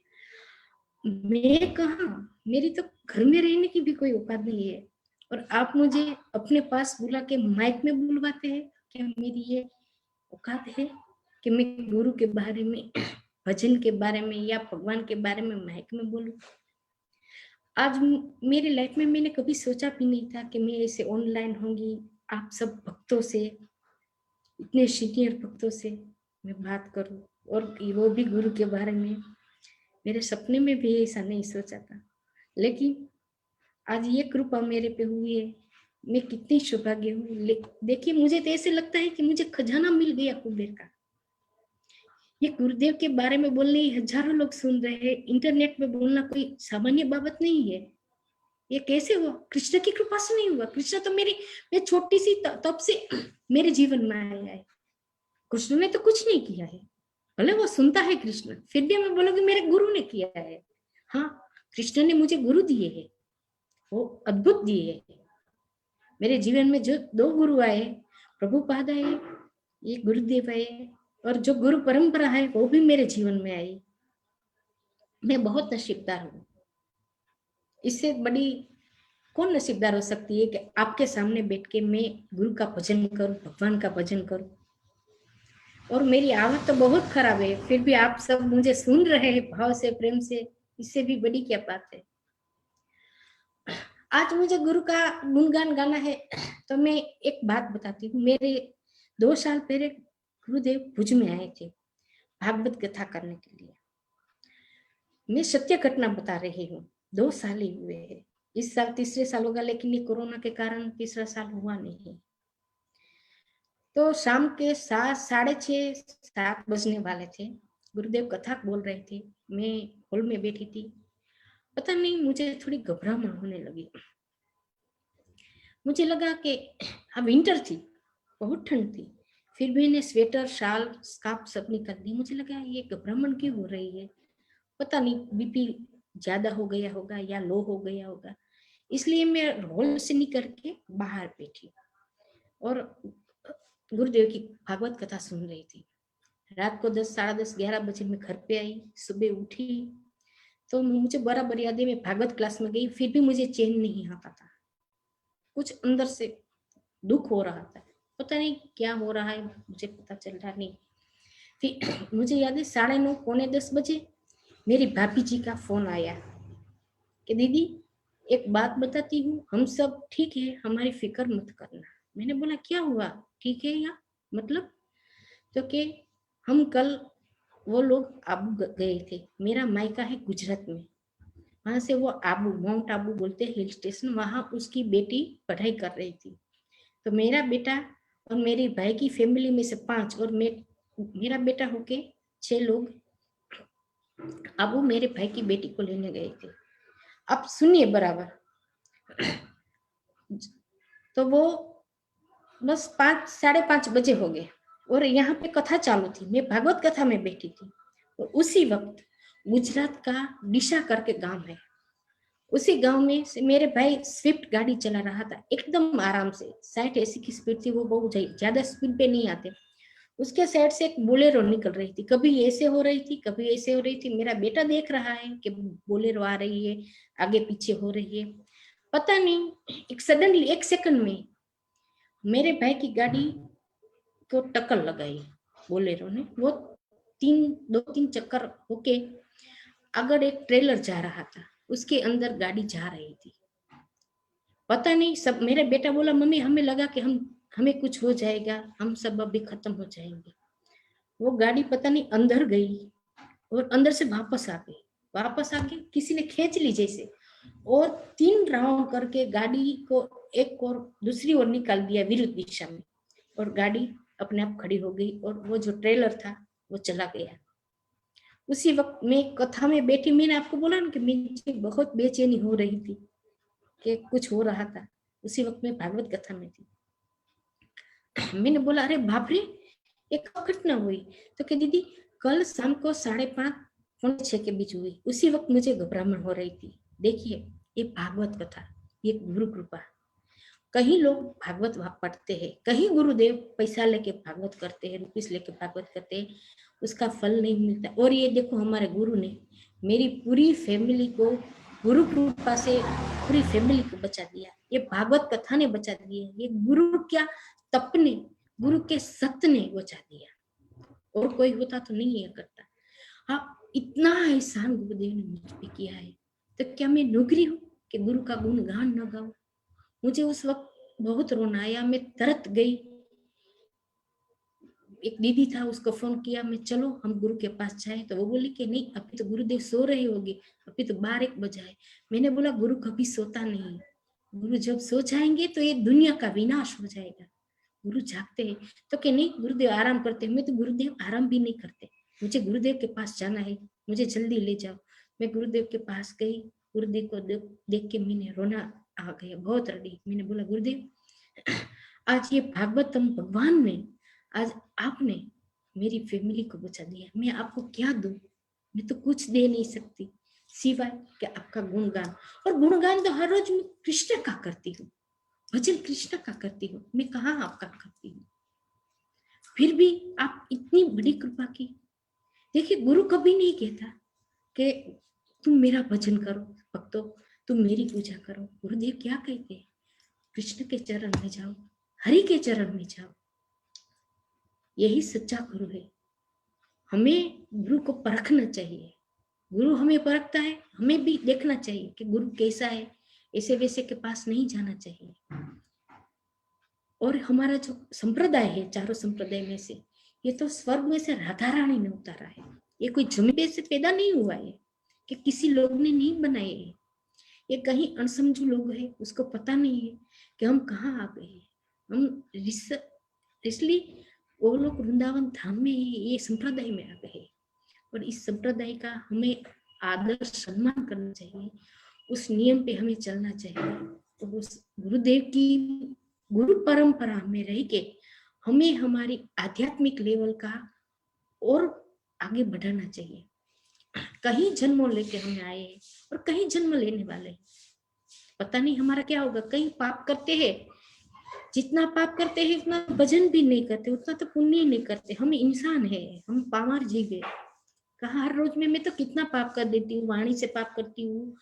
मैं कहाँ, मेरी तो घर में रहने की भी कोई औकात नहीं है, और आप मुझे अपने पास बुला के माइक में बुलवाते हैं। क्या मेरी ये औकात है कि मैं गुरु के बारे में, भजन के बारे में या भगवान के बारे में माइक में बोलूं? आज मेरी लाइफ में मैंने कभी सोचा भी नहीं था कि मैं ऐसे ऑनलाइन होंगी, आप सब भक्तों से, इतने सीनियर भक्तों से मैं बात करूं, और वो भी गुरु के बारे में। मेरे सपने में भी ऐसा नहीं सोचा था, लेकिन आज ये कृपा मेरे पे हुई है। मैं कितनी सौभाग्य हूँ। देखिए मुझे तो ऐसे लगता है कि मुझे खजाना मिल गया कुबेर का। ये गुरुदेव के बारे में बोलने हजारों लोग सुन रहे हैं, इंटरनेट पे बोलना कोई सामान्य बात नहीं है। ये कैसे हुआ? कृष्ण की कृपा से नहीं हुआ। कृष्ण तो मैं छोटी सी तब से मेरे जीवन में आया है। कृष्ण ने तो कुछ नहीं किया है, भले वो सुनता है कृष्ण, फिर भी मैं बोलूंगी मेरे गुरु ने किया है। हाँ, कृष्ण ने मुझे गुरु दिए है, वो अद्भुत दिए है। मेरे जीवन में जो 2 गुरु आए, प्रभुपाद आए, ये गुरुदेव आए, और जो गुरु परंपरा है वो भी मेरे जीवन में आई। मैं बहुत नसीबदार हूँ। इससे बड़ी कौन नसीबदार हो सकती है कि आपके सामने बैठ के मैं गुरु का भजन करूं, भगवान का भजन करूं। और मेरी आवाज तो बहुत खराब है, फिर भी आप सब मुझे सुन रहे हैं भाव से, प्रेम से, इससे भी बड़ी क्या बात है। आज मुझे गुरु का गुणगान गाना है, तो मैं एक बात बताती हूँ। मेरे 2 साल पहले गुरुदेव भुज में आए थे भागवत कथा करने के लिए। मैं सत्य घटना बता रही हूँ। 2 साल ही हुए हैं, इस साल तीसरे साल होगा, लेकिन ये कोरोना के कारण तीसरा साल हुआ नहीं। तो शाम के 7, 6:30, 7 बजने वाले थे। गुरुदेव कथा बोल रहे थे, मैं हॉल में बैठी थी। पता नहीं मुझे थोड़ी घबराहट होने लगी। मुझे लगा कि अब विंटर थी, बहुत ठंड थी, फिर भी इन्हें स्वेटर, शाल, स्कार्फ सब निकाल दी। मुझे लगा ये घबराहट क्यों हो रही है, पता नहीं बीपी ज्यादा हो गया होगा या लो हो गया होगा। इसलिए मैं हॉल से निकल के बाहर बैठी और गुरुदेव की भागवत कथा सुन रही थी। रात को 10, 10:30, 11 बजे मैं घर पे आई। सुबह उठी तो मुझे बराबर याद है, मैं भागवत क्लास में गई, फिर भी मुझे चैन नहीं आता था। कुछ अंदर से दुख हो रहा था, पता नहीं क्या हो रहा है, मुझे पता चल रहा नहीं। फिर मुझे याद है 9:30, पौने 10 बजे मेरी भाभी जी का फोन आया कि दीदी एक बात बताती हूँ, हम सब ठीक है, हमारी फिक्र मत करना। मैंने बोला क्या हुआ, ठीक है या मतलब? तो कि हम कल वो लोग आबू गए थे, मेरा मायका है गुजरात में, वहां से वो आबू, माउंट आबू बोलते हैं हिल स्टेशन, वहां उसकी बेटी पढ़ाई कर रही थी। तो मेरा बेटा और मेरी भाई की फैमिली में से 5 और मेरा बेटा होके 6 लोग आबू मेरे भाई की बेटी को लेने गए थे। अब सुनिए बराबर। तो वो बस 5, 5:30 बजे हो गए और यहाँ पे कथा चालू थी, मैं भागवत कथा में बैठी थी। और उसी वक्त गुजरात का डिशा करके गांव है, उसी गांव में से मेरे भाई स्विफ्ट गाड़ी चला रहा था एकदम आराम से, 60-80 की स्पीड थी, वो बहुत ज्यादा स्पीड पे नहीं आते। उसके साइड से एक बोलेरो निकल रही थी, कभी ऐसे हो रही थी, कभी ऐसे हो रही थी। मेरा बेटा देख रहा है कि बोलेरो आ रही है, आगे पीछे हो रही है। पता नहीं एक सडनली 1 सेकंड में मेरे भाई की गाड़ी को टक्कर लगाई बोलेरो ने। वो 2-3 चक्कर होके अगर एक ट्रेलर जा रहा था, उसके अंदर गाड़ी जा रही थी। पता नहीं, सब मेरा बेटा बोला मम्मी हमें लगा कि हमें कुछ हो जाएगा, हम सब अभी खत्म हो जाएंगे। वो गाड़ी पता नहीं अंदर गई और अंदर से वापस आ गई, किसी ने खींच ली जैसे, और 3 राउंड करके गाड़ी को एक और दूसरी ओर निकाल दिया विरुद्ध दिशा में, और गाड़ी अपने आप खड़ी हो गई और वो जो ट्रेलर था वो चला गया। उसी वक्त मैं कथा में बैठी, मैंने आपको बोला ना कि मुझे बहुत बेचैनी हो रही थी कि कुछ हो रहा था। उसी वक्त मैं भागवत कथा में थी। मैंने बोला अरे बाप रे, एक घटना हुई। तो कि दीदी कल शाम को 5:30, पौने 6 के बीच हुई। उसी वक्त मुझे घबराहट हो रही थी। देखिए ये भागवत कथा, ये गुरु कृपा। कहीं लोग भागवत पढ़ते हैं, कहीं गुरुदेव पैसा लेके भागवत करते हैं, रुपीस लेके भागवत करते हैं, उसका फल नहीं मिलता। और ये देखो हमारे गुरु ने मेरी पूरी फैमिली को गुरु कृपा से पूरी फैमिली को बचा दिया। ये भागवत कथा ने बचा दिया, ये गुरु क्या तप ने, गुरु के सत्य ने बचा दिया, और कोई होता तो नहीं ये करता। हाँ, इतना एहसान गुरुदेव ने मुझ पे किया है, तो क्या मैं नौकरी हूँ कि गुरु का गुणगान न गाऊं? मुझे उस वक्त बहुत रोना आया, मैं तरत गई। एक दीदी था, उसको फोन किया, मैं चलो हम गुरु के पास जाए। तो वो बोली कि नहीं अभी तो गुरुदेव सो रहे होंगे, अभी तो 12-1 बजा है। मैंने बोला गुरु कभी सोता नहीं, गुरु जब सो जाएंगे तो ये दुनिया का विनाश हो जाएगा, गुरु जागते हैं। तो कि नहीं गुरुदेव आराम करते हैं। मैं तो गुरुदेव आराम भी नहीं करते, मुझे गुरुदेव के पास जाना है, मुझे जल्दी ले जाओ। मैं गुरुदेव के पास गई, गुरुदेव को देख के मैंने रोना आ गया, बहुत रड़ी। मैंने बोला गुरुदेव आज ये भागवतम भगवान ने, आज आपने मेरी फैमिली को बचा दिया, मैं आपको क्या दूं? मैं तो कुछ दे नहीं सकती सिवाय कि आपका गुणगान। और गुणगान तो हर रोज मैं कृष्ण का करती हूँ, भजन कृष्ण का करती हूँ, मैं कहाँ आपका करती हूँ। फिर भी आप इतनी बड़ी कृपा की। देखिए गुरु कभी नहीं कहता कि तुम मेरा भजन करो भक्तों, तुम मेरी पूजा करो। गुरुदेव क्या कहते हैं? कृष्ण के चरण में जाओ, हरि के चरण में जाओ। यही सच्चा गुरु है। हमें गुरु को परखना चाहिए। गुरु हमें परखता है, हमें भी देखना चाहिए कि गुरु कैसा है। ऐसे वैसे के पास नहीं जाना चाहिए। और हमारा जो संप्रदाय है, चारों संप्रदाय में से, ये तो स्वर्ग में से राधा रानी ने उतारा है। ये कोई जमीन से पैदा नहीं हुआ है कि किसी लोग ने नहीं बनाए है। ये कहीं अनसमझू लोग हैं, उसको पता नहीं है कि हम कहाँ आ गए हैं। हम इसलिए वो लोग वृंदावन धाम में ये संप्रदाय में आ गए। और इस संप्रदाय का हमें आदर सम्मान करना चाहिए, उस नियम पे हमें चलना चाहिए। तो उस गुरुदेव की गुरु परंपरा में रह के हमें हमारी आध्यात्मिक लेवल का और आगे बढ़ाना चाहिए। कहीं जन्मों लेके हम आए और कहीं जन्म लेने वाले, पता नहीं हमारा क्या होगा। कहीं पाप करते हैं, जितना पाप करते हैं उतना भजन भी नहीं करते, उतना तो पुण्य नहीं करते। हम इंसान है, हम पामार जीव है। कहा हर रोज में मैं तो कितना पाप कर देती हूँ, वाणी से पाप करती हूँ,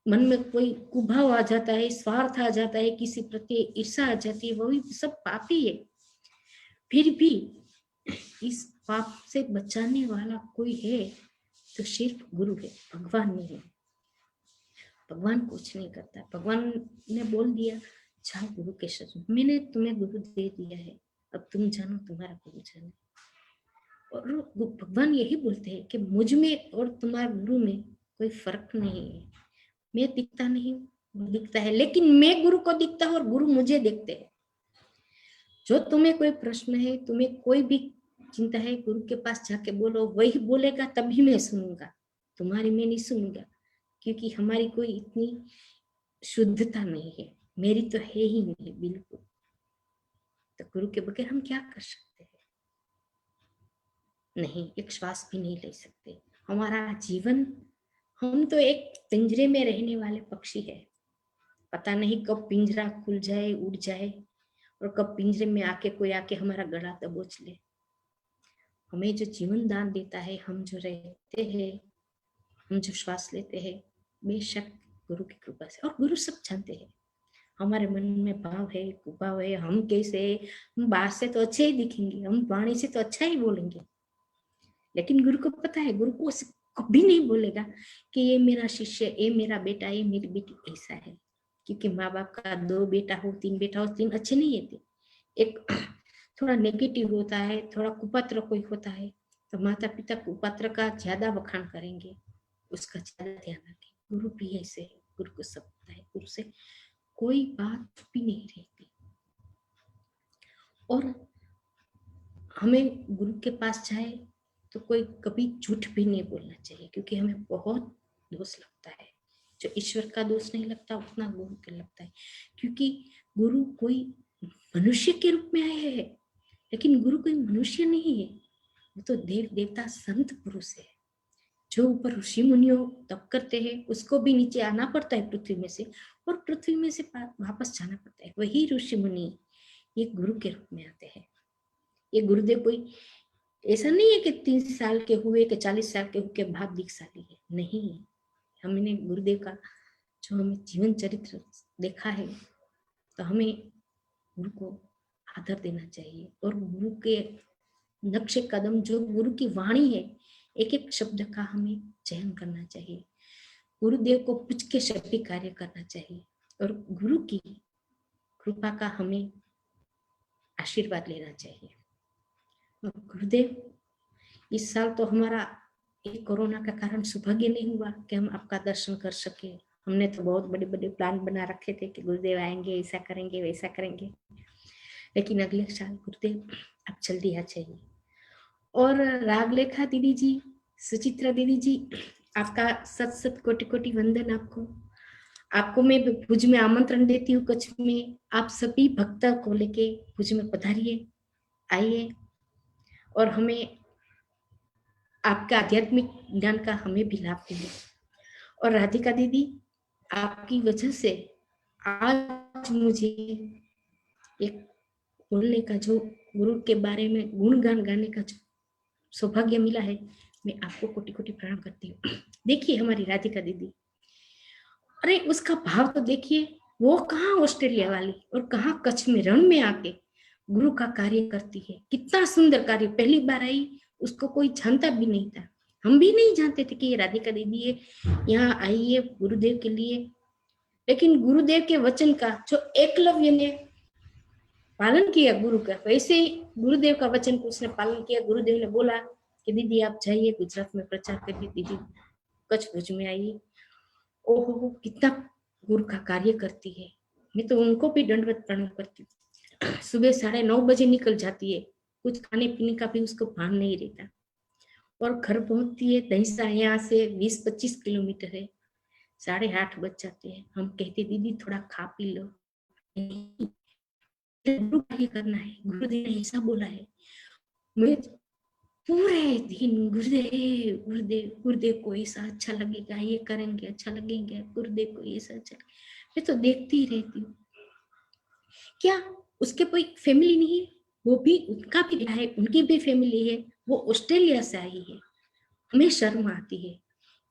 मन में कोई कुभाव आ जाता है, स्वार्थ आ जाता है, किसी प्रति ईर्षा आ जाती है, वही सब पाप ही है। फिर भी इस पाप से बचाने वाला कोई है तो सिर्फ गुरु है, भगवान नहीं है। भगवान कुछ नहीं करता। भगवान ने बोल दिया जाओ गुरु के शरण, मैंने तुम्हें गुरु दे दिया है, अब तुम जानो तुम्हारा गुरु जाने। और भगवान यही बोलते हैं कि मुझ में और तुम्हारे गुरु में कोई फर्क नहीं है। मैं दिखता नहीं, वो दिखता है, लेकिन मैं गुरु को दिखता हूँ और गुरु मुझे देखते हैं। जो तुम्हें कोई प्रश्न है, तुम्हें कोई भी चिंता है, गुरु के पास जाके बोलो, वही बोलेगा तभी मैं सुनूंगा, तुम्हारी मैं नहीं सुनूंगा। क्योंकि हमारी कोई इतनी शुद्धता नहीं है, मेरी तो है ही नहीं बिल्कुल। तो गुरु के बगैर हम क्या कर सकते हैं? नहीं, एक श्वास भी नहीं ले सकते। हमारा जीवन, हम तो एक पिंजरे में रहने वाले पक्षी है। पता नहीं कब पिंजरा खुल जाए, उड़ जाए, और कब पिंजरे में आके कोई आके हमारा गला दबोच ले। हमें जो जीवन दान देता है, हम जो रहते हैं, हम जो श्वास लेते हैं, बेशक गुरु की कृपा से। और गुरु सब जानते हैं हमारे मन में भाव है, कुभाव है, हम कैसे। हम बाहर से तो अच्छे ही दिखेंगे, हम वाणी से तो अच्छा ही बोलेंगे, लेकिन गुरु को पता है, गुरु को कभी नहीं बोलेगा कि ये मेरा शिष्य, ये मेरा बेटा, ये मेरी बेटी ऐसा है। क्योंकि माँ बाप का 2 बेटा हो, 3 बेटा हो, 3 अच्छे नहीं होते। एक थोड़ा नेगेटिव होता है, थोड़ा कुपात्र कोई होता है, तो माता पिता कुपात्र का ज्यादा बखान करेंगे, उसका ज्यादा ध्यान रखें। गुरु भी ऐसे है, गुरु को सब पता है, गुरु से कोई बात भी नहीं रहती। और हमें गुरु के पास जाए तो कोई कभी झूठ भी नहीं बोलना चाहिए, क्योंकि हमें बहुत दोष लगता है। जो ईश्वर का दोष नहीं लगता, उतना गुरु के लगता है। क्योंकि गुरु कोई मनुष्य के रूप में आए हैं, लेकिन गुरु कोई मनुष्य नहीं है, वो तो देव देवता संत पुरुष है। जो ऊपर ऋषि मुनियों तप करते हैं, उसको भी नीचे आना पड़ता है पृथ्वी में से, और पृथ्वी में से वापस जाना पड़ता है। वही ऋषि मुनि ये गुरु के रूप में आते हैं। ये गुरुदेव कोई ऐसा नहीं है कि 30 साल के हुए कि 40 साल के हुए बाद दीक्षा ली है, नहीं। हमने गुरुदेव का जो हमें जीवन चरित्र देखा है, तो हमें गुरु को आदर देना चाहिए। और गुरु के नक्शे कदम, जो गुरु की वाणी है, एक एक शब्द का हमें चयन करना चाहिए। गुरुदेव को पूछ के शक्ति कार्य करना चाहिए, और गुरु की कृपा का हमें आशीर्वाद लेना चाहिए। और गुरुदेव, इस साल तो हमारा एक कोरोना का कारण सौभाग्य नहीं हुआ कि हम आपका दर्शन कर सके। हमने तो बहुत बड़े बड़े प्लान बना रखे थे कि गुरुदेव आएंगे, ऐसा करेंगे, वैसा करेंगे, लेकिन अगले साल गुरुदेव आप जल्दी आ जाइए। और रागलेखा दीदी जी, सुचित्रा दीदी जी, आपका सत सत कोटि कोटि वंदन। आपको मैं भुज में आमंत्रण देती हूँ, कच्छ में। आप सभी भक्त को लेके भुज में पधारिए, आइए, और हमें आपका आध्यात्मिक ज्ञान का हमें भी लाभ मिले। और राधिका दीदी, आपकी वजह से आज मुझे एक बोलने का, जो गुरु के बारे में गुणगान गाने का जो सौभाग्य मिला है, मैं आपको कोटि कोटि प्रणाम करती हूँ। देखिए हमारी राधिका दीदी, अरे उसका भाव तो देखिए, वो कहाँ ऑस्ट्रेलिया वाली और कहाँ कच्छ में रण में आके गुरु का कार्य करती है। कितना सुंदर कार्य, पहली बार आई, उसको कोई जानता भी नहीं था, हम भी नहीं जानते थे कि ये राधिका दीदी है, यहाँ आई है गुरुदेव के लिए। लेकिन गुरुदेव के वचन का जो एकलव्य ने पालन किया गुरु का, वैसे ही गुरुदेव का वचन को उसने पालन किया। गुरुदेव ने बोला कि दीदी आप जाइए गुजरात में प्रचार करिए, दीदी कच्छ भुज में आइए। ओहो, कितना गुरु का कार्य करती है। मैं तो उनको भी दंडवत प्रणाम करती हूँ। सुबह 9:30 बजे निकल जाती है, कुछ खाने पीने का भी उसको भान नहीं रहता, और घर पहुंचती है दहीसा, यहाँ से 20-25 किलोमीटर है। 8:30 बज जाते हैं। हम कहते दीदी थोड़ा खा पी लो, नहीं गुरु कार्य करना है, गुरुदेव ने ऐसा बोला है। मैं पूरे दिन गुरुदेव गुरुदेव गुरुदेव को ऐसा अच्छा लगेगा, ये करेंगे अच्छा लगेगा, गुरुदेव को ऐसा अच्छा, मैं तो देखती ही रहती हूँ। क्या उसके कोई फैमिली नहीं है? वो भी, उनका भी है, उनकी भी फैमिली है, वो ऑस्ट्रेलिया से आई है। हमें शर्म आती है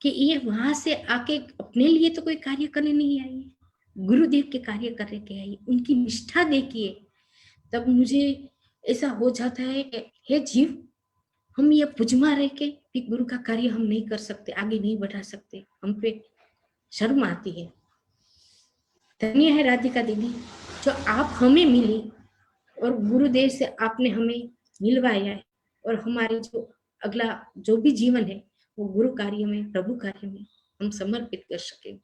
कि ये वहां से आके अपने लिए तो कोई कार्य करने नहीं आई है, गुरुदेव के कार्य करने के आई। उनकी निष्ठा देखिए, तब मुझे ऐसा हो जाता है कि हे जीव, हम ये पुजमा रह के भी गुरु का कार्य हम नहीं कर सकते, आगे नहीं बढ़ा सकते, हम पे शर्म आती है। धन्य है राधिका दीदी जो आप हमें मिली और गुरुदेव से आपने हमें मिलवाया है, और हमारे जो अगला जो भी जीवन है वो गुरु कार्य में, प्रभु कार्य में हम समर्पित कर सके।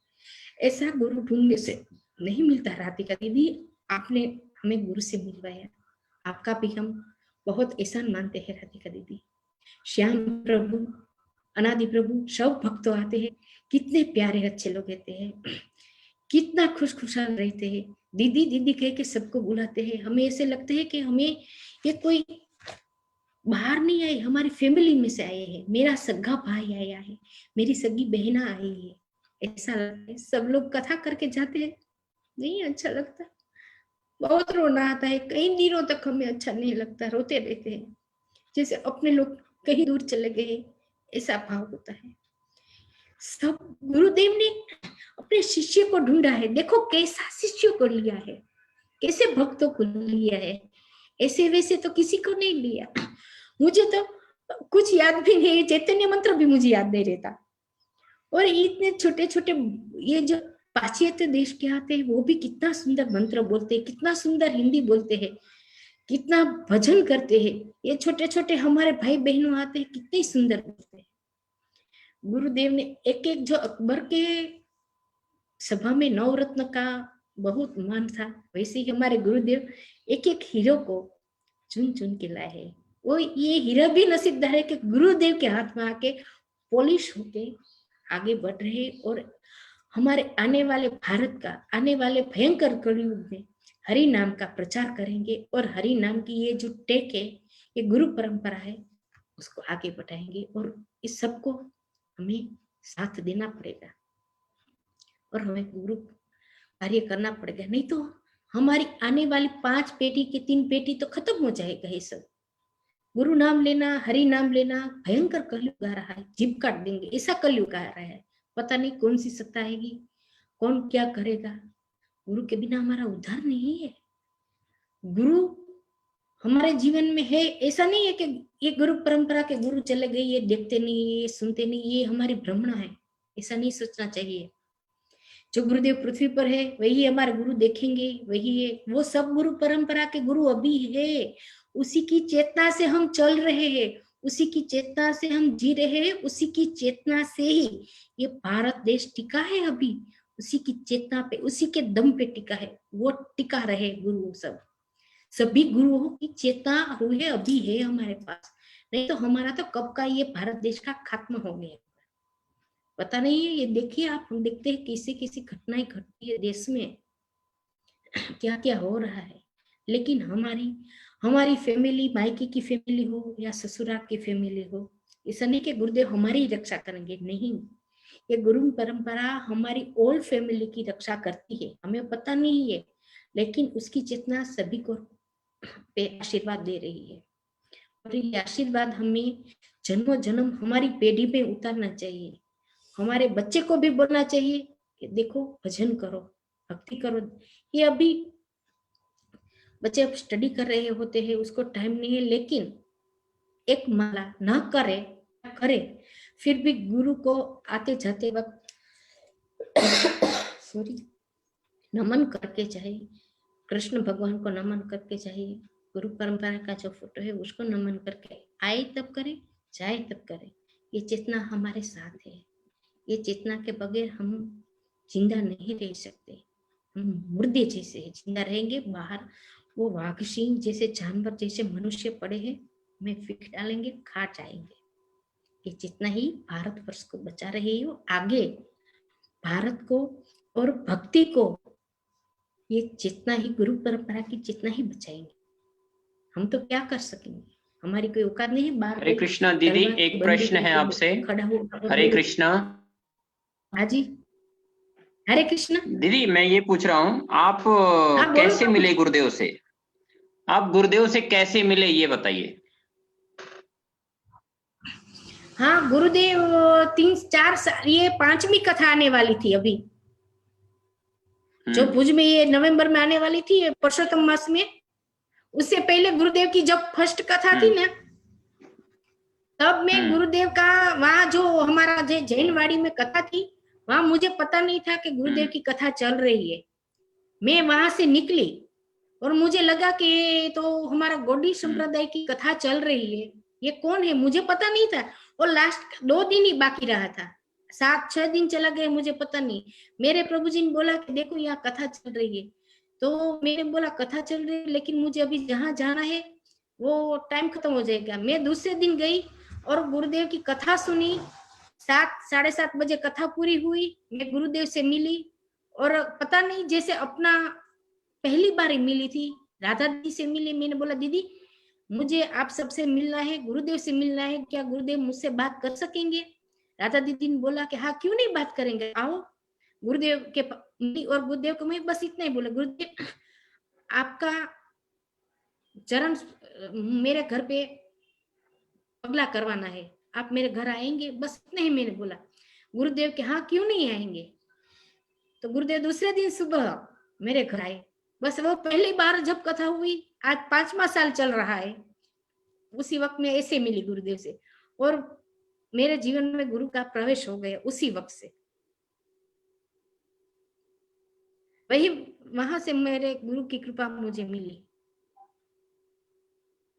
ऐसा गुरु ढूंढने से नहीं मिलता राधिका दीदी, आपने हमें गुरु से मिलवाया, आपका भी हम बहुत एहसान मानते हैं राधिका दीदी। श्याम प्रभु, अनादि प्रभु, सब भक्त आते हैं, कितने प्यारे अच्छे लोग रहते हैं, कितना खुशहाल रहते हैं। दीदी दीदी कह के सबको बुलाते हैं। हमें ऐसे लगते है कि हमें ये कोई बाहर नहीं आए, हमारी फैमिली में से आए हैं, मेरा सगा भाई आया है, मेरी सगी बहना आई है, ऐसा लगता है। सब लोग कथा करके जाते हैं, नहीं अच्छा लगता, बहुत रोना आता है, कई दिनों तक हमें अच्छा नहीं लगता, रोते रहते हैं, जैसे अपने लोग कहीं दूर चले गए, ऐसा भाव होता है। सब गुरुदेव ने अपने शिष्य को ढूंढा है, देखो कैसा शिष्य को लिया है, कैसे भक्तों को लिया है, ऐसे वैसे तो किसी को नहीं लिया। मुझे तो कुछ याद भी नहीं, चैतन्य मंत्र भी मुझे याद नहीं रहता, और इतने छोटे छोटे ये जो पाश्चात्य देश के आते हैं वो भी कितना सुंदर मंत्र बोलते हैं, कितना सुंदर हिंदी बोलते हैं, कितना भजन करते हैं। ये छोटे छोटे हमारे भाई बहनों आते हैं, कितने सुंदर बोलते हैं। गुरुदेव ने एक एक, जो अकबर के सभा में नवरत्न का बहुत मान था, वैसे ही हमारे गुरुदेव एक एक हीरो को चुन चुन के लाए हैं। वो ये हीरा भी नसीबदार है कि गुरुदेव के हाथ में आके पॉलिश होके आगे बढ़ रहे, और हमारे आने वाले भारत का, आने वाले भयंकर कलयुग में हरि नाम का प्रचार करेंगे, और हरि नाम की ये जो टेक है, ये गुरु परंपरा है, उसको आगे बढ़ाएंगे, और इस सबको हमें साथ देना पड़ेगा, और हमें गुरु कार्य करना पड़ेगा, नहीं तो हमारी आने वाली 5 पीढ़ी की 3 पीढ़ी तो खत्म हो जाएगा। ये सब गुरु नाम लेना, हरि नाम लेना, भयंकर कलयुग आ रहा है, जीभ काट देंगे, ऐसा कलयुग आ रहा है। पता नहीं कौन सी सत्ता आएगी, कौन क्या करेगा। गुरु के बिना हमारा उद्धार नहीं है। गुरु हमारे जीवन में है, ऐसा नहीं है कि ये गुरु परंपरा के गुरु चले गए, ये देखते नहीं, ये सुनते नहीं, ये हमारी भ्रमण है, ऐसा नहीं सोचना चाहिए। जो गुरुदेव पृथ्वी पर है वही हमारे गुरु देखेंगे, वही है। वो सब गुरु परंपरा के गुरु अभी है, उसी की चेतना से हम चल रहे हैं, उसी की चेतना से हम जी रहे हैं, उसी की चेतना से ही ये भारत देश टिका है अभी, उसी की चेतना पे, उसी के दम पे टिका है। वो टिका रहे गुरु, सब सभी गुरुओं की चेतना हुई है, अभी है हमारे पास, नहीं तो हमारा तो कब का ये भारत देश का खात्मा हो गया, पता नहीं है। ये देखिए आप, हम देखते हैं कैसे कैसी घटनाएं घटती है देश में, क्या क्या हो रहा है। लेकिन हमारी फैमिली, मायके की फैमिली हो या ससुराल की फैमिली हो, ऐसा नहीं कि गुरुदेव हमारी रक्षा करेंगे, नहीं। ये गुरु परंपरा हमारी ओल्ड फैमिली की रक्षा करती है, हमें पता नहीं है, लेकिन उसकी चेतना सभी को पे आशीर्वाद दे रही है, और ये आशीर्वाद हमें जन्मों जन्म हमारी पीढ़ी में उतारना चाहिए। हमारे बच्चे को भी बोलना चाहिए कि देखो भजन करो, भक्ति करो। ये अभी बच्चे अब स्टडी कर रहे होते हैं, उसको टाइम नहीं है, लेकिन एक माला न करे फिर भी गुरु को आते जाते वक्त सॉरी नमन करके चाहिए, कृष्ण भगवान को नमन करके चाहिए, गुरु परंपरा का जो फोटो है उसको नमन करके आए तब करे, जाए तब करे। ये चेतना हमारे साथ है, ये चेतना के बगैर हम जिंदा नहीं रह सकते, हम मुर्दे जैसे हैं, जिंदा रहेंगे बाहर वो वाघ सिंह जैसे जानवर जैसे मनुष्य पड़े हैं, में फिक डालेंगे, खा जाएंगे। ये चेतना ही भारतवर्ष को बचा रही है, आगे भारत को और भक्ति को ये चेतना ही, गुरु परंपरा की चेतना ही बचाएंगे। हम तो क्या कर सकेंगे, हमारी कोई औकात नहीं है। बाहर हरे कृष्णा दीदी, एक प्रश्न है आपसे। हरे कृष्णा। हाँ जी, हरे कृष्णा दीदी, मैं ये पूछ रहा हूँ, आप कैसे मिले गुरुदेव से? आप गुरुदेव से कैसे मिले ये बताइए। हाँ गुरुदेव 3-4 साल, ये 5वीं कथा आने वाली थी अभी, जो भुज में ये नवंबर में आने वाली थी, पुरुषोत्तम मास में। उससे पहले गुरुदेव की जब फर्स्ट कथा थी ना, तब मैं गुरुदेव का वहाँ जो हमारा जैनवाड़ी में कथा थी, वहां मुझे पता नहीं था कि गुरुदेव की कथा चल रही है। मैं वहां से निकली और मुझे लगा कि तो हमारा गौड़ी संप्रदाय की कथा चल रही है, ये कौन है मुझे पता नहीं था। और लास्ट 2 दिन ही बाकी रहा था, 7-6 दिन चला गए, मुझे पता नहीं। मेरे प्रभु जी ने बोला कि देखो यहाँ कथा चल रही है, तो मैंने बोला कथा चल रही है लेकिन मुझे अभी जहाँ जाना है वो टाइम खत्म हो जाएगा। मैं दूसरे दिन गई और गुरुदेव की कथा सुनी। 7-7:30 बजे कथा पूरी हुई, मैं गुरुदेव से मिली और पता नहीं जैसे अपना पहली बार ही मिली थी, राधा दीदी से मिली। मैंने बोला दीदी मुझे आप सबसे मिलना है, गुरुदेव से मिलना है, क्या गुरुदेव मुझसे बात कर सकेंगे? राधा दीदी ने बोला कि हाँ क्यों नहीं बात करेंगे, आओ। गुरुदेव के और गुरुदेव को मैं बस इतना ही बोला, गुरुदेव आपका चरण मेरे घर पे पगला करवाना है, आप मेरे घर आएंगे, बस इतना ही मैंने बोला। गुरुदेव के हाँ क्यों नहीं आएंगे। तो गुरुदेव दूसरे दिन सुबह मेरे घर आए। बस वो पहली बार जब कथा हुई, आज 5वां साल चल रहा है, उसी वक्त में ऐसे मिली गुरुदेव से और मेरे जीवन में गुरु का प्रवेश हो गया उसी वक्त से। वही वहां से मेरे गुरु की कृपा मुझे मिली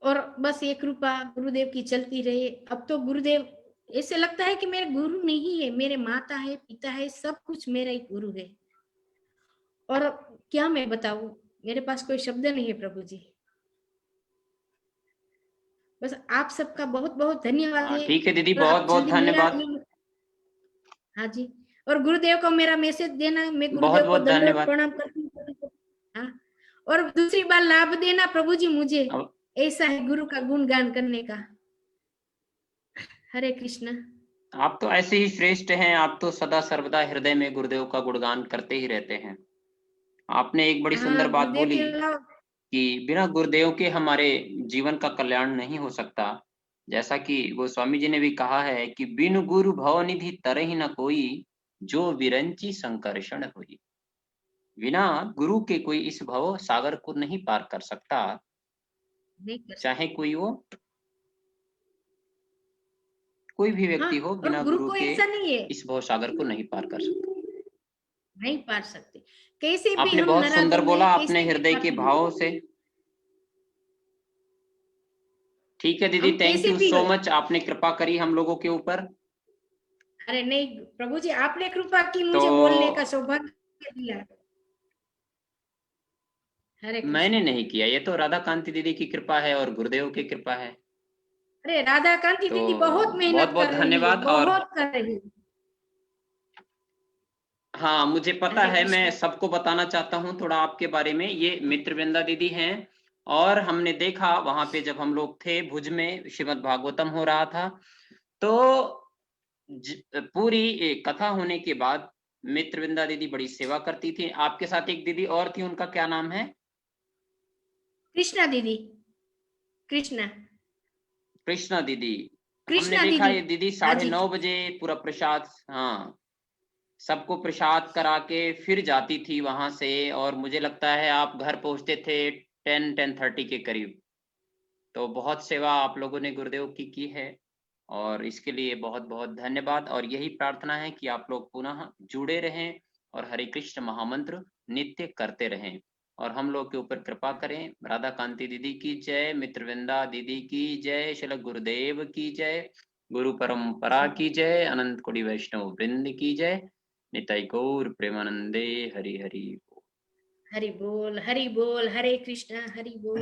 और बस ये कृपा गुरुदेव की चलती रही। अब तो गुरुदेव ऐसे लगता है कि मेरे गुरु नहीं है, मेरे माता है, पिता है, सब कुछ मेरा ही गुरु है। और क्या मैं बताऊं, मेरे पास कोई शब्द नहीं है प्रभु जी। बस आप सबका बहुत बहुत धन्यवाद है। ठीक है दीदी, बहुत बहुत धन्यवाद। हाँ जी, और गुरुदेव को मेरा मैसेज देना, मैं गुरुदेव को दंडवत प्रणाम करती हूँ। हाँ, और दूसरी बार लाभ देना प्रभु जी मुझे, ऐसा है गुरु का गुणगान करने का। हरे कृष्णा। आप तो ऐसे ही श्रेष्ठ हैं, आप तो सदा सर्वदा हृदय में गुरुदेव का गुणगान करते ही रहते हैं। आपने एक बड़ी सुंदर बात बोली कि बिना गुरुदेव के हमारे जीवन का कल्याण नहीं हो सकता। जैसा कि वो स्वामी जी ने भी कहा है कि बिनु गुरु भवनिधि तरहि न कोई, जो विरंची संकर्षण हुई। बिना गुरु के कोई इस भव सागर को नहीं पार कर सकता, चाहे कोई हो, कोई भी व्यक्ति हो, बिना गुरु के इस भव सागर को नहीं पार कर सकता, नहीं पार सकते। कैसे भी आपने बहुत सुंदर बोला अपने हृदय के भावों से। ठीक है दीदी, थैंक यू सो मच, आपने कृपा करी हम लोगों के ऊपर। अरे नहीं प्रभु जी, आपने कृपा की, मुझे बोलने का सौभाग्य दिया। मैंने नहीं किया, ये तो राधा कांति दीदी की कृपा है और गुरुदेव की कृपा है। अरे राधा कांति दीदी बहुत मेहनत कर रही है, धन्यवाद। बहुत कर रही है। हाँ मुझे पता है, मैं सबको बताना चाहता हूँ थोड़ा आपके बारे में। ये मित्रवृंदा दीदी हैं और हमने देखा वहां पे जब हम लोग थे भुज में, श्रीमद् भागवतम हो रहा था, तो पूरी कथा होने के बाद मित्रवृंदा दीदी बड़ी सेवा करती थी। आपके साथ एक दीदी और थी, उनका क्या नाम है? कृष्णा दीदी। कृष्णा दीदी। हमने देखा ये दीदी 9:30 बजे पूरा प्रसाद, हाँ, सबको प्रसाद करा के फिर जाती थी वहां से। और मुझे लगता है आप घर पहुंचते थे 10-10:30 के करीब। तो बहुत सेवा आप लोगों ने गुरुदेव की है और इसके लिए बहुत बहुत धन्यवाद। और यही प्रार्थना है कि आप लोग पुनः जुड़े रहें और हरे कृष्ण महामंत्र नित्य करते रहें और हम लोग के ऊपर कृपा करें। राधा कांति दीदी की जय, मित्रविंदा दीदी की जय, श्रील गुरुदेव की जय, गुरु परंपरा की जय, अनंत कोटि वैष्णव वृंद की जय। निताई गौर प्रेमानंदे। हरि हरि हरि बोल, हरि बोल, हरे कृष्णा, हरि बोल।